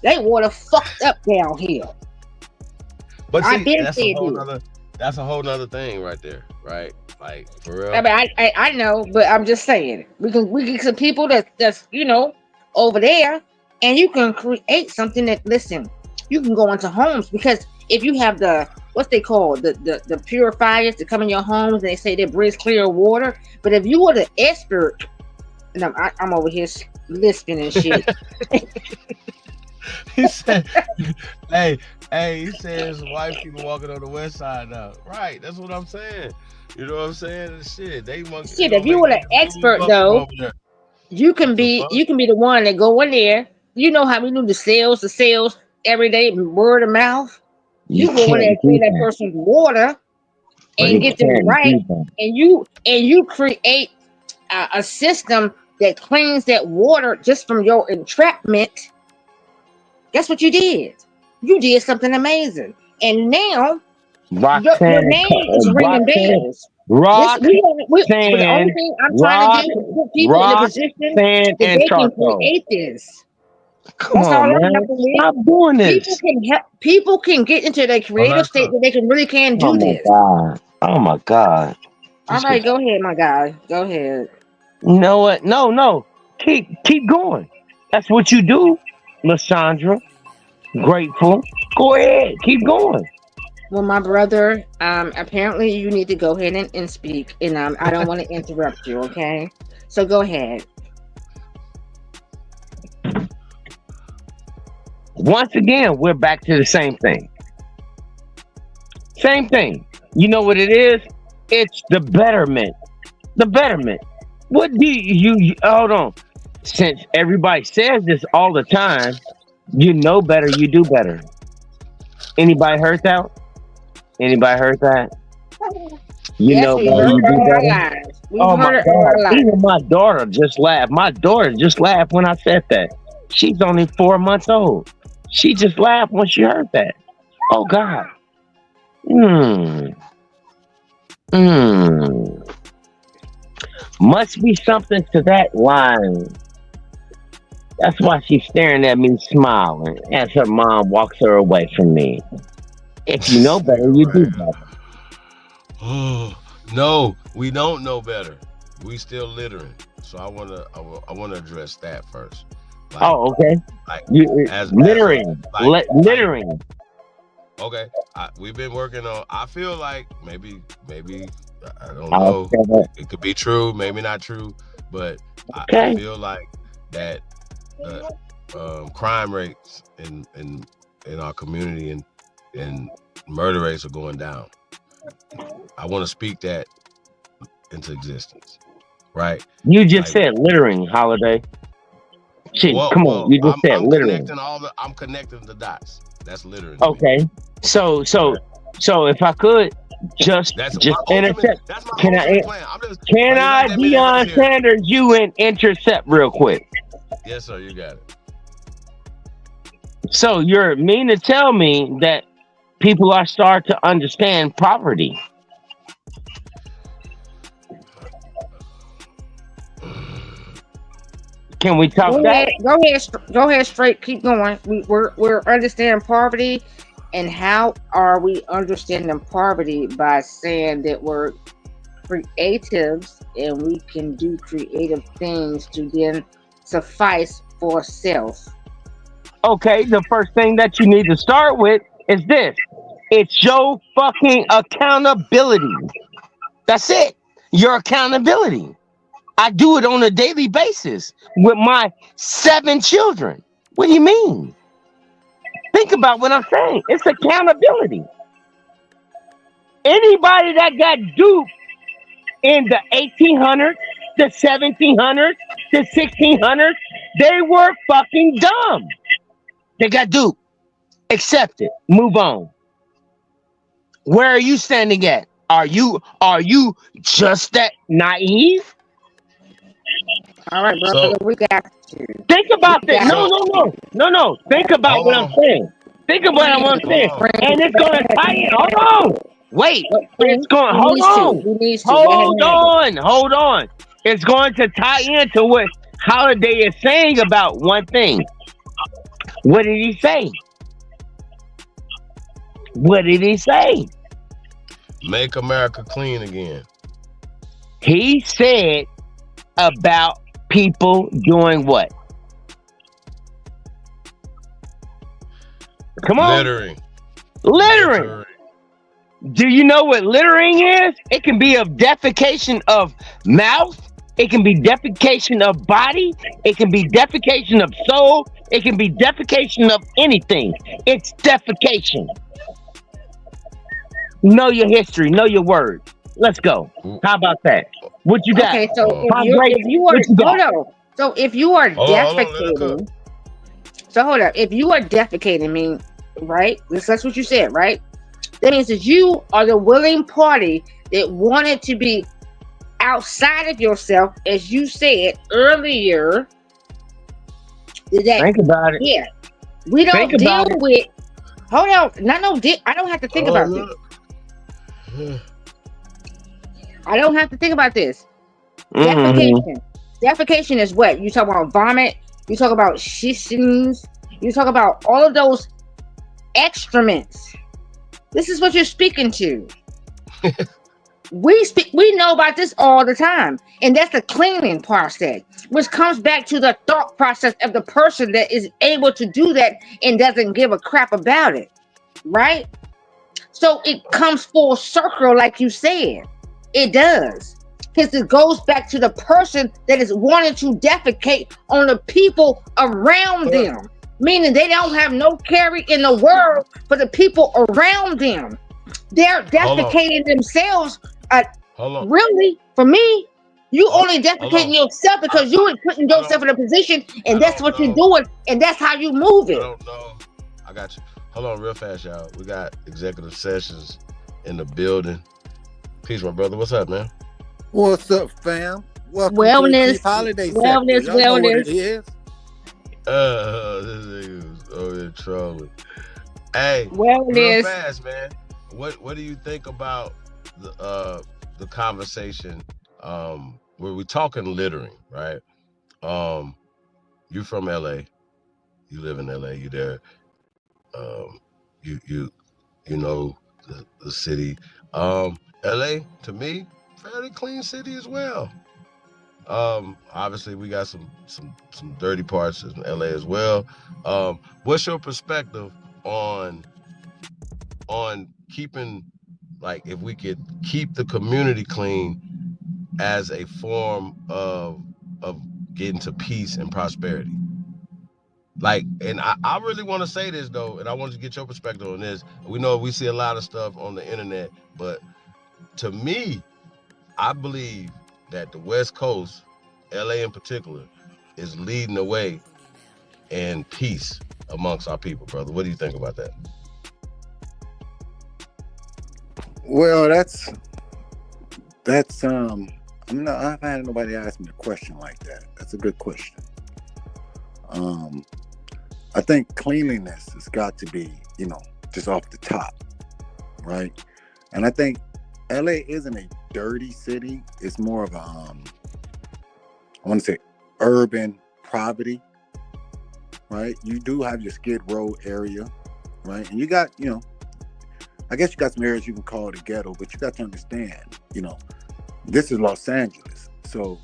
They water fucked up down here. But see, that's a whole nother thing right there, right? Like for real. I mean, I know, but I'm just saying we get some people that's over there, and you can create something that you can go into homes, because if you have the what's they call the purifiers to come in your homes, and they say they brings clear water. But if you were the expert, and I'm over here lisping and shit. He said, hey, he says white people walking on the west side now. Right, that's what I'm saying. You know what I'm saying? Shit, if you were an expert though, you can be the one that go in there. You know how we do the sales, every day, word of mouth. You go in there and can't do clean that that. person's water and You get them can't right, do that. and you create a system that cleans that water just from your entrapment. Guess what you did? You did something amazing, and now your Roxanne, name is ringing bells. Yes, but the only thing I'm trying to do is put people in a position Roxanne, that and they can charcoal. create this. Come That's all on, I'm man. helping with. Stop doing People this. can help. People can get into their creative state that they can really can Oh do my this. God. Oh my God. All right, go ahead, my guy. Go ahead. You know what? No. Keep going. That's what you do, Lysandra. Grateful. Go ahead. Keep going. Well, my brother, apparently you need to go ahead and speak, and I don't want to interrupt you. Okay, so go ahead. Once again, we're back to the same thing. Same thing. You know what it is? It's the betterment. The betterment. What do you hold on? Since everybody says this all the time, you know better, you do better. Anybody heard that? Anybody heard that? You Yes, know we better, heard you it do all our better. lives. We've Oh my heard it all God. our lives. Even my daughter just laughed. My daughter just laughed when I said that. She's only 4 months old. She just laughed when she heard that. Oh God. Must be something to that line. That's why she's staring at me smiling as her mom walks her away from me. If you know better, you do better. No, we don't know better. We still littering. So I wanna address that first. Like, Oh, okay. Like littering. Littering. Okay, we've been working on. I feel like maybe I don't know. It could be true, maybe not true, but I feel like that crime rates in our community and murder rates are going down. I want to speak that into existence, right? You just said littering, Holiday. Come on, you just said littering. I'm connecting the dots. That's littering. Okay, so if I could just intercept, can I Deion Sanders you and intercept real quick? Yes, sir. You got it. So you're mean to tell me that people are starting to understand poverty? Can we talk that? Go ahead, straight. Keep going. We're understanding poverty, and how are we understanding poverty? By saying that we're creatives and we can do creative things to then suffice for self. Okay, the first thing that you need to start with is this. It's your fucking accountability. That's it. Your accountability. I do it on a daily basis with my 7 children. What do you mean? Think about what I'm saying. It's accountability. Anybody that got duped in the 1800s, the 1700s, the 1600s, they were fucking dumb. They got duped. Accept it. Move on. Where are you standing at? Are you just that naive? All right, brother, we got you. Think about this. No. Think about what I'm saying. Think about what I'm saying. And it's going to tie in. Hold on. Wait. It's going. Hold on. It's going to tie into what Holiday is saying about one thing. What did he say? Make America clean again. He said about people doing what? Come on. Littering. Do you know what littering is? It can be of defecation of mouth. It can be defecation of body. It can be defecation of soul. It can be defecation of anything. It's defecation. Know your history. Know your word. Let's go. How about that? What you got? Okay, so if you are defecating, So hold up. If you are defecating me, right? That's what you said, right? That means that you are the willing party that wanted to be outside of yourself, as you said earlier. Think about it. Yeah. We don't deal with. Hold on. I don't have to think about this. I don't have to think about this. Defecation. Defecation is what? You talk about vomit. You talk about shishings. You talk about all of those excrements. This is what you're speaking to. We know about this all the time, and that's the cleaning process, which comes back to the thought process of the person that is able to do that and doesn't give a crap about it, right? So it comes full circle, like you said. It does, because it goes back to the person that is wanting to defecate on the people around them, meaning they don't have no carry in the world for the people around them. They're defecating themselves. Really, for me, you only defecating yourself because you are putting yourself in a position, and that's what you're doing, and that's how you move it. I don't know. I got you. Hold on real fast, y'all. We got executive sessions in the building. Peace, my brother. What's up, man? What's up, fam? Welcome Wellness, to the holiday wellness, sector. Y'all know what it wellness. is. This nigga was over there trolling. Hey, Wellness. real fast, man. What do you think about the conversation where we talking littering, right? You from LA, you live in LA, you there, you know the city. LA to me, fairly clean city as well. Obviously we got some dirty parts in LA as well. What's your perspective on keeping, like, if we could keep the community clean as a form of getting to peace and prosperity? Like, and I really want to say this though, and I want to get your perspective on this. We know we see a lot of stuff on the internet, but to me, I believe that the West Coast, LA in particular, is leading the way in peace amongst our people, brother. What do you think about that? Well, that's I've had nobody ask me a question like that. That's a good question. I think cleanliness has got to be, just off the top, right? And I think LA isn't a dirty city. It's more of a, I want to say, urban poverty, right? You do have your Skid Row area, right? And you got, I guess you got some areas you can call the ghetto, but you got to understand, this is Los Angeles. So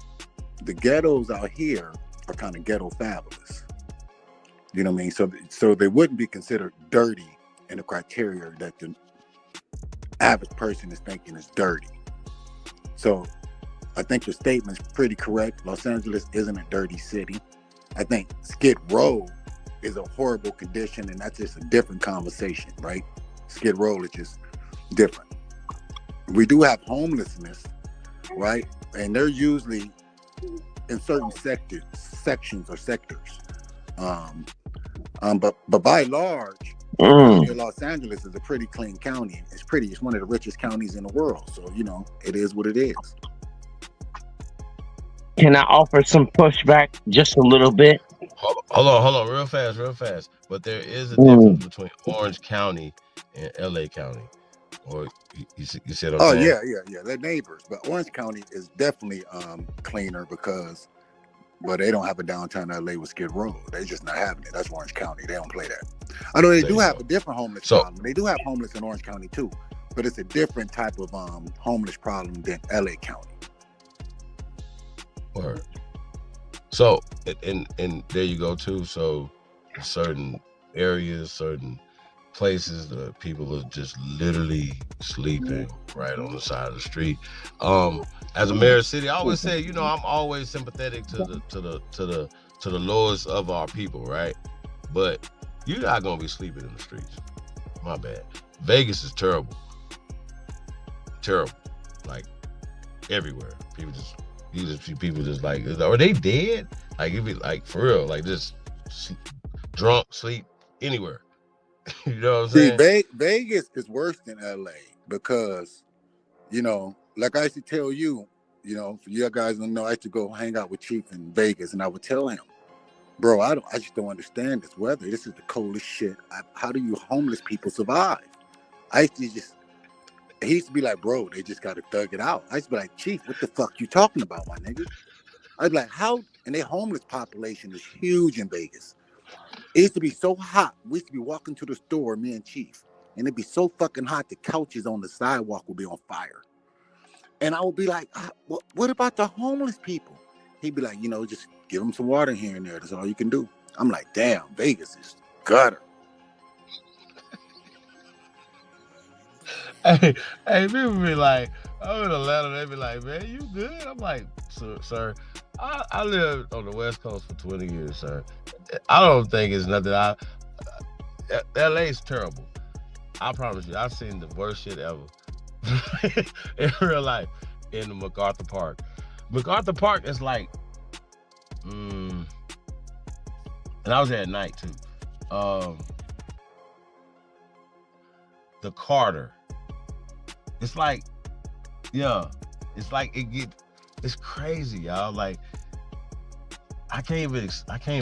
the ghettos out here are kind of ghetto fabulous. You know what I mean? So they wouldn't be considered dirty in the criteria that the average person is thinking is dirty. So I think your statement's pretty correct. Los Angeles isn't a dirty city. I think Skid Row is a horrible condition, and that's just a different conversation, right? Skid Row is just different. We do have homelessness, right? And they're usually in certain sections or sectors. But by and large, Los Angeles is a pretty clean county. It's one of the richest counties in the world. So, it is what it is. Can I offer some pushback just a little bit? Hold on, real fast. But there is a difference between Orange County and LA County. Or you said what I'm saying? Yeah. They're neighbors. But Orange County is definitely cleaner because, well, they don't have a downtown LA with Skid Row. They're just not having it. That's Orange County. They don't play that. I know they do have a different homeless problem. They do have homeless in Orange County too, but it's a different type of homeless problem than LA County. Word. So, and there you go too. So, certain areas, certain places, the people are just literally sleeping right on the side of the street. As a mayor of the city, I always say, I'm always sympathetic to the lowest of our people, right? But you're not gonna be sleeping in the streets. My bad. Vegas is terrible, like everywhere. You just see people just like, are they dead? Like, it'd be like, for real, like just drunk, sleep, anywhere. You know what I'm See, saying? Vegas is worse than LA because, you know, like I used to tell you, you know, for you guys don't know, I used to go hang out with Chief in Vegas, and I would tell him, bro, I just don't understand this weather. This is the coldest shit. How do you homeless people survive? I used to he used to be like, bro, they just got to thug it out. I used to be like, Chief, what the fuck you talking about, my nigga? I'd be like, how? And their homeless population is huge in Vegas. It used to be so hot. We used to be walking to the store, me and Chief, and it'd be so fucking hot, the couches on the sidewalk would be on fire. And I would be like, what about the homeless people? He'd be like, you know, just give them some water here and there. That's all you can do. I'm like, damn, Vegas is gutter. Hey, people be like, I'm in Atlanta, they be like, man, you good? I'm like, sir, I lived on the West Coast for 20 years, sir. I don't think it's nothing. LA's terrible. I promise you, I've seen the worst shit ever in real life in the MacArthur Park. MacArthur Park is like, and I was there at night too. The Carter. It's like, yeah, it's like it's crazy, y'all. Like, I can't even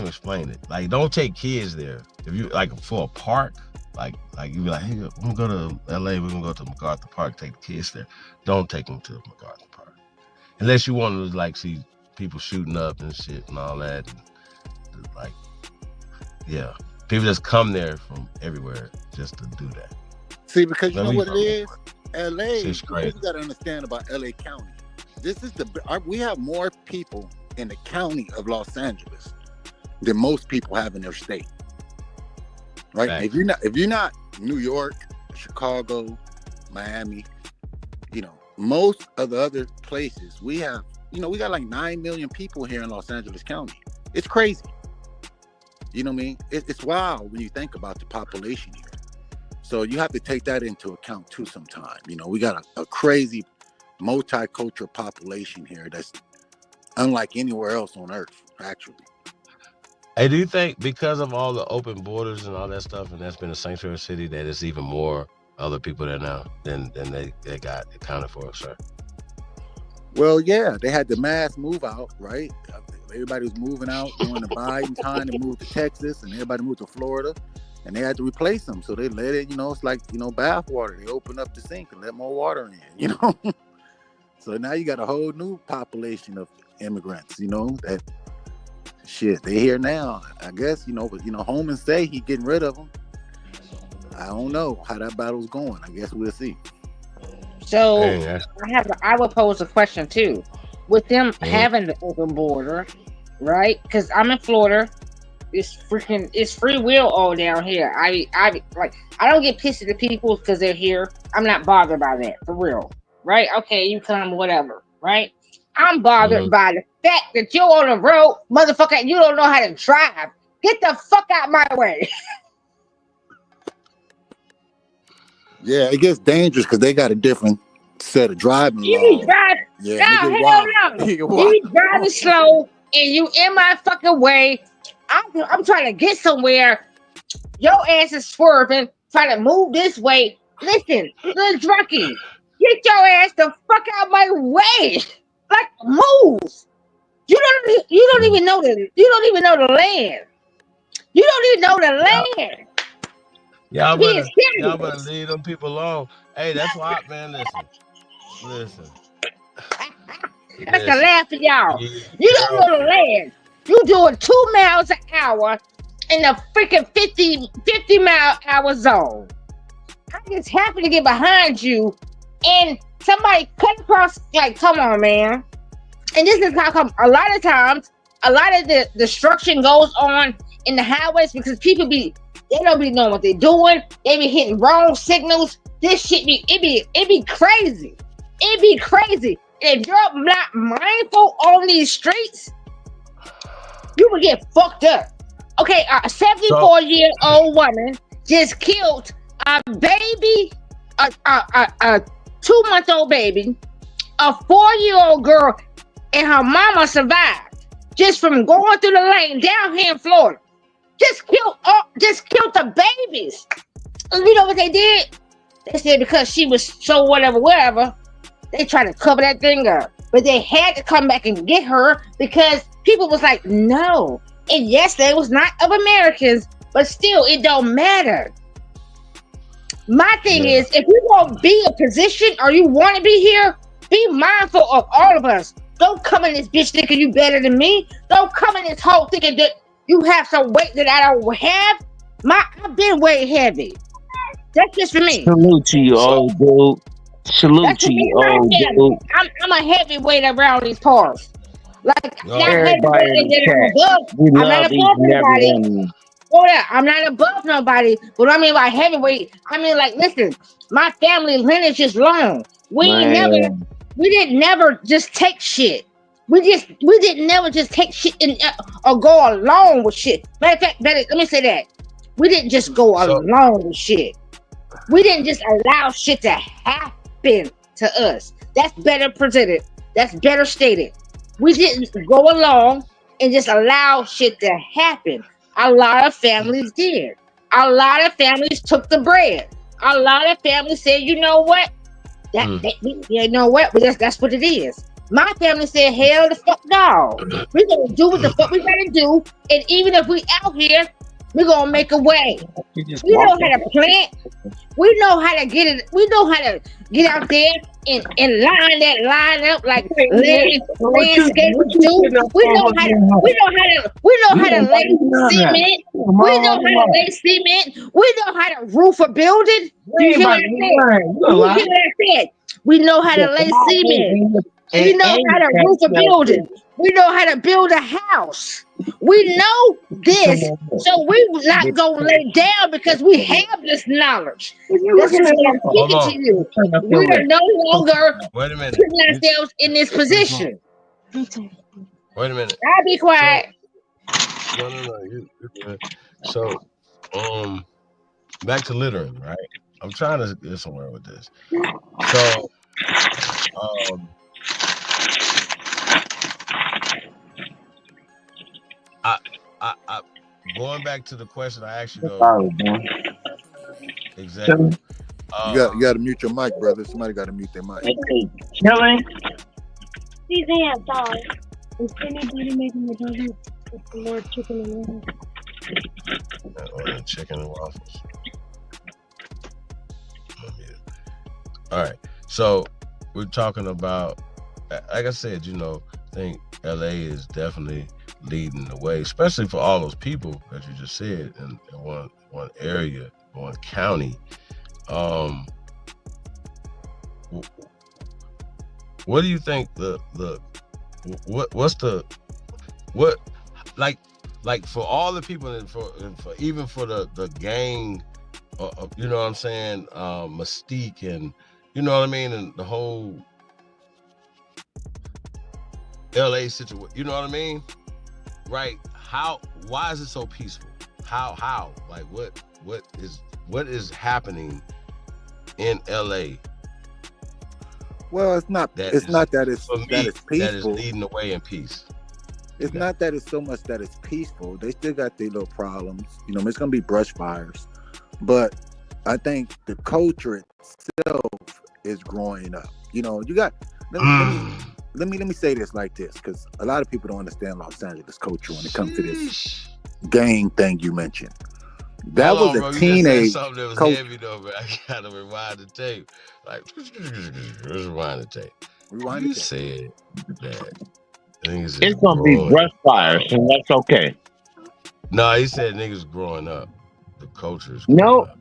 explain it. Like, don't take kids there. If you like for a park, like you be like, hey, I'm gonna go to LA, we're gonna go to MacArthur Park, take the kids there. Don't take them to MacArthur Park. Unless you want to like see people shooting up and shit and all that. And, like, yeah. People just come there from everywhere just to do that. See, because you know what it is? LA, it's crazy. You gotta understand about LA County. This is we have more people in the county of Los Angeles than most people have in their state. Right? Thanks. If you're not New York, Chicago, Miami, you know, most of the other places we have, you know, we got like 9 million people here in Los Angeles County. It's crazy. You know what I mean? It's wild when you think about the population here. So you have to take that into account too sometime. You know, we got a crazy multicultural population here that's unlike anywhere else on earth, actually. Hey, do you think because of all the open borders and all that stuff, and that's been a sanctuary city, that it's even more other people there now than they got accounted for, sir? Well, yeah, they had the mass move out, right? Everybody was moving out during the Biden time to move to Texas, and everybody moved to Florida, and they had to replace them. So they let it, you know, it's like, you know, bath water. They opened up the sink and let more water in, you know? So now you got a whole new population of immigrants, you know, that shit, they here now. I guess, you know, but, you know, Holman say he getting rid of them. I don't know how that battle's going. I guess we'll see. So I will pose a question too. With them having the open border, right? Because I'm in Florida. It's free will all down here. I don't get pissed at the people because they're here. I'm not bothered by that, for real. Right? Okay, you come, whatever, right? I'm bothered by the fact that you're on the road, motherfucker, you don't know how to drive. Get the fuck out my way. Yeah, it gets dangerous because they got a different set of driving You laws. be driving. Yeah, no, nigga, hell wild. no. Nigga, You wild. be driving slow and you in my fucking way. I'm trying to get somewhere. Your ass is swerving, trying to move this way. Listen, little drunkie, get your ass the fuck out my way. Like, move. You don't even know the land. You don't even know the land. Y'all better leave them people alone. Hey, that's why, man. Listen. That's the laugh of y'all. You don't know the land. You doing 2 miles an hour in the freaking 50 mile hour zone. I just happen to get behind you and somebody cut across, like, come on, man. And this is how come a lot of times, a lot of the destruction goes on in the highways because people they don't be knowing what they're doing. They be hitting wrong signals. This shit it be crazy. It be crazy. If you're not mindful on these streets, you will get fucked up. Okay, a 74-year-old woman just killed a baby, a 2-month-old baby, a 4-year-old girl, and her mama survived just from going through the lane down here in Florida. just killed the babies. And you know what they did? They said because she was so whatever, they tried to cover that thing up. But they had to come back and get her because people was like, no. And yes, they was not of Americans, but still, it don't matter. My thing is, if you want to be a position or you want to be here, be mindful of all of us. Don't come in this bitch thinking you better than me. Don't come in this hole thinking that you have some weight that I don't have. I've been weight heavy. That's just for me. Salute to you, old dude. Salute to you, old dude. I'm a heavyweight around these parts. Like, not everybody in the chat. I'm not above nobody. I'm not above nobody. But what I mean by heavyweight, I mean like, listen, my family lineage is long. We didn't never just take shit. We didn't never just take shit or go along with shit. Matter of fact, let me say that. We didn't just go along with shit. We didn't just allow shit to happen to us. That's better presented. That's better stated. We didn't go along and just allow shit to happen. A lot of families did. A lot of families took the bread. A lot of families said, you know what? You know what? That's what it is. My family said, hell the fuck no. We're going to do what the fuck we got to do. And even if we out here, we're going to make a way. We know how to plant. We know how to get it. We know how to get out there and line up like landscapers do. We know how to lay cement. We know how to lay cement. We know how to roof a building. You hear what I said? We know how to lay cement. We know how to roof a building. We know how to build a house. We know this, so we're not gonna lay down because we have this knowledge. That's just what I'm speaking to you. We are no longer putting ourselves in this position. Wait a minute. I'll be quiet. No, you're good. So, back to littering, right? I'm trying to get somewhere with this. So, I going back to the question I asked you though. Exactly. You got to mute your mic, brother. Somebody got to mute their mic. Killing. These hands, sorry. Is anybody making the donuts with the Lord chicken and waffles? Chicken and waffles. All right. So we're talking about, like I said, I think LA is definitely leading the way, especially for all those people that you just said in one area, one county. What do you think like for all the people and for even for the gang, you know what I'm saying, mystique, and you know what I mean, and the whole LA situation, you know what I mean? Right? Why is it so peaceful? How? Like what is happening in LA? Well, it's not that it's peaceful. That is leading the way in peace. It's not that it's so much that it's peaceful. They still got their little problems. It's gonna be brush fires. But I think the culture itself is growing up. You got let me say this like this, because a lot of people don't understand Los Angeles culture when it comes to this gang thing you mentioned. That was a teenage something that was heavy though, but I gotta rewind the tape. Like, rewind the tape. You said that it's gonna be brush fires, and that's okay. No, he said niggas growing up. The culture is growing up.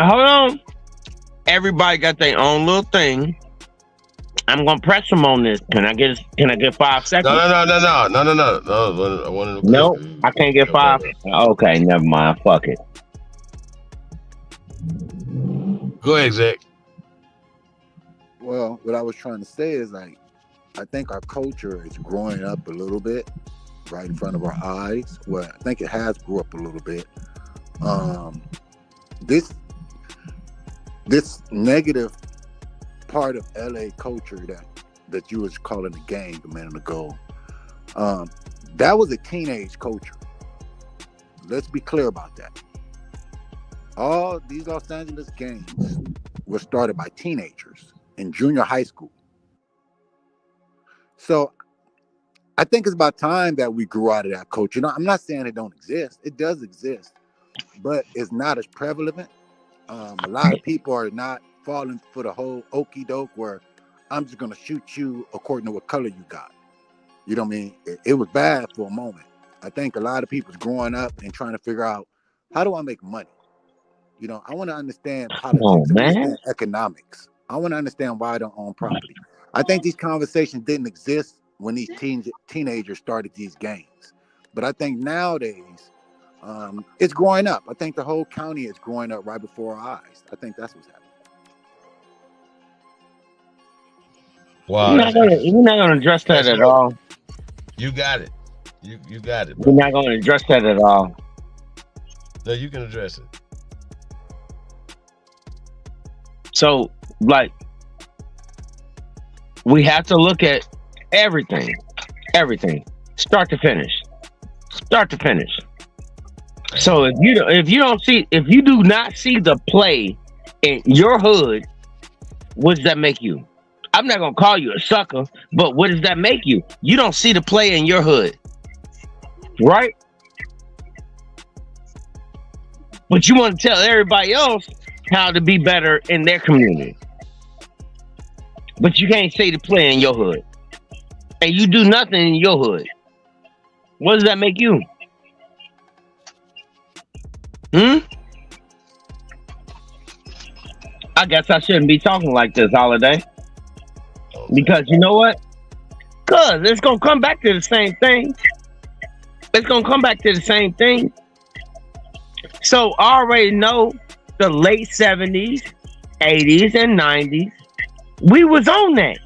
Hold on. Everybody got their own little thing. I'm gonna press them on this. Can I get 5 seconds? No. I wanted to. No, I can't get 5. Okay, never mind. Fuck it. Go ahead, Zach. Well, what I was trying to say is, like, I think our culture is growing up a little bit right in front of our eyes. Well, I think it has grew up a little bit. This negative part of LA culture that you was calling a gang a minute ago, that was a teenage culture. Let's be clear about that. All these Los Angeles gangs were started by teenagers in junior high school. So I think it's about time that we grew out of that culture. I'm not saying it don't exist. It does exist, but it's not as prevalent. A lot of people are not falling for the whole okie doke where I'm just going to shoot you according to what color you got. You know what I mean? It was bad for a moment. I think a lot of people's growing up and trying to figure out, how do I make money? I want to understand politics, understand economics. I want to understand why I don't own property. I think these conversations didn't exist when these teenagers started these gangs. But I think nowadays, it's growing up. I think the whole county is growing up right before our eyes. I think that's what's happening. Wow, we're not gonna address that at all. You got it. You got it, bro. We're not gonna address that at all. No, you can address it. So, like, we have to look at everything, start to finish. So if you do not see the play in your hood, what does that make you? I'm not gonna call you a sucker, but what does that make you? You don't see the play in your hood, right? But you want to tell everybody else how to be better in their community, but you can't see the play in your hood, and you do nothing in your hood. What does that make you? I guess I shouldn't be talking like this, Holiday. Because you know what? Cause it's gonna come back to the same thing. So I already know the late 70s, 80s, and 90s. We was on that.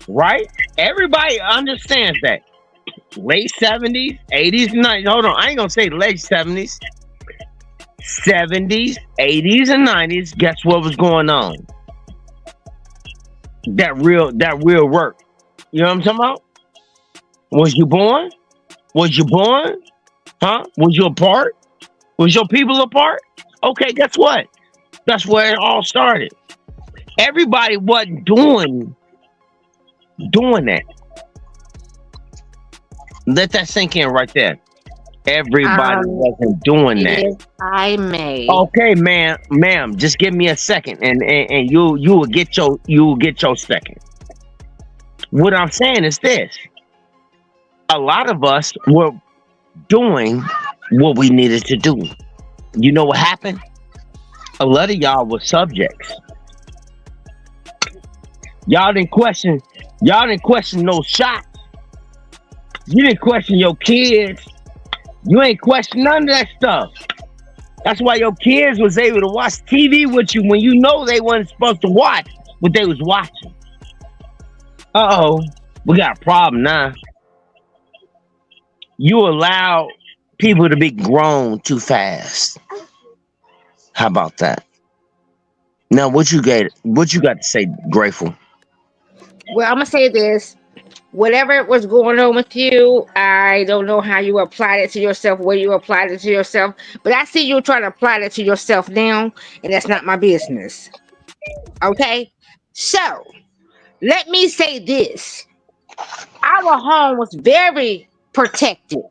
Right? Everybody understands that. Late 70s, 80s, and 90s. Hold on, I ain't gonna say late 70s. 70s, 80s, and 90s. Guess what was going on? That real work. You know what I'm talking about? Was you born? Huh? Was you apart? Was your people apart? Okay, guess what? That's where it all started. Everybody wasn't doing that. Let that sink in right there. Everybody wasn't doing that. I may. Okay, ma'am, just give me a second, and you will get your second. What I'm saying is this: a lot of us were doing what we needed to do. You know what happened? A lot of y'all were subjects. Y'all didn't question those shots. You didn't question your kids. You ain't question none of that stuff. That's why your kids was able to watch TV with you when you know they weren't supposed to watch what they was watching. We got a problem now. You allow people to be grown too fast. How about that? Now, what you got to say, Grateful? Well, I'm gonna say this. Whatever was going on with you, I don't know how you applied it to yourself, where you applied it to yourself, but I see you trying to apply it to yourself now, and that's not my business. Okay? So, let me say this. Our home was very protected.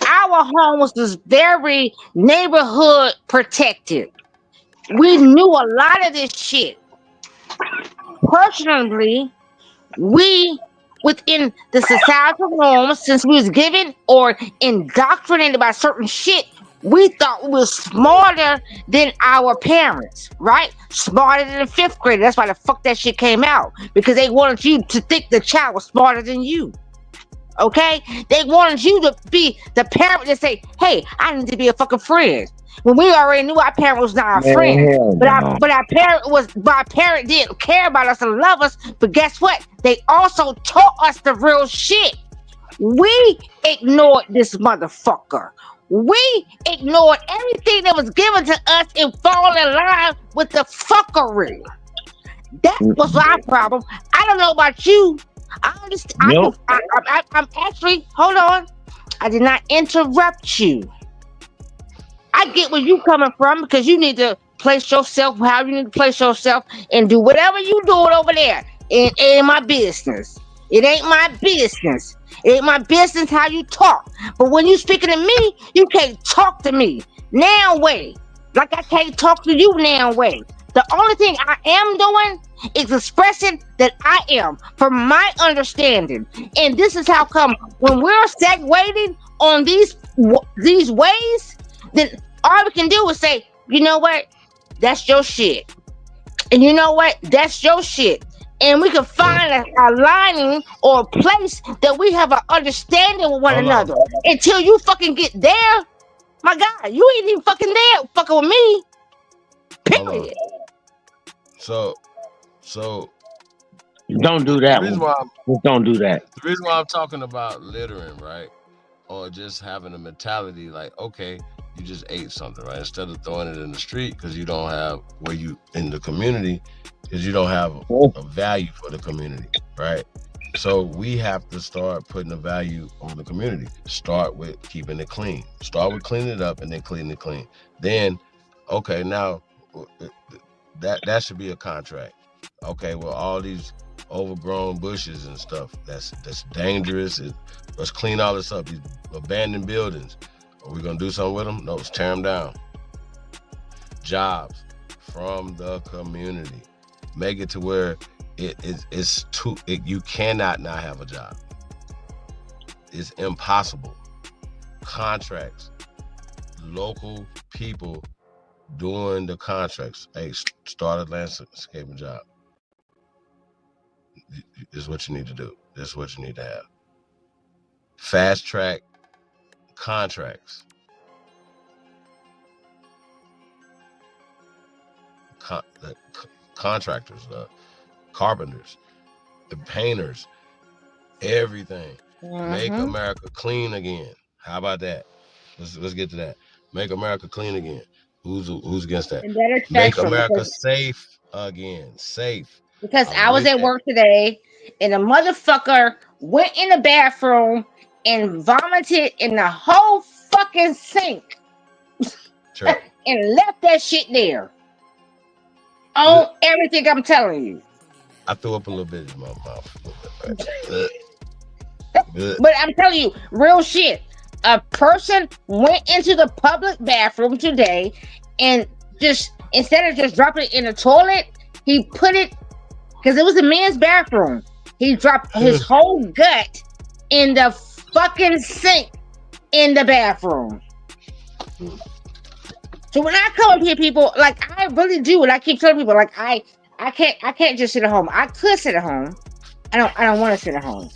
Our home was very neighborhood protected. We knew a lot of this shit. Personally, we within the societal norms, since we was given or indoctrinated by certain shit, we thought we were smarter than our parents, right? Smarter than the 5th grade. That's why the fuck that shit came out. Because they wanted you to think the child was smarter than you. Okay? They wanted you to be the parent that say, hey, I need to be a fucking friend. When we already knew our parent was not our friend. But our parent didn't care about us and love us. But guess what? They also taught us the real shit. We ignored this motherfucker. We ignored everything that was given to us and fall in line with the fuckery. That was our problem. I don't know about you. I understand. Nope. I'm actually, hold on. I did not interrupt you. I get where you coming from because you need to place yourself how you need to place yourself and do whatever you doing over there. It ain't my business. It ain't my business. It ain't my business how you talk. But when you speaking to me, you can't talk to me now way. Like I can't talk to you now way. The only thing I am doing is expressing that I am, from my understanding. And this is how come when we're segueing on these ways, then all we can do is say, you know what? That's your shit. And you know what? That's your shit. And we can find a lining or a place that we have an understanding with one another. Until you fucking get there, my God, you ain't even fucking there fucking with me. Period. So don't do that. Don't do that. The reason why I'm talking about littering, right? Or just having a mentality like, okay, you just ate something, right? Instead of throwing it in the street because you don't have where you in the community, because you don't have a value for the community, right? So we have to start putting a value on the community. Start with keeping it clean. Start with cleaning it up and then cleaning it clean. Then, okay, now that should be a contract. Okay, well, all these overgrown bushes and stuff, that's dangerous. Let's clean all this up. These abandoned buildings. Are we gonna do something with them? No, let's tear them down. Jobs from the community. Make it to where you cannot not have a job. It's impossible. Contracts. Local people doing the contracts. Hey, start a landscaping job. This is what you need to do. This is what you need to have. Fast track contracts. The contractors, the carpenters, the painters, everything. Make America clean again. How about that? Let's get to that. Make America clean again. Who's against that? Make America safe again. Safe. Because I was at work today and a motherfucker went in the bathroom and vomited in the whole fucking sink. Sure. And left that shit there. On everything I'm telling you. I threw up a little bit in my mouth. But I'm telling you, real shit. A person went into the public bathroom today and just, instead of just dropping it in the toilet, he put it, because it was a men's bathroom, he dropped his whole gut in the fucking sink in the bathroom. So when I come up here, people, like, I really do, and I keep telling people, like, I can't just sit at home. I could sit at home. I don't want to sit at home.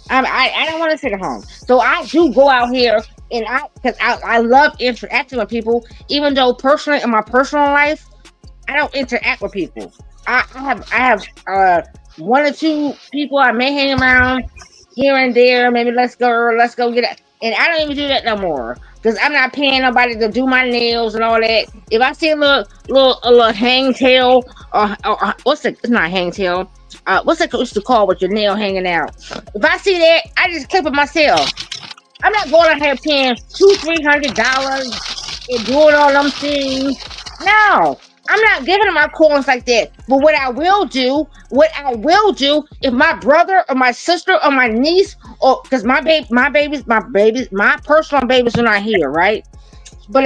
I don't want to sit at home. So I do go out here, and because I love interacting with people, even though personally, in my personal life, I don't interact with people. I have one or two people I may hang around here and there. Maybe let's go get it. And I don't even do that no more because I'm not paying nobody to do my nails and all that. If I see a little hang tail or it's not hang tail. What's it used to call with your nail hanging out? If I see that, I just clip it myself. I'm not going out here paying $200-$300 and doing all them things. No, I'm not giving them my coins like that. But what I will do, if my brother or my sister or my niece, or because my personal babies are not here, right? But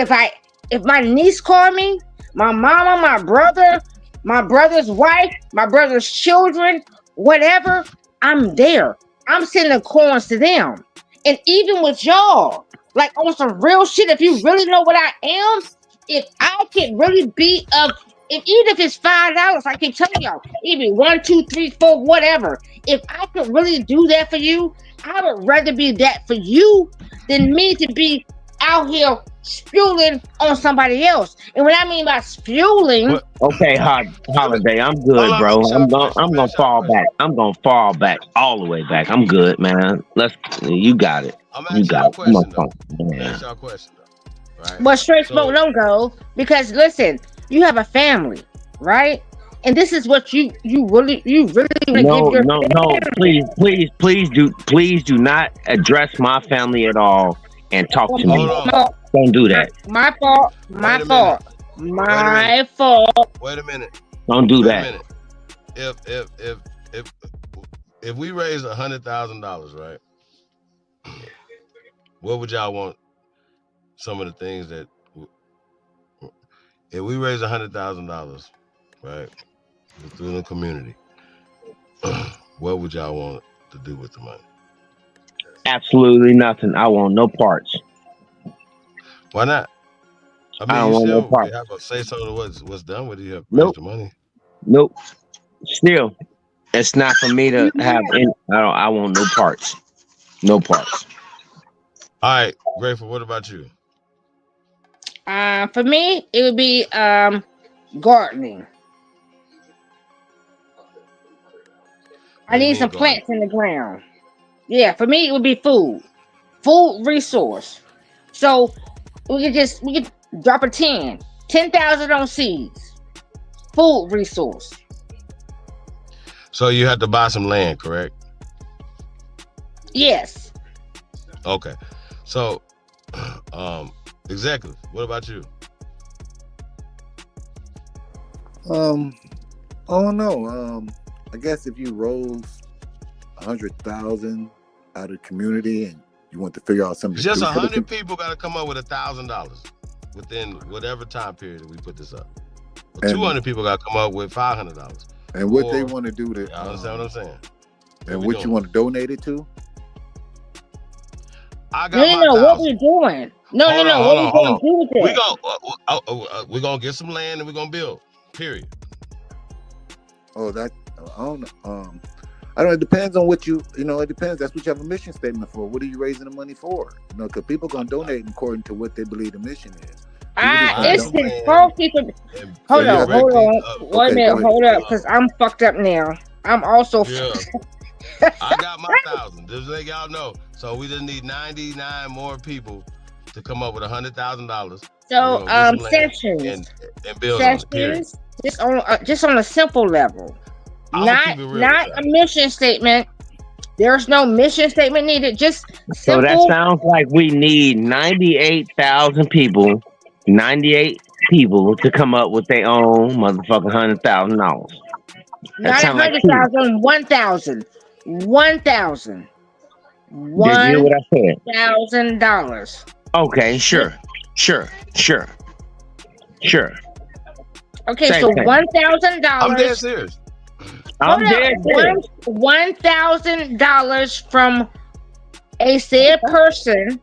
if my niece call me, my mama, my brother, my brother's wife, my brother's children, whatever, I'm there. I'm sending coins to them. And even with y'all, like on some real shit, if you really know what I am, if I can really be even if it's $5, I keep telling y'all, even 1, 2, 3, 4, whatever. If I could really do that for you, I would rather be that for you than me to be out here spewing on somebody else. And what I mean by spewing, okay, Holiday, I'm good, bro. I'm gonna fall back. I'm gonna fall back all the way back. I'm good, man. You got it. You got it. I'm gonna ask y'all a question though. Right? But straight smoke don't go, because listen, you have a family, right? And this is what you really no, please do not address my family at all and talk to me. Don't do that. My fault. My fault. My fault. Wait a minute. Don't do Wait that. a minute. If we raise $100,000, right? What would y'all want? Some of the things that, if we raise $100,000, right, through the community, what would y'all want to do with the money? Absolutely nothing. I want no parts. Why not? I mean, I don't you want no still parts. have to say something to what's done with it. You have to raise Nope. the money. Nope. Still, it's not for me to have any. I want no parts. No parts. All right, Grateful. What about you? For me, it would be gardening. I need some plants in the ground. Yeah, for me, it would be food resource. So we could drop a 10,000 on seeds, food resource. So you have to buy some land, correct? Yes. Okay. So, Executive, what about you? I don't know. I guess if you rose 100,000 out of the community and you want to figure out something, Just 100 people got to come up with $1,000 within whatever time period that we put this up. Well, 200 people got to come up with $500. And what they want to do to, I understand what I'm saying. And what you want to donate it to? I got No, what we doing? No, what we going to do with it? We're going to get some land and we're going to build, period. Oh, that, I don't know. I don't know. It depends on what it depends. That's what you have a mission statement for. What are you raising the money for? Because people going to donate according to what they believe the mission is. It's for people. Hold on. Wait a minute, hold up, because I'm fucked up now. I'm also I got my 1,000. Just let y'all know. So we just need 99 more people to come up with $100,000. So sessions and build sessions just on a simple level. Not a mission statement. There's no mission statement needed. Just simple. So that sounds like we need 98,000 people. 98 people to come up with their own motherfucking $100,000. Not 100,000, 1,000. 1,000. Did you hear what I said? $1,000. Okay, sure. Okay, so $1,000. I'm dead serious. $1,000 from a said person,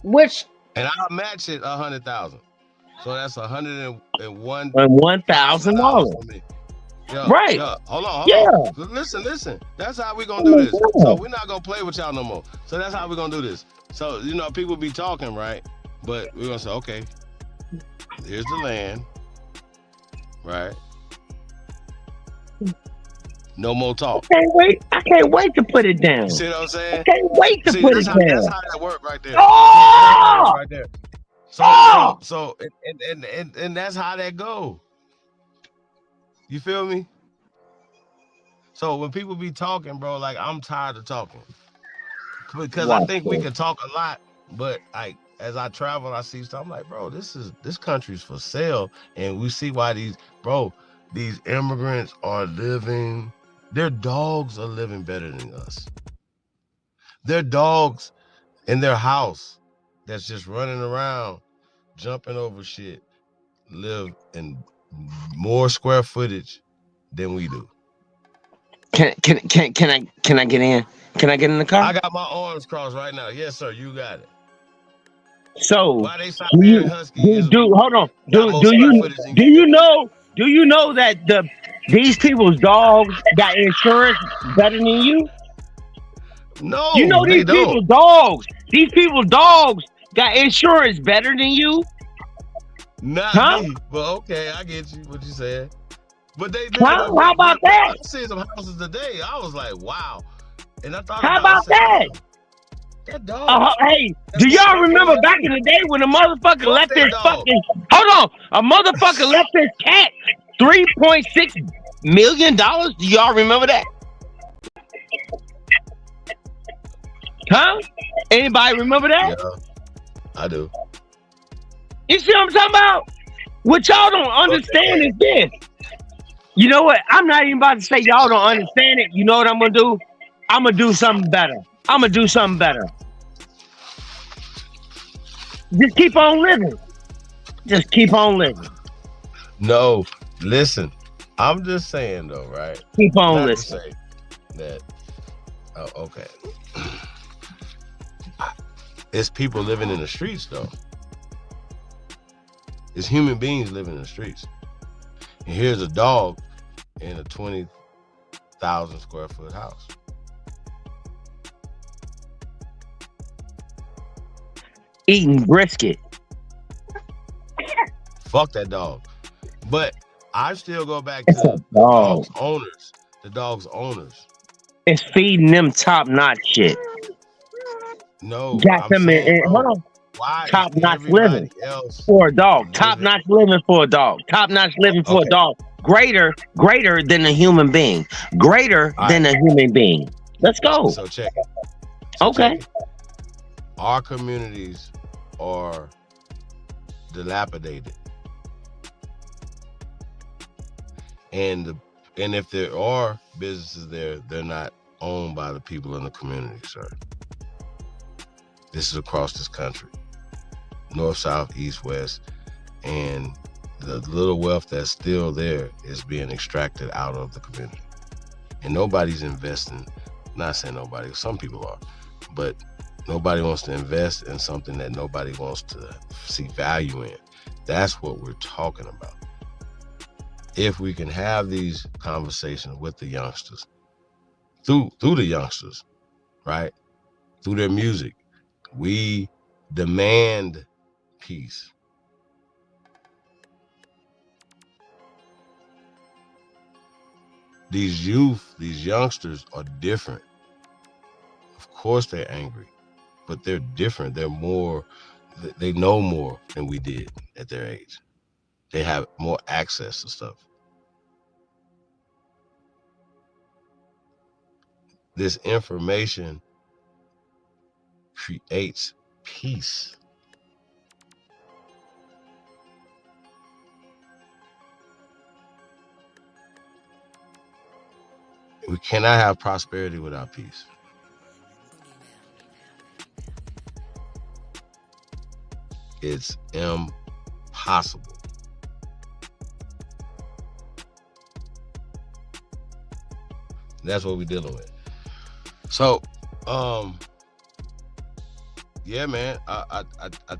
which and I'll match it 100,000. So that's $101,000 for me. Right. Hold on. Listen. That's how we gonna do this. So we're not gonna play with y'all no more. So that's how we're gonna do this. So people be talking, right? But we're gonna say, okay, here's the land, right? No more talk. I can't wait to put it down. You see what I'm saying? I can't wait to put it down. That's how that work right there. Oh! Right there. So that's how that go. You feel me? So when people be talking, bro, like I'm tired of talking. Because I think we can talk a lot, but like as I travel, I see stuff. I'm like, bro, this country's for sale. And we see why these immigrants are living, their dogs are living better than us. Their dogs in their house that's just running around, jumping over shit, live in more square footage than we do. Can I get in? Can I get in the car? I got my arms crossed right now. Yes, sir. You got it. So why they Siberian Husky? Hold on. Do you know that these people's dogs got insurance better than you? No, you know these people's dogs. These people's dogs got insurance better than you. Not me, but okay, I get you. What you said. But they how about that? I seen some houses today. I was like, wow. And I thought, how about that? That dog. Hey, do y'all remember back in the day when a motherfucker left this fucking? Hold on, a motherfucker left this cat $3.6 million. Do y'all remember that? Huh? Anybody remember that? Yeah, I do. You see what I'm talking about? What y'all don't understand is this. You know what? I'm not even about to say y'all don't understand it. You know what I'm gonna do? I'm gonna do something better. I'm gonna do something better. Just keep on living. Just keep on living. No, listen. I'm just saying though, right? Keep on Not listening. to say that. Oh, okay. It's people living in the streets though. It's human beings living in the streets. And here's a dog in a 20,000 square foot house. Eating brisket. Fuck that dog. But I still go back to the dog. dog's owners. The dog's owners. It's feeding them top-notch shit. No, Got I'm them saying, in hold on. why Top-notch everybody living else for a dog. living? Top-notch living for a dog. Top-notch living for Okay. a dog. Greater than a human being. Greater than a human being. Let's go. So check it. Okay. Check it. Our communities are dilapidated. And if there are businesses there, they're not owned by the people in the community, sir. This is across this country. North, south, east, west. And the little wealth that's still there is being extracted out of the community. And nobody's investing, not saying nobody, some people are, but nobody wants to invest in something that nobody wants to see value in. That's what we're talking about. If we can have these conversations with the youngsters, through the youngsters, right? Through their music, we demand peace. These youth, these youngsters are different. Of course they're angry, but they're different. They're more, they know more than we did at their age. They have more access to stuff. This information creates peace. We cannot have prosperity without peace. It's impossible. That's what we're dealing with. So, yeah, man, I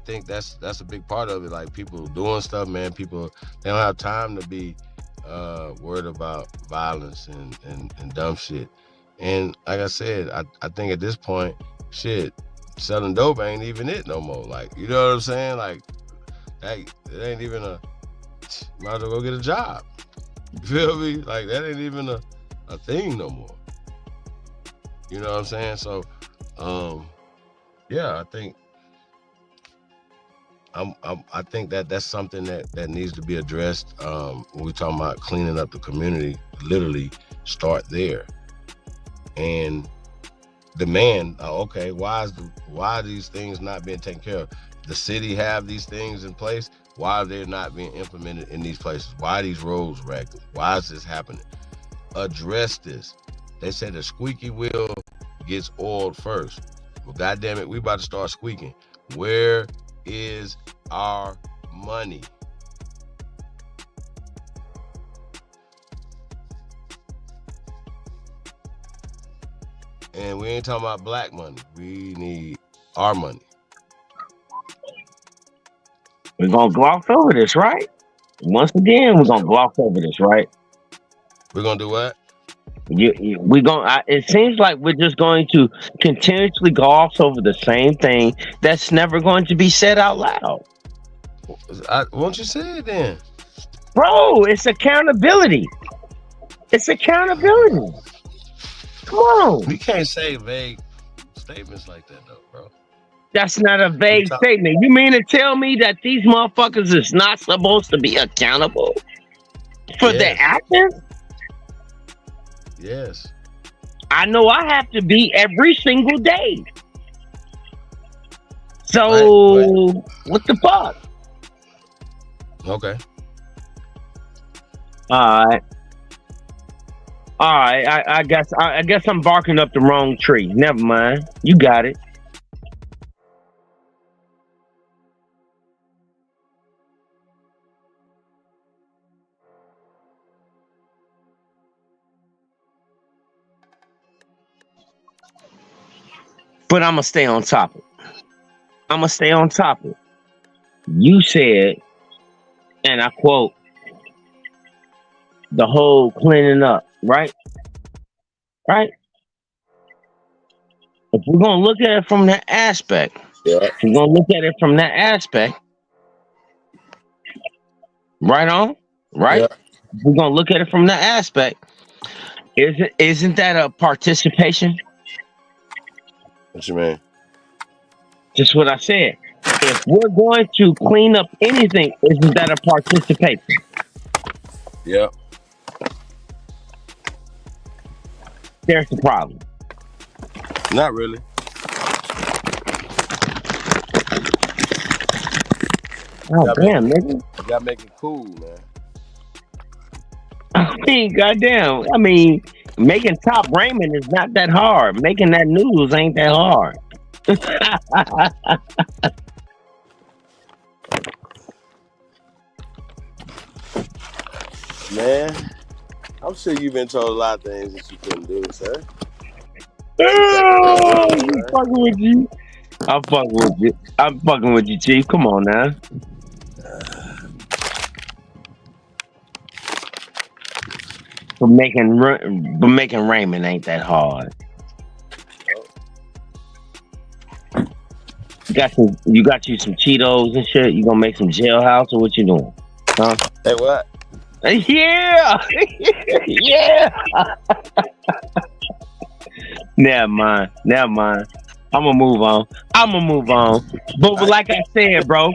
think that's a big part of it. Like people doing stuff, man. People, they don't have time to be worried about violence and dumb shit. And like I said, I think at this point, shit, selling dope ain't even it no more. Like, you know what I'm saying? Like, it ain't even might as well go get a job. You feel me? Like, that ain't even a thing no more. You know what I'm saying? So, yeah, I think I think that's something that needs to be addressed. When we're talking about cleaning up the community, literally start there and demand. Okay, why are these things not being taken care of? The city have these things in place. Why are they not being implemented in these places? Why are these roads ragged? Why is this happening? Address this. They said the squeaky wheel gets oiled first. Well, goddamn it, we about to start squeaking. Where is our money? And we ain't talking about black money. We need our money. We're gonna gloss over this, right? Once again, we're gonna gloss over this, right? We're gonna do what? We're gonna. It seems like we're just going to continuously gloss over the same thing that's never going to be said out loud. Won't you say it then? Bro, it's accountability. It's accountability. Come on. We can't say vague statements like that, though, bro. That's not a vague statement. You mean to tell me that these motherfuckers is not supposed to be accountable for their actions? Yes. I know I have to be every single day. So, what the fuck? Okay. All right. I guess I'm barking up the wrong tree. Never mind. You got it. But I'm gonna stay on topic. You said, and I quote, the whole cleaning up, right? Right? If we're gonna look at it from that aspect, Yeah. right on, right? Yeah. If we're gonna look at it from that aspect, isn't that a participation? What you mean? Just what I said. If we're going to clean up anything, isn't that a participation? Yeah. There's the problem. Not really. Oh damn, nigga. You gotta make it cool, man. I mean, goddamn. I mean, making top ramen is not that hard. Making that noodles ain't that hard. Man, I'm sure you've been told a lot of things that you couldn't do, sir. Oh, I'm fucking with you. I'm fucking with you, Chief. Come on now. But making ramen ain't that hard. You got you some Cheetos and shit. You gonna make some jailhouse or what you doing? Huh? Hey, what? Yeah, yeah. Never mind. I'ma move on. But like I said, bro,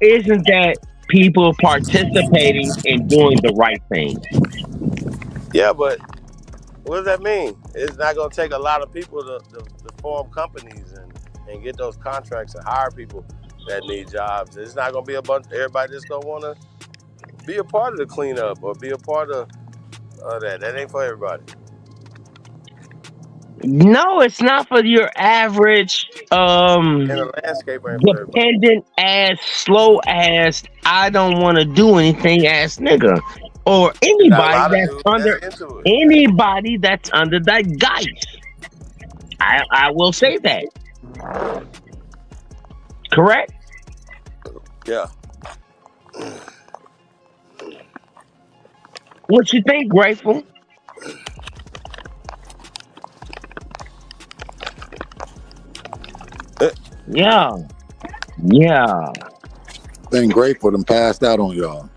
isn't that people participating in doing the right thing? Yeah, but what does that mean? It's not going to take a lot of people to form companies and get those contracts and hire people that need jobs. It's not going to be a bunch. Everybody just going to want to be a part of the cleanup or be a part of that. That ain't for everybody. No, it's not for your average And the landscape ain't for everybody. dependent ass, slow ass, I don't want to do anything ass nigga. Or anybody that's under that guise. I will say that. Correct? Yeah. What you think, Grateful? Yeah. Been grateful and passed out on y'all.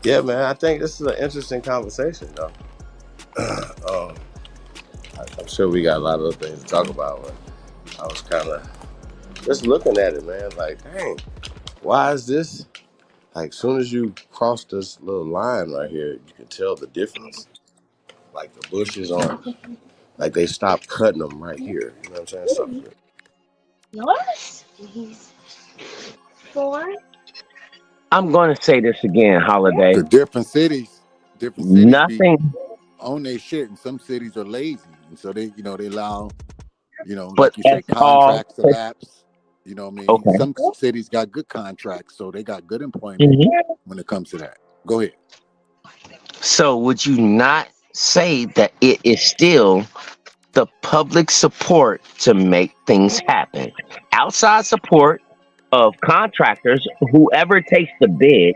Yeah, man. I think this is an interesting conversation, though. I'm sure we got a lot of other things to talk about, but I was kind of just looking at it, man. Like, dang, why is this? Like, soon as you cross this little line right here, you can tell the difference. Like, the bushes aren't, like, they stopped cutting them right here. You know what I'm saying? Yours? 4. I'm going to say this again, Holiday. The different cities Nothing. own their shit, and some cities are lazy, and so they allow, But like you say, contracts to all. lapse. You know what I mean? Okay. Some cities got good contracts, so they got good employment when it comes to that. Go ahead. So would you not say that it is still the public support to make things happen? Outside support of contractors, whoever takes the bid,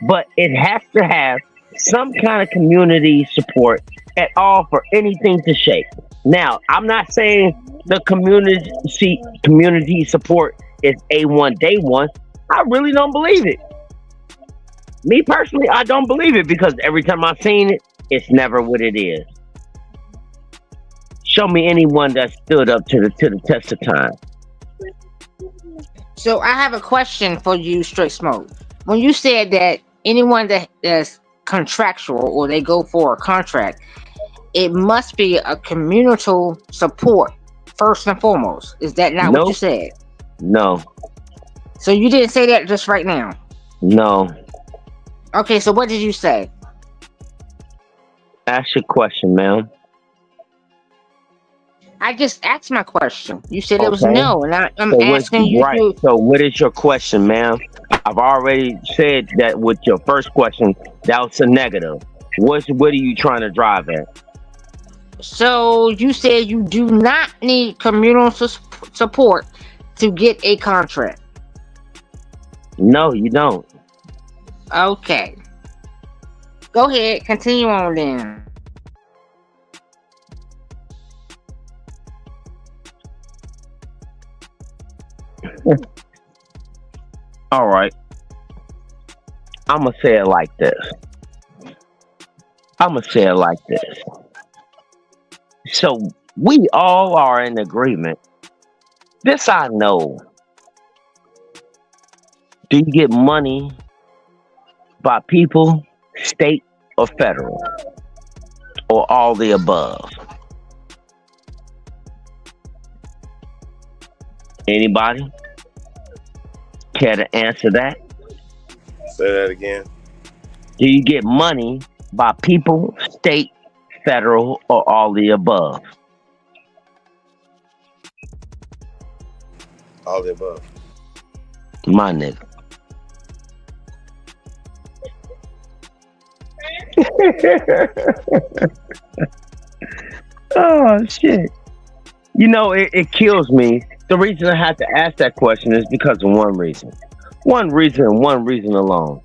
but it has to have some kind of community support at all for anything to shake. Now, I'm not saying the community support is A1 day one. I really don't believe it. Me personally, I don't believe it because every time I've seen it, it's never what it is. Show me anyone that stood up to the test of time. So I have a question for you, Straight Smoke. When you said that anyone that's contractual or they go for a contract, it must be a communal support first and foremost. Is that not what you said? No. So you didn't say that just right now. No. Okay, so what did you say? Ask your question, ma'am. I just asked my question. You said it was Okay. no, and I'm So asking you right. to. So what is your question, ma'am? I've already said that with your first question, that was a negative. What are you trying to drive at? So you said you do not need communal support to get a contract. No, you don't. Okay. Go ahead, continue on then. All right. I'm going to say it like this. So we all are in agreement. This I know. Do you get money by people, state, or federal? Or all the above? Anybody care to answer that? Say that again. Do you get money by people, state, federal, or all the above? All the above. My nigga. Oh shit. You know, it kills me. The reason I had to ask that question is because of one reason. One reason and one reason alone.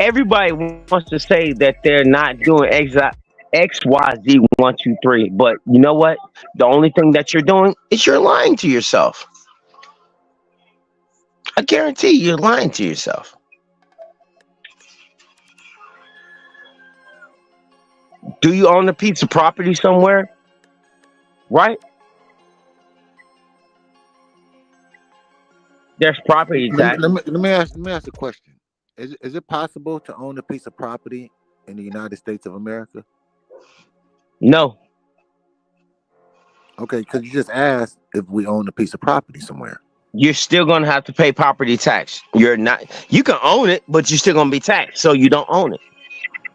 Everybody wants to say that they're not doing X, Y, Z, 1, 2, 3. But you know what? The only thing that you're doing is you're lying to yourself. I guarantee you're lying to yourself. Do you own a piece of property somewhere? Right? There's property tax. Let me ask a question. Is it possible to own a piece of property in the United States of America? No. Okay, because you just asked if we own a piece of property somewhere. You're still gonna have to pay property tax. You're not. You can own it, but you're still gonna be taxed. So you don't own it.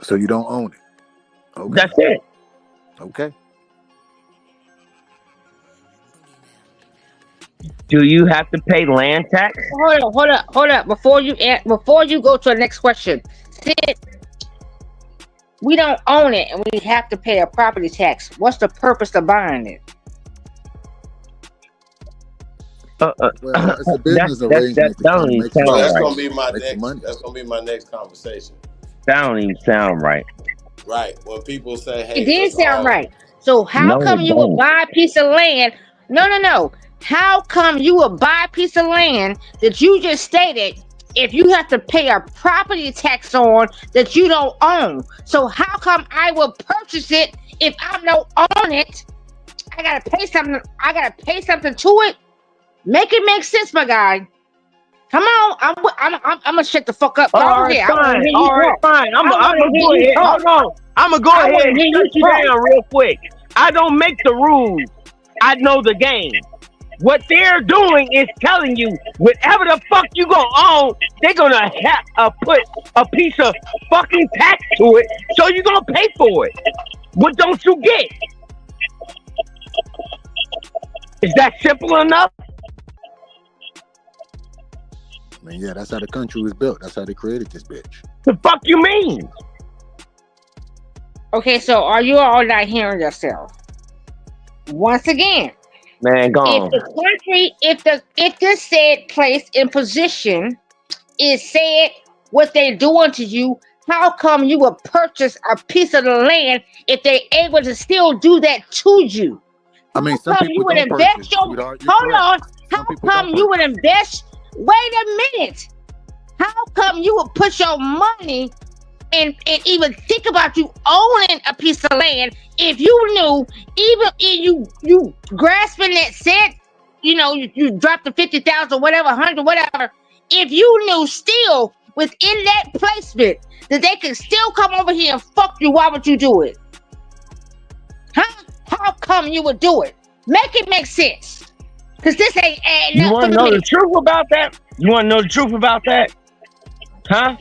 So you don't own it. Okay. That's it. Okay. Do you have to pay land tax? Hold up. Before you go to the next question, since we don't own it and we have to pay a property tax, what's the purpose of buying it? Well, it's a business arrangement. That's gonna be my next conversation. That don't even sound right. Right. When people say, "Hey," it did sound right. So how come you would buy a piece of land? No. How come you would buy a piece of land that you just stated if you have to pay a property tax on that you don't own? So how come I will purchase it if I don't own it? I gotta pay something. I gotta pay something to it. Make it make sense, my guy. Come on, I'm gonna shut the fuck up. All right, fine. I'm gonna go ahead. Hold on. I'm gonna go ahead and shut you down real quick. I don't make the rules. I know the game. What they're doing is telling you whatever the fuck you gonna own, they're gonna have put a piece of fucking tax to it, so you're gonna pay for it. What don't you get? Is that simple enough? I mean, yeah, that's how the country was built. That's how they created this bitch. The fuck you mean? Okay, so are you all not hearing yourself? Once again, man, go on. If the country, if the said place in position is said what they're doing to you, how come you would purchase a piece of the land if they're able to still do that to you? I mean, some people don't purchase. Hold on. How come you would invest? Wait a minute. How come you would put your money and even think about you owning a piece of land if you knew, even if you grasping that set, you dropped the 50,000, whatever, 100, whatever. If you knew still within that placement that they could still come over here and fuck you, why would you do it? Huh? How come you would do it? Make it make sense. Cause this ain't adding You up want for to know me. the truth about that? You want to know the truth about that? Huh?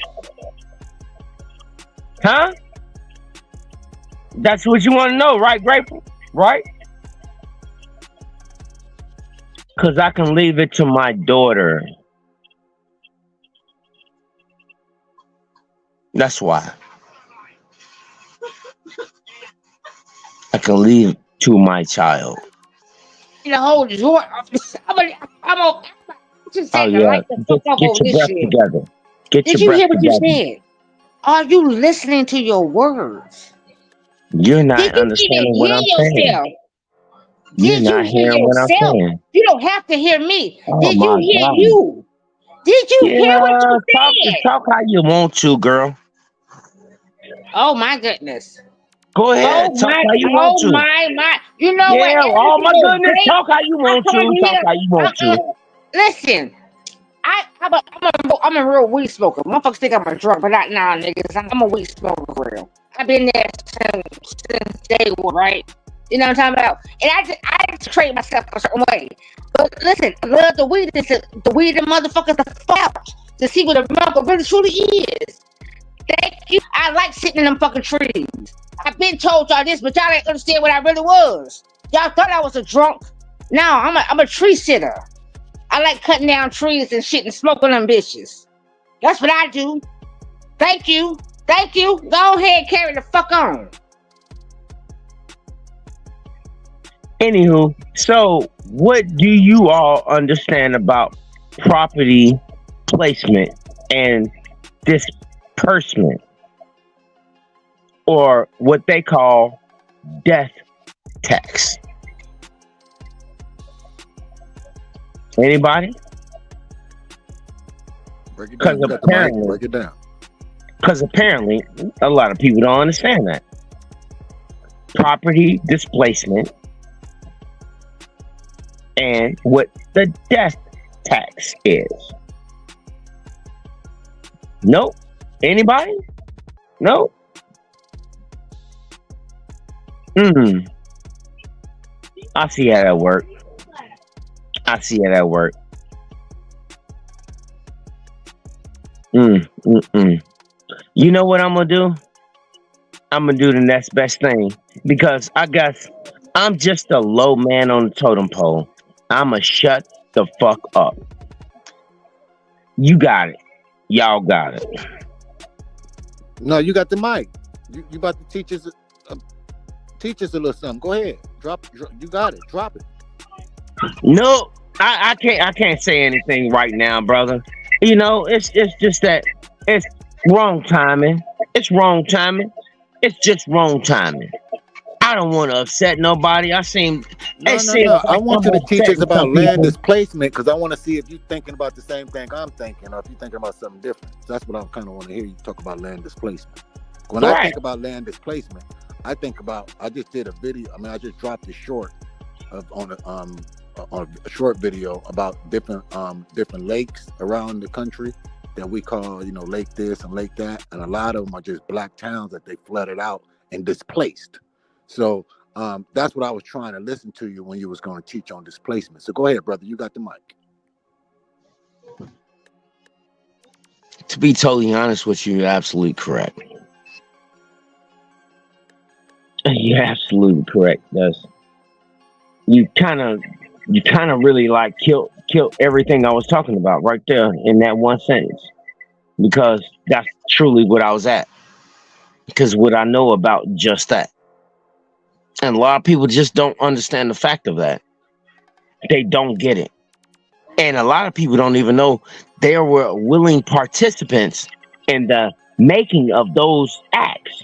Huh? That's what you want to know, right, Grateful? Right? Because I can leave it to my daughter. That's why. I can leave to my child. The whole drawer. I'm just Oh, saying to yeah. light the fuck up Get over your this breath shit. together. Get Did your you breath hear what you together. said? Are you listening to your words? You're not Did you understanding even what hear I'm saying. yourself? You're Did you not hear hearing what I'm yourself? saying. You don't have to hear me. Oh, Did you my hear God. you? Did you hear what Yeah, you said? talk how you want to, girl. Oh my goodness. Go ahead. Oh Talk my, how you want oh to. my. You know what? Yeah, Every oh, my single goodness. day Talk how you I want come to. Talk here. how you want to. Listen, I'm a real weed smoker. Motherfuckers think I'm a drunk, but not now, niggas. I'm a weed smoker for real. I've been there since day one, right? You know what I'm talking about? And I just trade myself a certain way. But listen, I love the weed. The weed and motherfuckers to fuck out to see what America really truly is. Thank you. I like sitting in them fucking trees. I've been told y'all this, but y'all didn't understand what I really was. Y'all thought I was a drunk. Now I'm a tree sitter. I like cutting down trees and shit and smoking them bitches. That's what I do. Thank you. Thank you. Go ahead and carry the fuck on. Anywho, so what do you all understand about property placement and disbursement, or what they call death tax? Anybody? Break it down. You got the mic. Break it down. Because apparently, a lot of people don't understand that. Property displacement and what the death tax is. Nope. Anybody? Nope. I see how that work. I see how that work. You know what I'm gonna do? I'm gonna do the next best thing, because I guess I'm just a low man on the totem pole. I'ma shut the fuck up. You got it. Y'all got it. No, you got the mic. You about to teach us a little something. Go ahead. Drop. You got it. Drop it. No, I can't say anything right now, brother. You know, it's just that it's wrong timing. It's wrong timing. It's just wrong timing. I don't want to upset nobody. No. Like I want you to teach us upsetting about some land people. displacement, because I want to see if you're thinking about the same thing I'm thinking, or if you're thinking about something different. So that's what I kind of want to hear you talk about, land displacement. When I think about land displacement, I think about, I just did a video. I mean, I just dropped a short on a short video about different lakes around the country that we call, lake this and lake that, and a lot of them are just black towns that they flooded out and displaced. So that's what I was trying to listen to you when you was going to teach on displacement. So go ahead, brother. You got the mic. To be totally honest with you, you're absolutely correct. You're absolutely correct. You kind of really like killed everything I was talking about right there in that one sentence, because that's truly what I was at. Because what I know about just that, and a lot of people just don't understand the fact of that. They don't get it, and a lot of people don't even know there were willing participants in the making of those acts.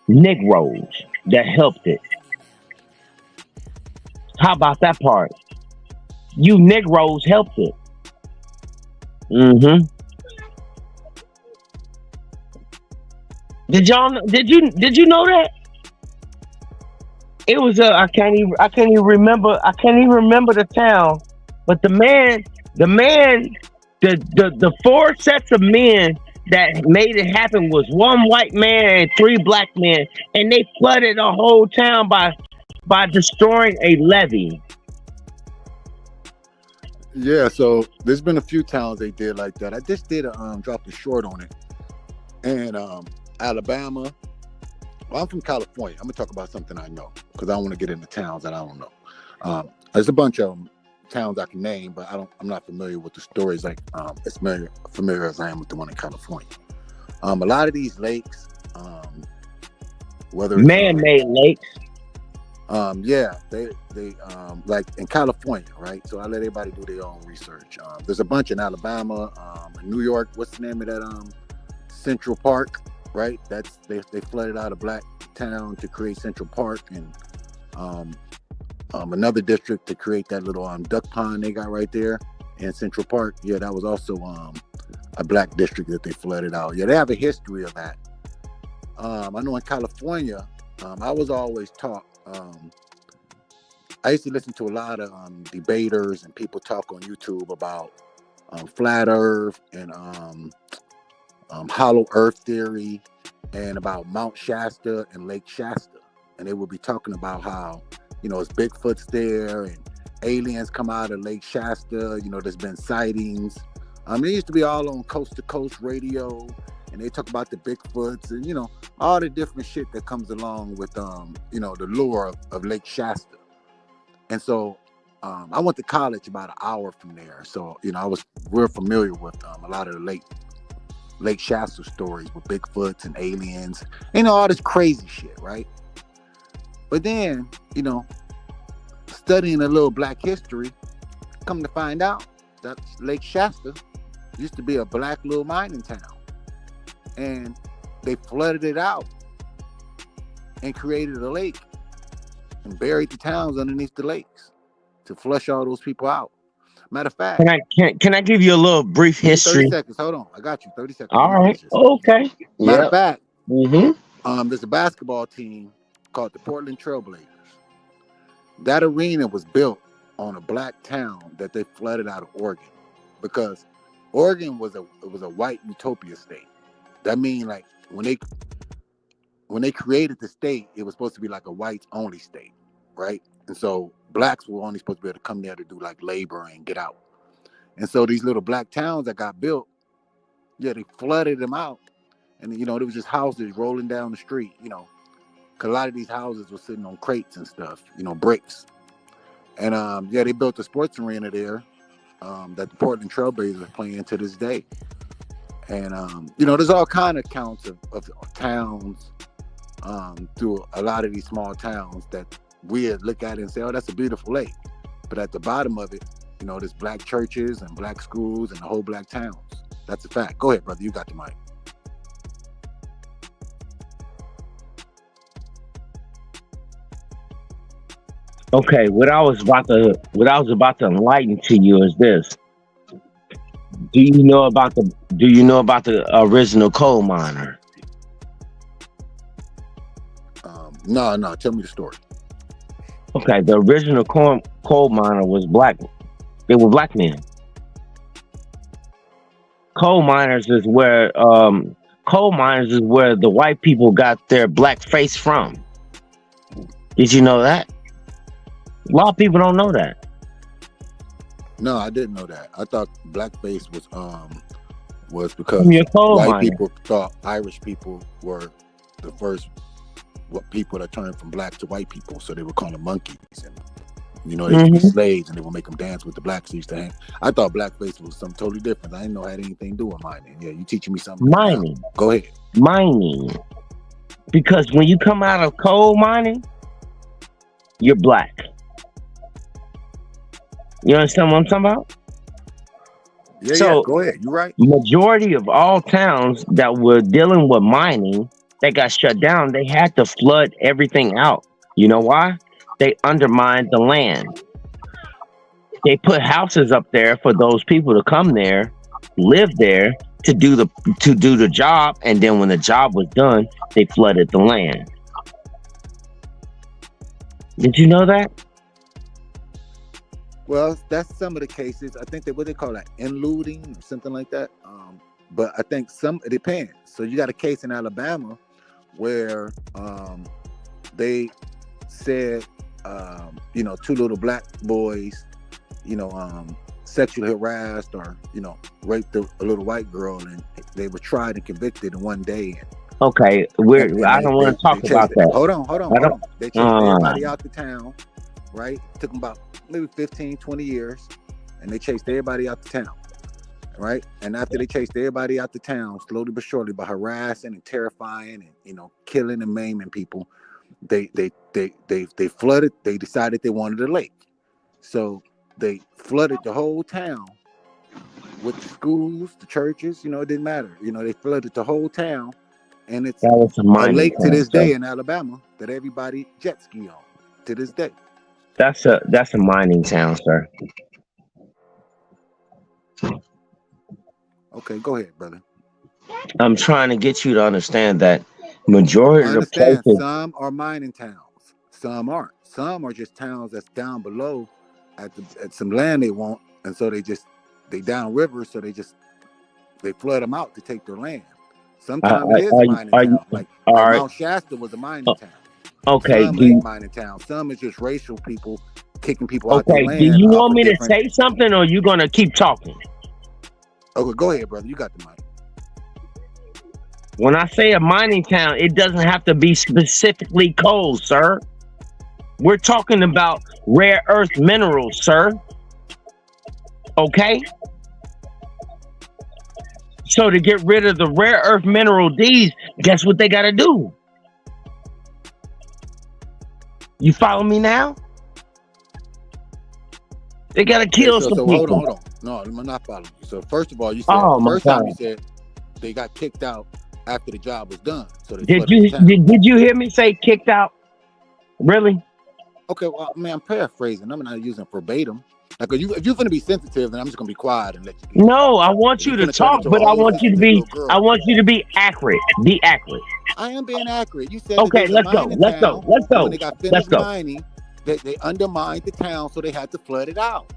Negroes that helped it. How about that part? You Negroes helped it. Did you know that? It was I can't even remember the town, but the four sets of men that made it happen was one white man and three black men, and they flooded the whole town by destroying a levee. Yeah, so there's been a few towns they did like that. I just did dropped a short on it. And Alabama. Well, I'm from California. I'm gonna talk about something I know because I don't want to get into towns that I don't know. There's a bunch of towns I can name, but I'm not familiar with the stories like as familiar as I am with the one in California. A lot of these lakes, whether it's man-made lakes. yeah, they like in California, right? So I let everybody do their own research. There's a bunch in Alabama, in New York. What's the name of that? Central Park, right? That's they flooded out a black town to create Central Park, and another district to create that little duck pond they got right there in Central Park. Yeah, that was also a black district that they flooded out. Yeah, they have a history of that. I know in California, I was always taught. I used to listen to a lot of debaters and people talk on YouTube about flat Earth and hollow Earth theory, and about Mount Shasta and Lake Shasta, and they would be talking about how it's Bigfoot's there and aliens come out of Lake Shasta. There's been sightings. It used to be all on coast to coast radio, and they talk about the Bigfoots and all the different shit that comes along with the lure of Lake Shasta. And so I went to college about an hour from there, so I was real familiar with a lot of the Lake Shasta stories with Bigfoots and aliens, all this crazy shit, right? But then, studying a little black history, come to find out that Lake Shasta used to be a black little mining town. And they flooded it out and created a lake and buried the towns underneath the lakes to flush all those people out. Matter of fact, Can I give you a little brief history? 30 seconds. Hold on. I got you. 30 seconds. All right. Okay. Matter of fact, Mm-hmm. there's a basketball team called the Portland Trailblazers. That arena was built on a black town that they flooded out of Oregon, because Oregon was a white utopia state. That means like when they created the state, it was supposed to be like a whites only state, right? And so blacks were only supposed to be able to come there to do like labor and get out. And so these little black towns that got built, yeah, they flooded them out. And there was just houses rolling down the street, because a lot of these houses were sitting on crates and stuff, bricks. And they built a sports arena there that the Portland Trailblazers are playing to this day. And there's all kind of counts of towns through a lot of these small towns that we look at it and say, oh, that's a beautiful lake. But at the bottom of it, there's black churches and black schools and the whole black towns. That's a fact. Go ahead, brother. You got the mic. Okay, what I was about to enlighten to you is this. Do you know about the original coal miner? No. Tell me the story. Okay, the original coal miner was black. They were black men. Coal miners is where the white people got their black face from. Did you know that? A lot of people don't know that. No, I didn't know that. I thought blackface was because white people thought Irish people were the first people that turned from black to white people, so they would call them monkeys, and they used to be slaves, and they would make them dance with the blacks used to hang. I thought blackface was something totally different. I didn't know it had anything to do with mining. Yeah, you teaching me something. Mining. Now. Go ahead. Mining, because when you come out of coal mining, you're black. You understand what I'm talking about? Yeah, go ahead. You're right. Majority of all towns that were dealing with mining that got shut down, they had to flood everything out. You know why? They undermined the land. They put houses up there for those people to come there, live there, to do the job, and then when the job was done, they flooded the land. Did you know that? Well, that's some of the cases. I think what they call that, inlooting or something like that. But I think it depends. So you got a case in Alabama where they said, two little black boys, sexually harassed or raped a little white girl, and they were tried and convicted in one day. Okay, I don't want to talk about that. Hold on. They chased everybody out the town, right? It took them about maybe 15, 20 years, and they chased everybody out the town, right? And after they chased everybody out the town, slowly but surely, by harassing and terrifying and killing and maiming people, they flooded. They decided they wanted a lake, so they flooded the whole town with the schools, the churches. It didn't matter. They flooded the whole town. And it's a lake to this day in Alabama that everybody jet ski on to this day. That's a mining town, sir. Okay, go ahead, brother. I'm trying to get you to understand that majority of the places. Some are mining towns. Some aren't. Some are just towns that's down below at some land they want, and so they downriver, so they flood them out to take their land. Sometimes it is a mining town. Like Mount Shasta was a mining town. Okay. Some ain't mining town. Some is just racial people kicking people out their land. Do you want me to say something, or are you gonna keep talking? Okay, go ahead, brother. You got the mic. When I say a mining town, it doesn't have to be specifically coal, sir. We're talking about rare earth minerals, sir. Okay? So to get rid of the rare earth mineral D's, guess what they got to do? You follow me now? They got to kill some people. Hold on. No, I'm not following you. So first of all, you said first time you said they got kicked out after the job was done. So did you hear me say kicked out? Really? Okay, well, I'm paraphrasing. I'm not using verbatim. Like, if you're going to be sensitive, then I'm just going to be quiet and let you. No, I want you to talk, but I want you to be accurate. Be accurate. I am being accurate. You said okay. Let's go. When they got finished mining, they undermined the town, so they had to flood it out.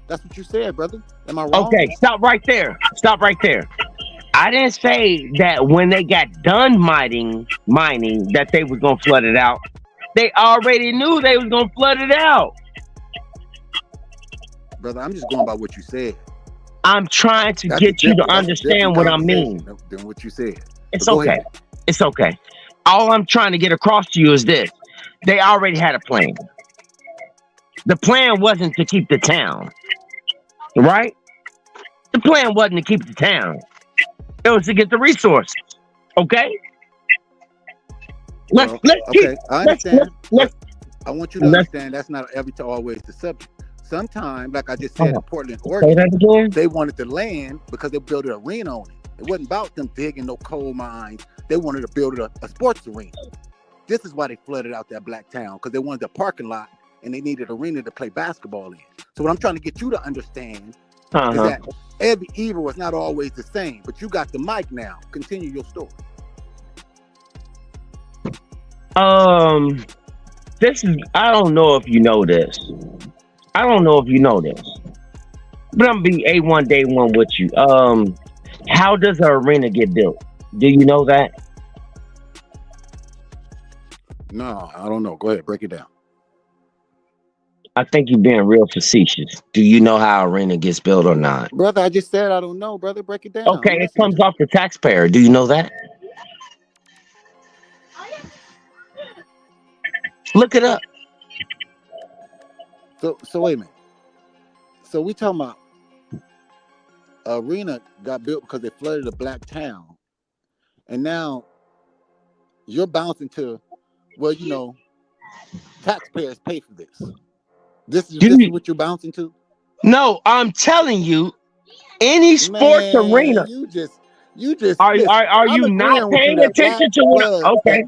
That's what you said, brother. Am I wrong? Okay, stop right there. I didn't say that when they got done mining that they was gonna flood it out. They already knew they was gonna flood it out. Brother, I'm just going by what you said. I'm trying to get you to understand what I mean. Than what you said. It's okay. Ahead. It's okay. All I'm trying to get across to you is this. They already had a plan. The plan wasn't to keep the town. Right? The plan wasn't to keep the town. It was to get the resources. Okay? I understand. I want you to understand that's not always the subject. Sometimes, like I just said, in Portland, Oregon, they wanted the land because they built an arena on it. It wasn't about them digging no coal mines. They wanted to build a sports arena. This is why they flooded out that black town, because they wanted a parking lot and they needed an arena to play basketball in. So what I'm trying to get you to understand is that every evil was not always the same. But you got the mic now. Continue your story. I don't know if you know this. But I'm gonna be A1 day one with you. How does an arena get built? Do you know that? No, I don't know. Go ahead, break it down. I think you're being real facetious. Do you know how an arena gets built or not? Brother, I just said I don't know, brother. Break it down. Okay, it comes off the taxpayer. Do you know that? Look it up. So wait a minute. So we talking about arena got built because they flooded a black town, and now you're bouncing to, well, taxpayers pay for this. This is what you're bouncing to? No, I'm telling you, any sports arena. You just. Are you not paying attention to what? Okay.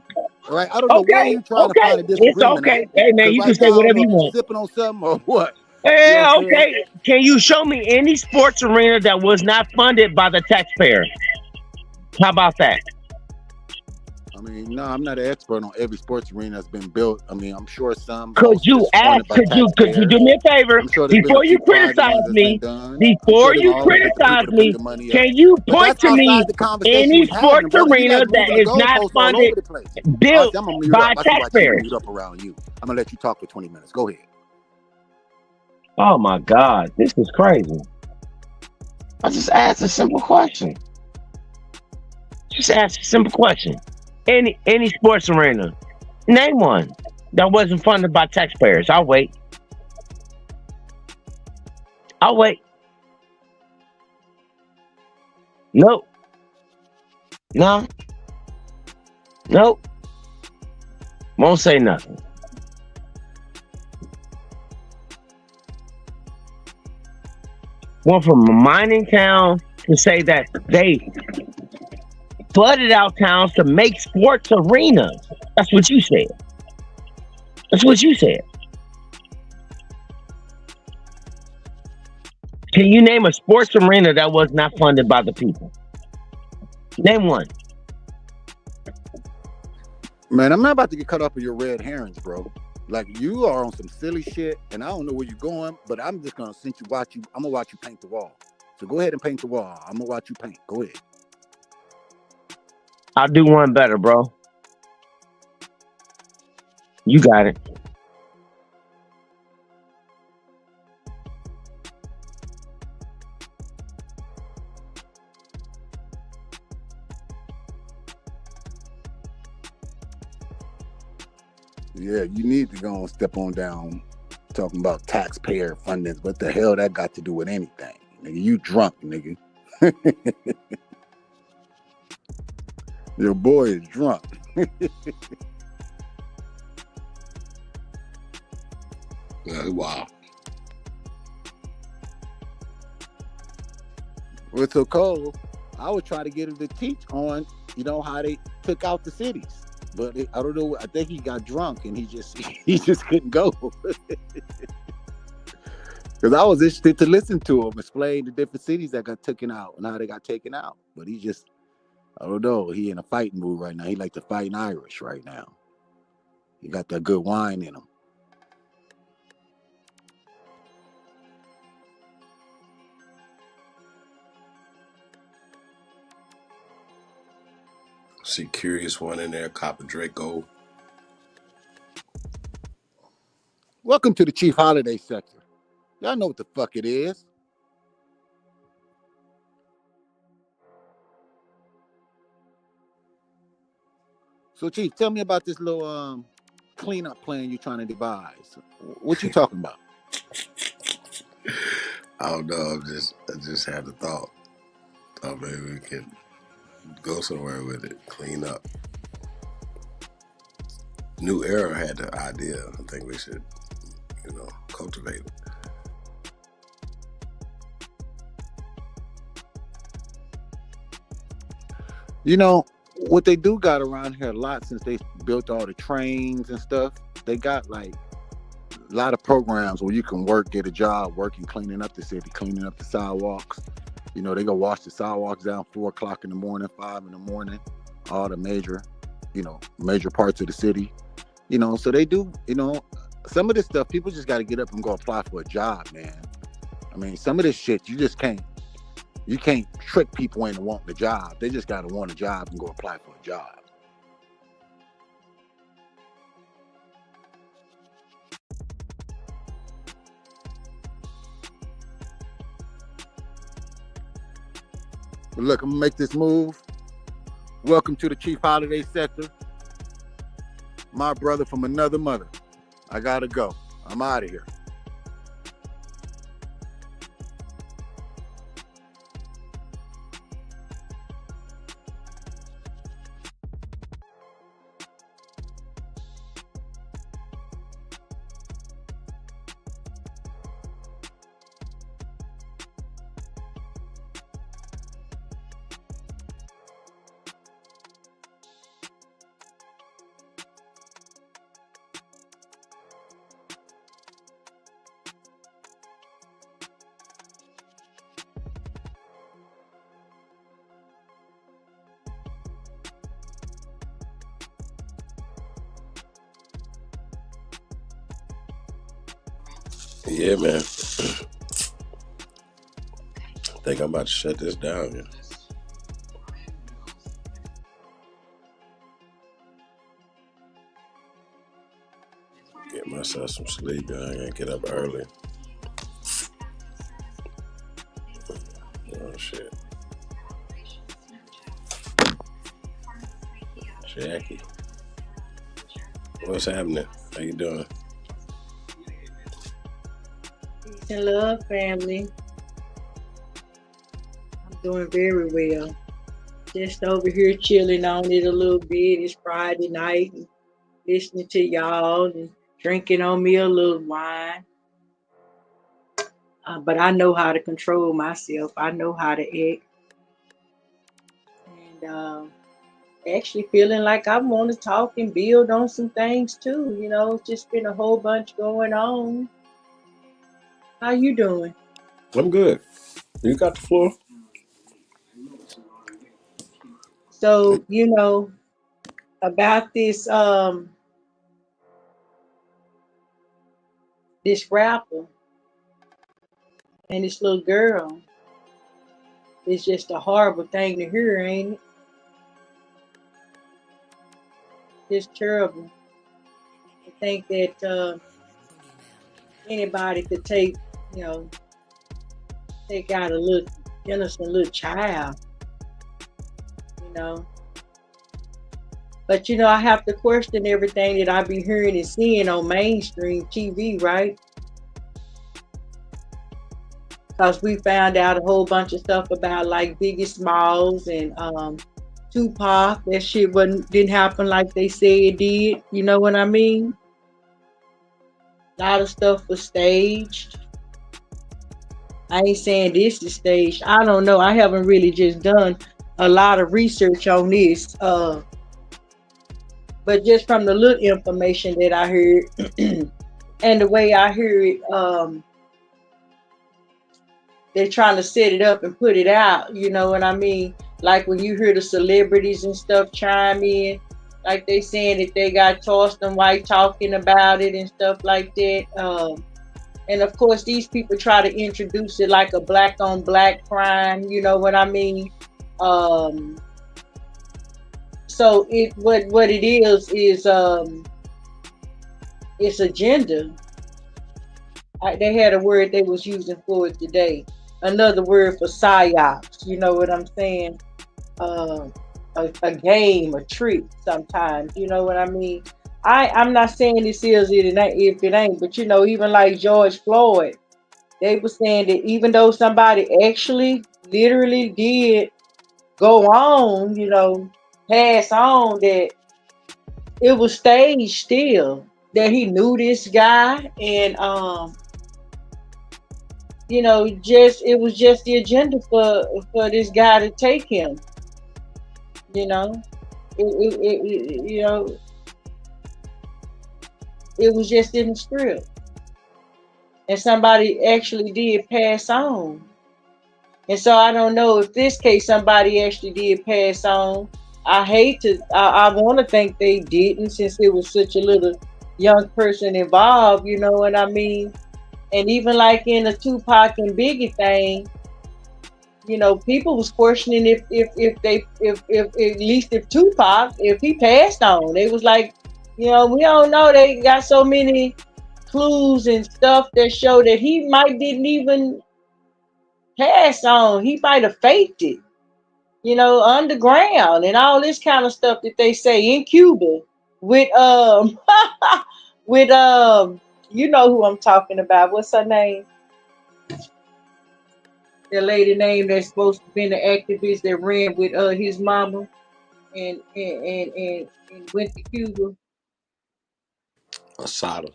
Right. I don't know why you're trying to find a disagreement. It's okay. Hey man, you can say whatever you want. Sipping on something or what? Yeah. Okay. Can you show me any sports arena that was not funded by the taxpayer? How about that? I mean, no, I'm not an expert on every sports arena that's been built. I mean, I'm sure some. Could you do me a favor before you criticize me? Can you point to me any sports arena that is not funded, built by taxpayers? I'm gonna let you talk for 20 minutes. Go ahead. Oh my God, this is crazy. I just asked a simple question. Just ask a simple question. Any sports arena, name one that wasn't funded by taxpayers. I'll wait. I'll wait. Nope. No. Nope. Won't say nothing. Went from a mining town to say that they flooded out towns to make sports arenas. That's what you said. That's what you said. Can you name a sports arena that was not funded by the people? Name one. Man, I'm not about to get caught up in your red herrings, bro. Like, you are on some silly shit, and I don't know where you're going, but I'm just gonna I'm gonna watch you paint the wall. So go ahead and paint the wall. I'm gonna watch you paint. Go ahead. I'll do one better, bro. You got it. Yeah, you need to go and step on down talking about taxpayer funding. What the hell that got to do with anything? Nigga, you drunk, nigga. Your boy is drunk. Wow. What's so cold? I was trying to get him to teach on, how they took out the cities. But I don't know. I think he got drunk and he just couldn't go. Because I was interested to listen to him explain the different cities that got taken out and how they got taken out. But I don't know. He in a fighting mood right now. He like to fight in Irish right now. He got that good wine in him. See Curious One in there, Copper Draco. Welcome to the Chief Holiday sector. Y'all know what the fuck it is. So, Chief, tell me about this little cleanup plan you're trying to devise. What you talking about? I don't know. I just had the thought. Thought maybe we could go somewhere with it, clean up. New Era had the idea. I think we should, cultivate it. What they do got around here a lot since they built all the trains and stuff, they got like a lot of programs where you can get a job working, cleaning up the city, cleaning up the sidewalks. They go wash the sidewalks down 4 o'clock in the morning, 5 in the morning, all the major parts of the city. So they do, some of this stuff, people just got to get up and go apply for a job, man. I mean, some of this shit, you can't trick people into wanting a job. They just got to want a job and go apply for a job. But look, I'm going to make this move. Welcome to the Chief Holiday sector. My brother from another mother. I got to go. I'm out of here. Yeah, man. I think I'm about to shut this down. Yeah. Get myself some sleep. I gotta get up early. Oh shit. Jackie. What's happening? How you doing? Peace and love, family. I'm doing very well. Just over here chilling on it a little bit. It's Friday night, and listening to y'all and drinking on me a little wine. But I know how to control myself. I know how to act. And actually feeling like I want to talk and build on some things too. You know, it's just been a whole bunch going on. How you doing? I'm good. You got the floor. So, you know, about this rapper and this little girl, it's just a horrible thing to hear, ain't it? It's terrible. I think that anybody could take, you know, take out a little innocent little child, you know. But you know, I have to question everything that I be hearing and seeing on mainstream TV, right? Because we found out a whole bunch of stuff about like Biggie Smalls and Tupac. That shit didn't happen like they say it did. You know what I mean? A lot of stuff was staged. I ain't saying this is staged. I don't know. I haven't really just done a lot of research on this. But just from the little information that I heard and the way I hear it, they're trying to set it up and put it out. You know what I mean? Like when you hear the celebrities and stuff chime in, like they saying that they got Charleston White talking about it and stuff like that. And of course, these people try to introduce it like a black on black crime. You know what I mean? So what it is it's agenda. They had a word they was using for it today. Another word for psyops. You know what I'm saying? A game, a trick. Sometimes, you know what I mean. I'm not saying this is it, if it ain't, but you know, even like George Floyd, they were saying that even though somebody actually, literally did go on, you know, pass on, that it was staged still. That he knew this guy, and you know, just it was just the agenda for this guy to take him. You know, you know, it was just in the script, and somebody actually did pass on. And so I don't know if this case somebody actually did pass on. I hate to. I want to think they didn't, since it was such a little young person involved. You know what I mean? And even like in the Tupac and Biggie thing, you know, people was questioning if at least if Tupac, if he passed on. They was like, you know, we don't know. They got so many clues and stuff that show that he might didn't even pass on. He might have faked it, you know, underground and all this kind of stuff that they say in Cuba with with you know who I'm talking about. What's her name? The lady name that's supposed to be an activist that ran with his mama and went to Cuba. Asada.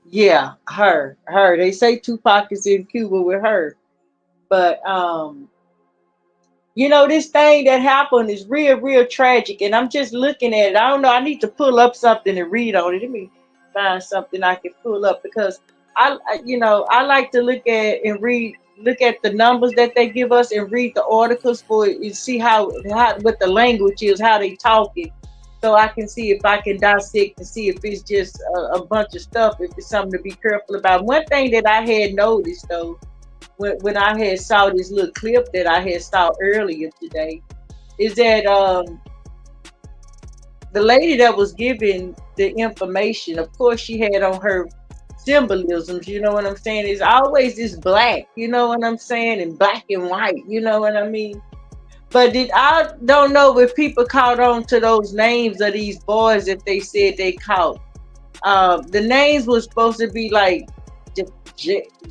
Yeah, her. They say Tupac is in Cuba with her. But you know, this thing that happened is real tragic. And I'm just looking at it. I don't know. I need to pull up something and read on it. Let me find something I can pull up, because you know, I like to look at and look at the numbers that they give us and read the articles for it and see how what the language is, how they talk it. So I can see if I can dissect and see if it's just a bunch of stuff, if it's something to be careful about. One thing that I had noticed though, when I had saw this little clip that I had saw earlier today, is that the lady that was giving the information, of course, she had on her symbolisms, you know what I'm saying? It's always this black, you know what I'm saying, and black and white, you know what I mean? But I don't know if people caught on to those names of these boys that they said they caught. The names was supposed to be like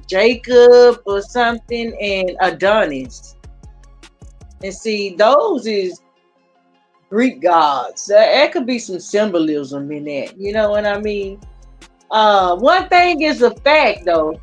Jacob or something and Adonis. And see, those is Greek gods. There could be some symbolism in that, you know what I mean? One thing is a fact though.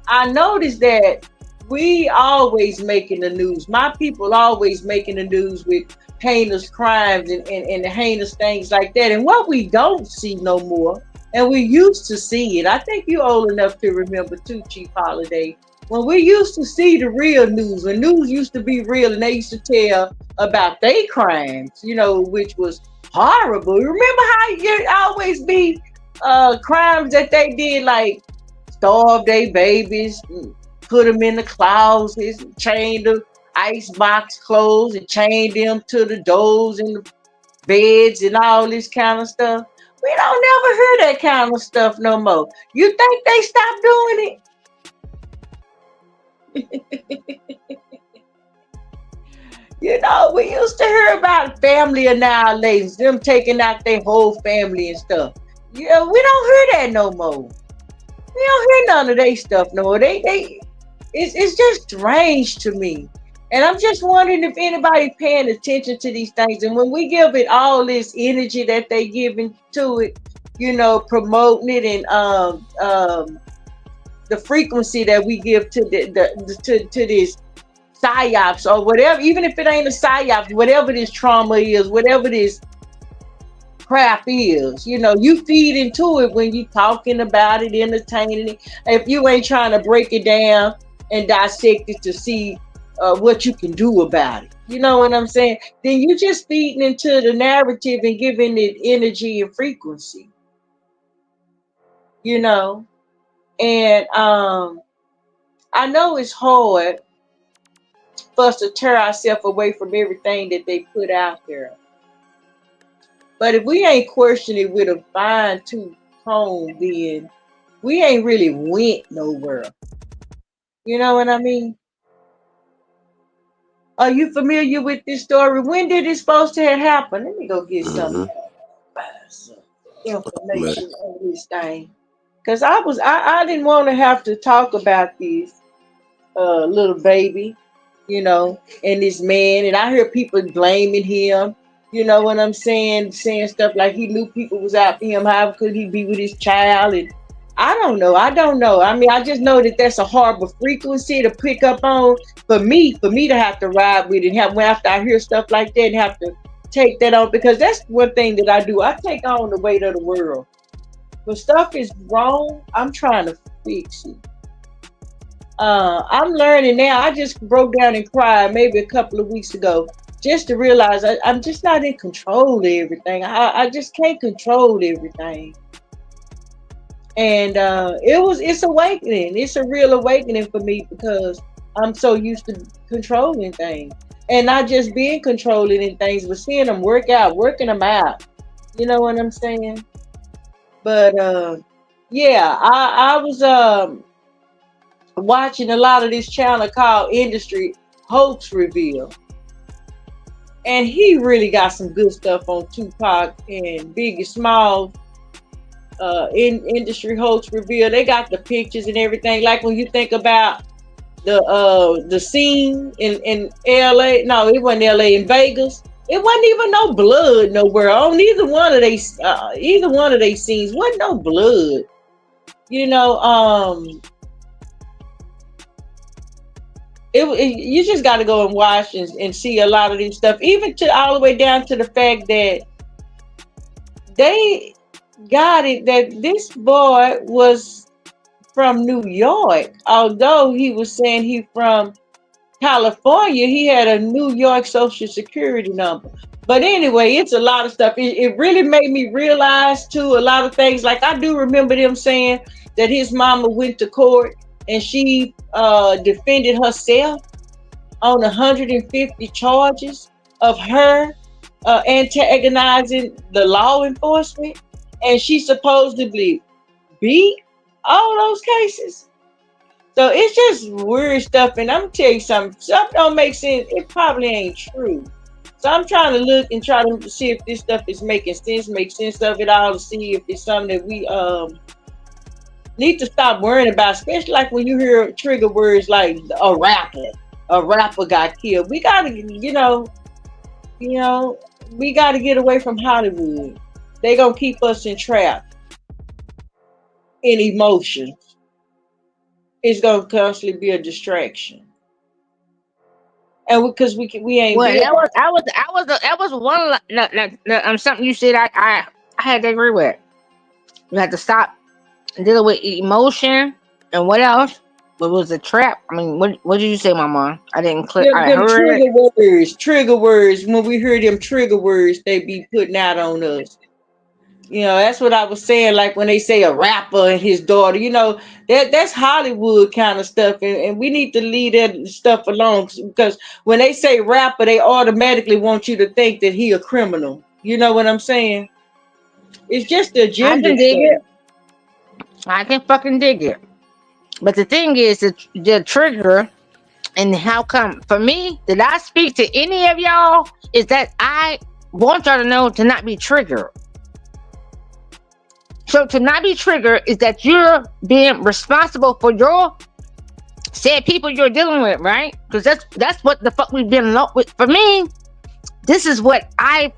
I noticed that we always making the news. My people always making the news with heinous crimes and heinous things like that. And what we don't see no more, and we used to see it. I think you're old enough to remember too, Chief Holiday. When we used to see the real news, when news used to be real and they used to tell about their crimes, you know, which was horrible. Remember how it always be crimes that they did, like starve their babies, put them in the closets, chain the icebox closed and chain them to the doors and the beds and all this kind of stuff. We don't never hear that kind of stuff no more. You think they stopped doing it? You know, we used to hear about family annihilations, them taking out their whole family and stuff. Yeah, we don't hear that no more. We don't hear none of their stuff no more. It's just strange to me. And I'm just wondering if anybody paying attention to these things. And when we give it all this energy that they giving to it, you know, promoting it and the frequency that we give to to this psyops or whatever, even if it ain't a psyops, whatever this trauma is, whatever this crap is, you know, you feed into it when you talking about it, entertaining it. If you ain't trying to break it down and dissect it to see what you can do about it, you know what I'm saying, then you just feeding into the narrative and giving it energy and frequency, you know. And I know it's hard for us to tear ourselves away from everything that they put out there, but if we ain't questioning it with a fine-tooth comb, then we ain't really went nowhere. You know what I mean? Are you familiar with this story? When did it supposed to have happened? Let me go get some information on this thing. Because I didn't want to have to talk about this little baby, you know, and this man. And I hear people blaming him. You know what I'm saying? Saying stuff like he knew people was out for him. How could he be with his child? And I don't know. I mean, I just know that that's a horrible frequency to pick up on for me to have to ride with it and have, after I hear stuff like that, and have to take that on, because that's one thing that I do. I take on the weight of the world. When stuff is wrong, I'm trying to fix it. I'm learning now. I just broke down and cried maybe a couple of weeks ago just to realize I'm just not in control of everything. I just can't control everything. And it's awakening. It's a real awakening for me, because I'm so used to controlling things. And not just being controlling in things, but seeing them working them out. You know what I'm saying? But yeah, I was watching a lot of this channel called Industry Hoax Reveal. And he really got some good stuff on Tupac and Biggie Smalls. In Industry Hoax Reveal, they got the pictures and everything. Like when you think about the scene in LA, no, it wasn't LA, in Vegas. It wasn't even no blood nowhere on either one of they scenes. Wasn't no blood. You know, you just got to go and watch and see a lot of this stuff, even to all the way down to the fact that they got it that this boy was from New York. Although he was saying he from California, he had a New York Social Security number. But anyway, it's a lot of stuff. It really made me realize too a lot of things. Like I do remember them saying that his mama went to court and she defended herself on 150 charges of her antagonizing the law enforcement. And she supposedly beat all those cases. So it's just weird stuff. And I'm gonna tell you something. Stuff don't make sense. It probably ain't true. So I'm trying to look and try to see if this stuff is making sense, make sense of it all, to see if it's something that we need to stop worrying about, especially like when you hear trigger words like a rapper got killed. We gotta, we gotta get away from Hollywood. They gonna keep us entrapped in emotions. It's gonna constantly be a distraction. And because we ain't. Well, that was one something you said I had to agree with. You have to stop dealing with emotion and what else? What was a trap? I mean, what did you say, Mama? I didn't click. I Them heard trigger words. When we hear them trigger words, they be putting out on us. That's what I was saying. Like when they say a rapper and his daughter, that's Hollywood kind of stuff, and we need to leave that stuff alone, because when they say rapper, they automatically want you to think that he a criminal. You know what I'm saying? It's just the I agenda can dig stuff. it. I can fucking dig it. But the thing is, the trigger, and how come for me, did I speak to any of y'all? Is that I want y'all to know to not be triggered. So to not be triggered is that you're being responsible for your said people you're dealing with, right? Because that's what the fuck we've been with. For me, this is what I'm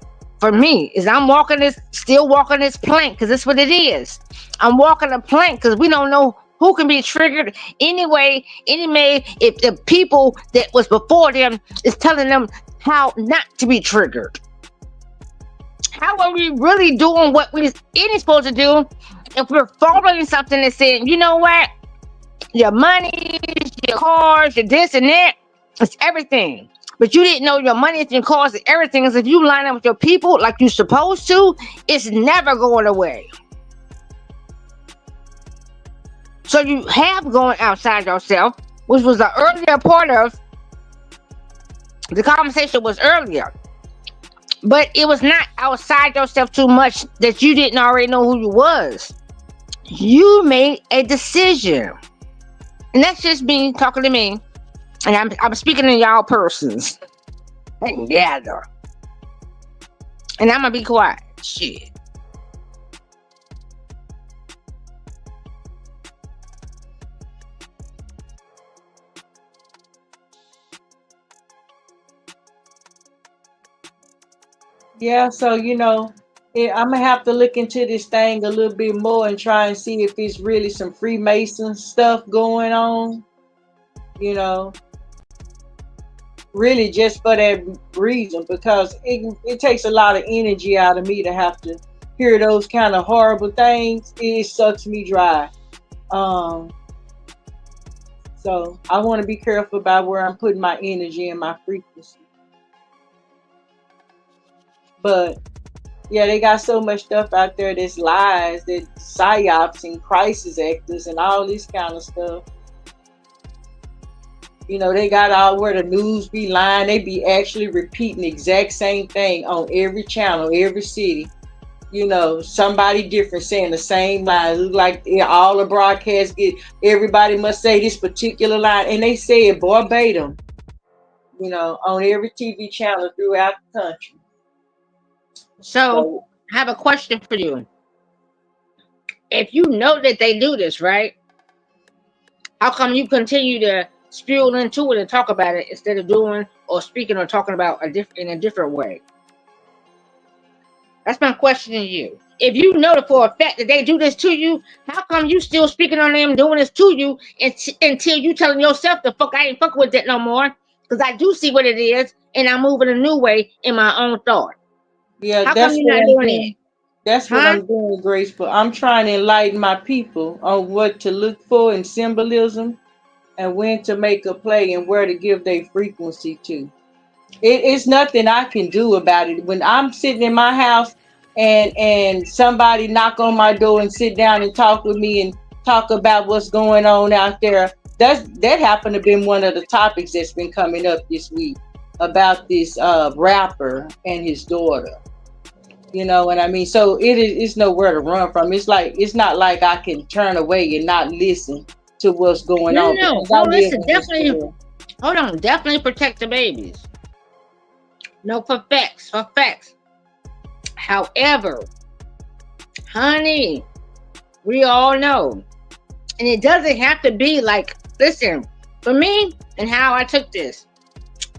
still walking this plank, because that's what it is. I'm walking a plank because we don't know who can be triggered anyway. Anyway, if the people that was before them is telling them how not to be triggered. How are we really doing what we ain't supposed to do if we're following something that's saying, you know what? Your money, your cars, your this and that, it's everything. But you didn't know your money and your cars and everything is if you line up with your people like you're supposed to, it's never going away. So you have going outside yourself, which was the earlier part of the conversation was earlier. But it was not outside yourself too much that you didn't already know who you was. You made a decision. And that's just me talking to me. And I'm speaking to y'all persons. Together. And I'm going to be quiet. Shit. Yeah, so I'm gonna have to look into this thing a little bit more and try and see if it's really some Freemason stuff going on. Really just for that reason, because it takes a lot of energy out of me to have to hear those kind of horrible things. It sucks me dry. So I want to be careful about where I'm putting my energy and my frequency. But yeah, they got so much stuff out there that's lies, that psyops and crisis actors and all this kind of stuff. They got all where the news be lying. They be actually repeating the exact same thing on every channel, every city. Somebody different saying the same line. Look like all the broadcasts everybody must say this particular line, and they say it verbatim. On every TV channel throughout the country. So I have a question for you. If you know that they do this, right? How come you continue to spew into it and talk about it instead of doing or speaking or talking about in a different way? That's my question to you. If you know for a fact that they do this to you, how come you still speaking on them doing this to you until you telling yourself the fuck I ain't fucking with that no more? Because I do see what it is and I'm moving a new way in my own thought. Yeah, how come you're not doing it? That's what I'm doing, Graceful. I'm trying to enlighten my people on what to look for in symbolism and when to make a play and where to give their frequency to. It's nothing I can do about it. When I'm sitting in my house and somebody knock on my door and sit down and talk with me and talk about what's going on out there, that happened to be one of the topics that's been coming up this week about this rapper and his daughter. You know what I mean? So it's nowhere to run from. It's not like I can turn away and not listen to what's going No, on no, no. because I No, live listen, in this definitely. world. Hold on, definitely protect the babies. No, for facts, for facts. However, honey, we all know, and it doesn't have to be like. Listen, for me and how I took this,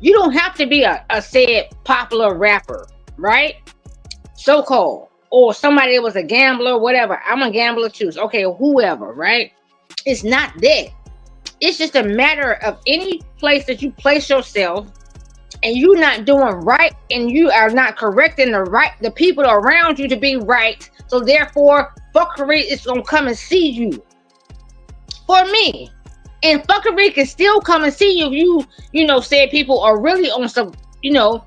you don't have to be a said popular rapper, right? So called, or somebody that was a gambler, whatever. I'm a gambler too. So, okay, whoever, right? It's not that. It's just a matter of any place that you place yourself and you not doing right and you are not correcting the people around you to be right. So therefore, fuckery is gonna come and see you. For me. And fuckery can still come and see you if you know, said people are really on some, the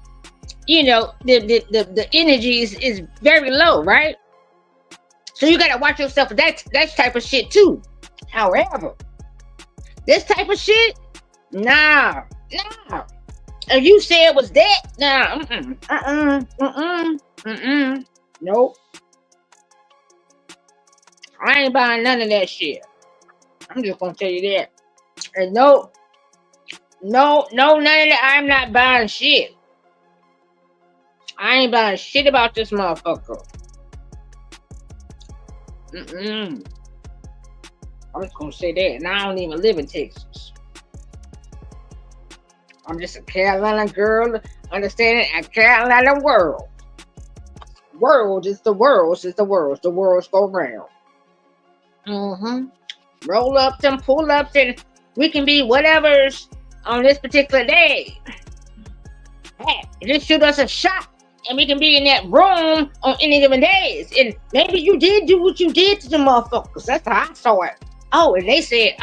energy is very low, right? So you gotta watch yourself for that type of shit too. However, this type of shit, nah. If you said it was that, nope. I ain't buying none of that shit. I'm just gonna tell you that. And no, none of that. I'm not buying shit. I ain't buying shit about this motherfucker. I'm just gonna say that. And I don't even live in Texas. I'm just a Carolina girl, understanding a Carolina world. World is the world. The world's go round. Roll ups and pull ups, and we can be whatever's on this particular day. Hey, just shoot us a shot, and we can be in that room on any given days. And maybe you did do what you did to the motherfuckers. That's how I saw it. Oh, and they said,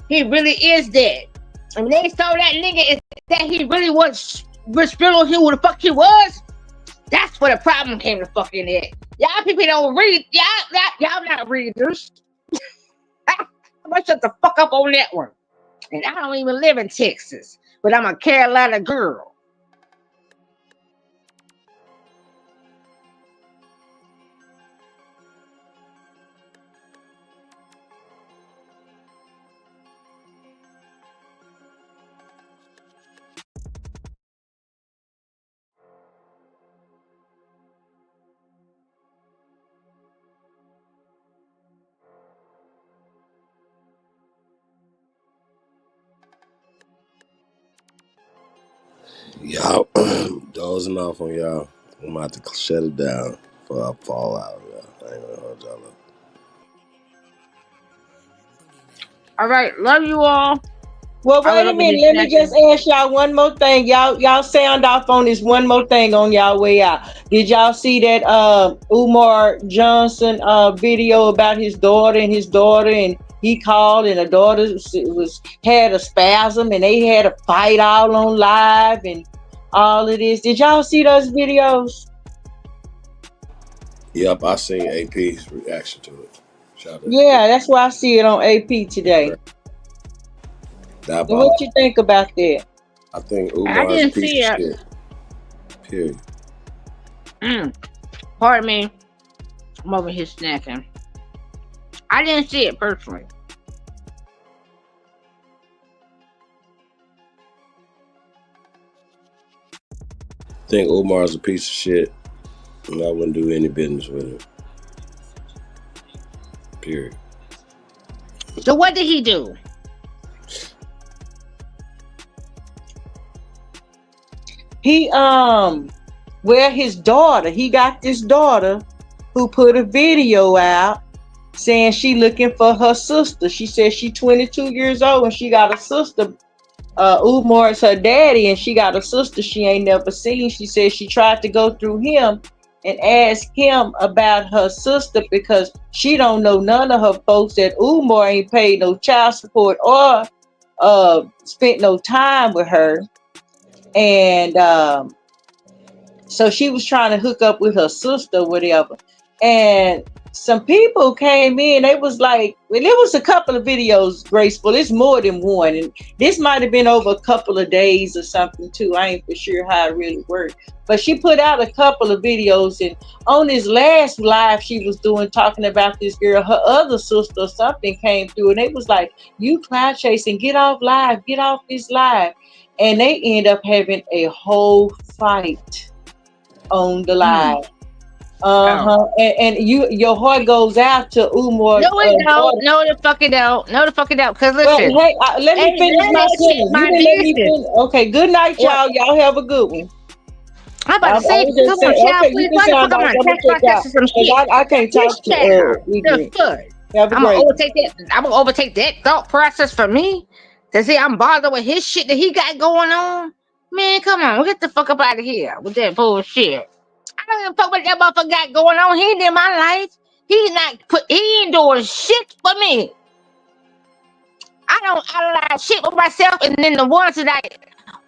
he really is dead. And when they saw that nigga is that he really was real who the fuck he was, that's where the problem came to fucking it. Y'all people don't read. Y'all not readers. I'm gonna shut the fuck up on that one. And I don't even live in Texas, but I'm a Carolina girl. Y'all dozing off on y'all. I'm about to shut it down before I fall out. Y'all. I ain't gonna hold y'all up. All right, love you all. Well, wait a minute. Let me just ask y'all one more thing. Y'all sound off on this one more thing on y'all way out. Did y'all see that Umar Johnson video about his daughter and he called and the daughter had a spasm and they had a fight all on live and all of this. Did y'all see those videos? Yep, I seen AP's reaction to it. Yeah, that's why I see it on AP today. And what you think about that? I think Umar is a piece of shit. Period. Pardon me. I'm over here snacking. I didn't see it personally. I think Umar is a piece of shit, and I wouldn't do any business with him. Period. So what did he do? He his daughter, he got this daughter who put a video out saying she looking for her sister. She said she 22 years old and she got a sister. Umar is her daddy and she got a sister she ain't never seen. She said she tried to go through him and ask him about her sister because she don't know none of her folks, that Umar ain't paid no child support or spent no time with her. And so she was trying to hook up with her sister, whatever. And some people came in. They was like, well, it was a couple of videos, Graceful. It's more than one, and this might have been over a couple of days or something too. I ain't for sure how it really worked, but she put out a couple of videos, and on this last live she was doing, talking about this girl, her other sister or something came through, and they was like, "You cloud chasing, get off live, get off this live," and they end up having a whole fight on the live. And your heart goes out to Umar. No, it don't. No, the fuck it don't. No, the fuck it don't. Because listen, hey, let me finish my sentence. Okay, good night, y'all. Y'all have a good one. I'm about to say, come on, child, please. I can't talk to I'm gonna overtake that thought process for me. To see I'm bothered with his shit that he got going on. Man, come on, we'll get the fuck up out of here with that bullshit. I don't give a fuck what that motherfucker got going on. He ain't in my life. He ain't doing shit for me. I don't align shit with myself, and then the ones that I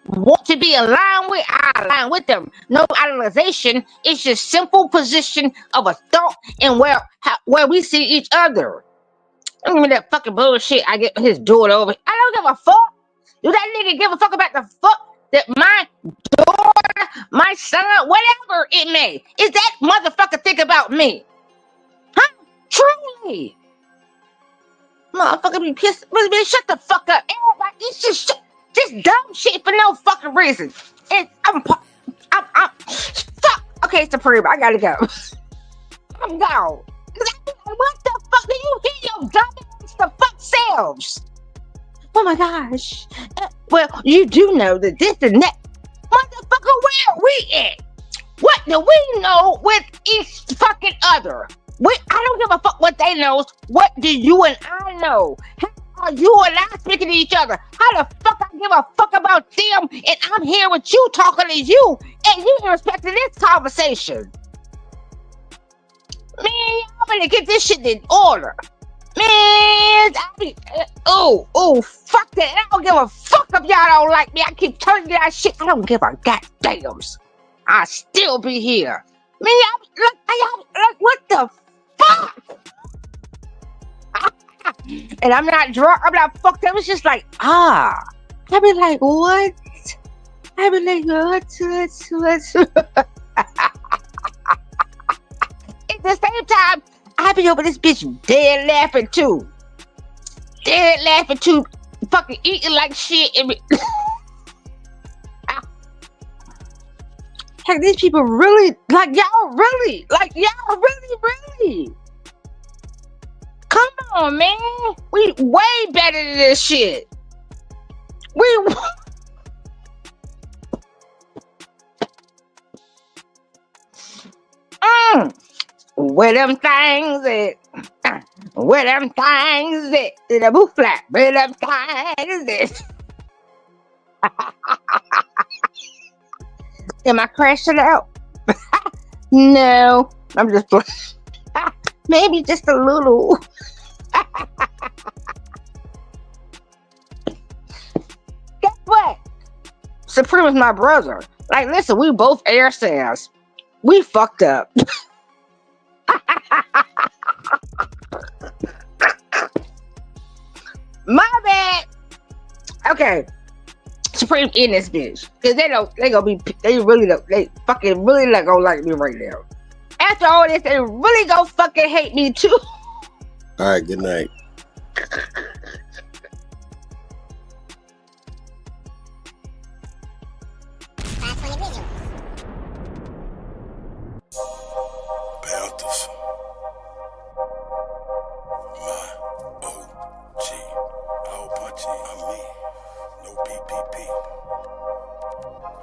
want to be aligned with, I align with them. No idolization. It's just simple position of a thought and where we see each other. I don't give me that fucking bullshit. I get his daughter over. I don't give a fuck. Do that nigga give a fuck about the fuck that my daughter, my son, whatever it may, is that motherfucker think about me? Huh? Truly. Motherfucker be pissed. Man, shut the fuck up. Everybody, it's just dumb shit for no fucking reason. And I'm fuck. Okay, it's Supreme. I gotta go. I'm gone. What the fuck do you hear your dumb ass the fuck selves? Oh my gosh. Well, you do know that this and that. Motherfucker, where are we at? What do we know with each fucking other? I don't give a fuck what they know. What do you and I know? How are you and I speaking to each other? How the fuck I give a fuck about them and I'm here with you talking to you and you respecting this conversation? Man, y'all better get this shit in order. Man, fuck that. I don't give a fuck if y'all don't like me. I keep telling you that shit. I don't give a goddamn. I'll still be here. Man, y'all, what the fuck? And I'm not drunk. I'm not fucked up. It's just like, I be like, what? I be like, what? At the same time, I be over this bitch dead laughing too. Fucking eating like shit. Like these people really, y'all really. Come on, man. We way better than this shit. Where them things at? Where them things at? In a boot flat. Where them things at? Am I crashing out? No, I'm just maybe just a little. Guess what? Supreme is my brother. Like, listen, we both air cells. We fucked up. My bad. Okay. Supreme in this bitch. Cause they fucking really not gonna like me right now. After all this, they really gonna fucking hate me too. All right, good night. Panthers. My OG. All punchy. I'm me. No PPP.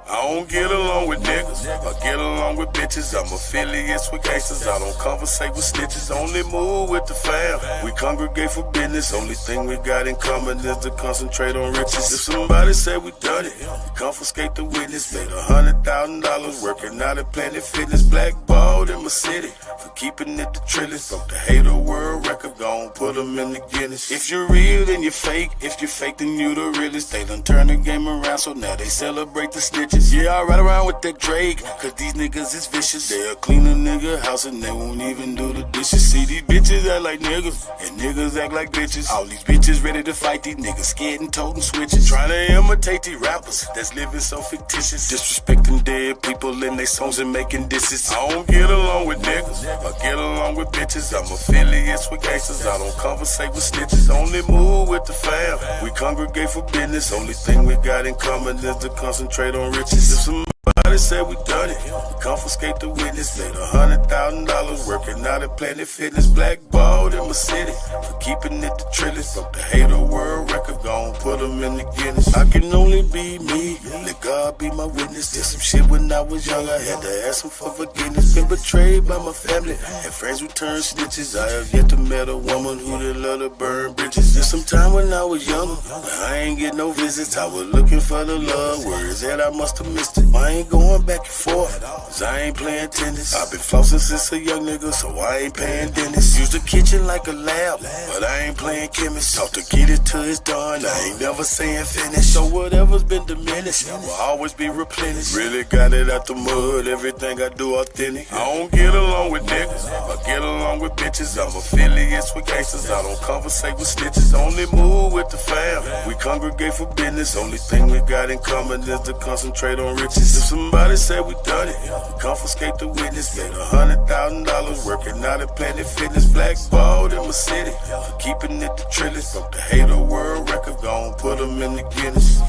I don't get along with niggas. I get along with bitches. I'm affiliates with gangsters. I don't conversate with snitches. Only move with the fam. We congregate for business. Only thing we got in common is to concentrate on riches. If somebody say we done it, we confiscate the witness. Made $100,000 working out at Planet Fitness. Blackballed in my city for keeping it the trillest. Broke the hater world record. Gon' put them in the Guinness. If you're real, then you're fake. If you're fake, then you the realest. They done turn the game around, so now they celebrate the snitches. Yeah, I ride around with that Drake, cause these niggas is vicious. They'll clean a nigga house and they won't even do the dishes. See, these bitches act like niggas, and niggas act like bitches. All these bitches ready to fight, these niggas scared and toting switches. Trying to imitate these rappers that's living so fictitious. Disrespecting dead people in their songs and making disses. I don't get along with niggas, I get along with bitches. I'm affiliates with gangsters, I don't conversate with snitches. Only move with the fam, we congregate for business. Only thing we got in common is to concentrate on riches. If somebody said we done it, we confiscate the witness. Made $100,000 working out at Planet Fitness. Blackballed in my city for keeping it the trillest. Broke the hater world record, gon' put them in the Guinness. I can only be me, let God be my witness. Did some shit when I was young, I had to ask him for forgiveness. Been betrayed by my family, and friends who turned snitches. I have yet to meet a woman who did love to burn bridges. There's some time when I was younger, but I ain't get no visits. I was looking for the love, where is that? I must have missed it. I ain't going back and forth, cause I ain't playing tennis. I've been flossing since a young nigga, so I ain't paying dentist. Use the kitchen like a lab, but I ain't playing chemist. Talk to get it till it's done, I ain't never saying finish. So whatever's been diminished will always be replenished. Really got it out the mud, everything I do authentic. I don't get along with niggas, I get along with bitches. I'm affiliates with gangsters, I don't conversate with snitches. Only move with the fam, we congregate for business. Only thing we got in common is to concentrate on riches. If somebody said we done it, we confiscate the witness. Made $100,000 working out at Planet Fitness. Blackballed in my city for keeping it the trillest. Broke the hater world record, gon' put them in the Guinness.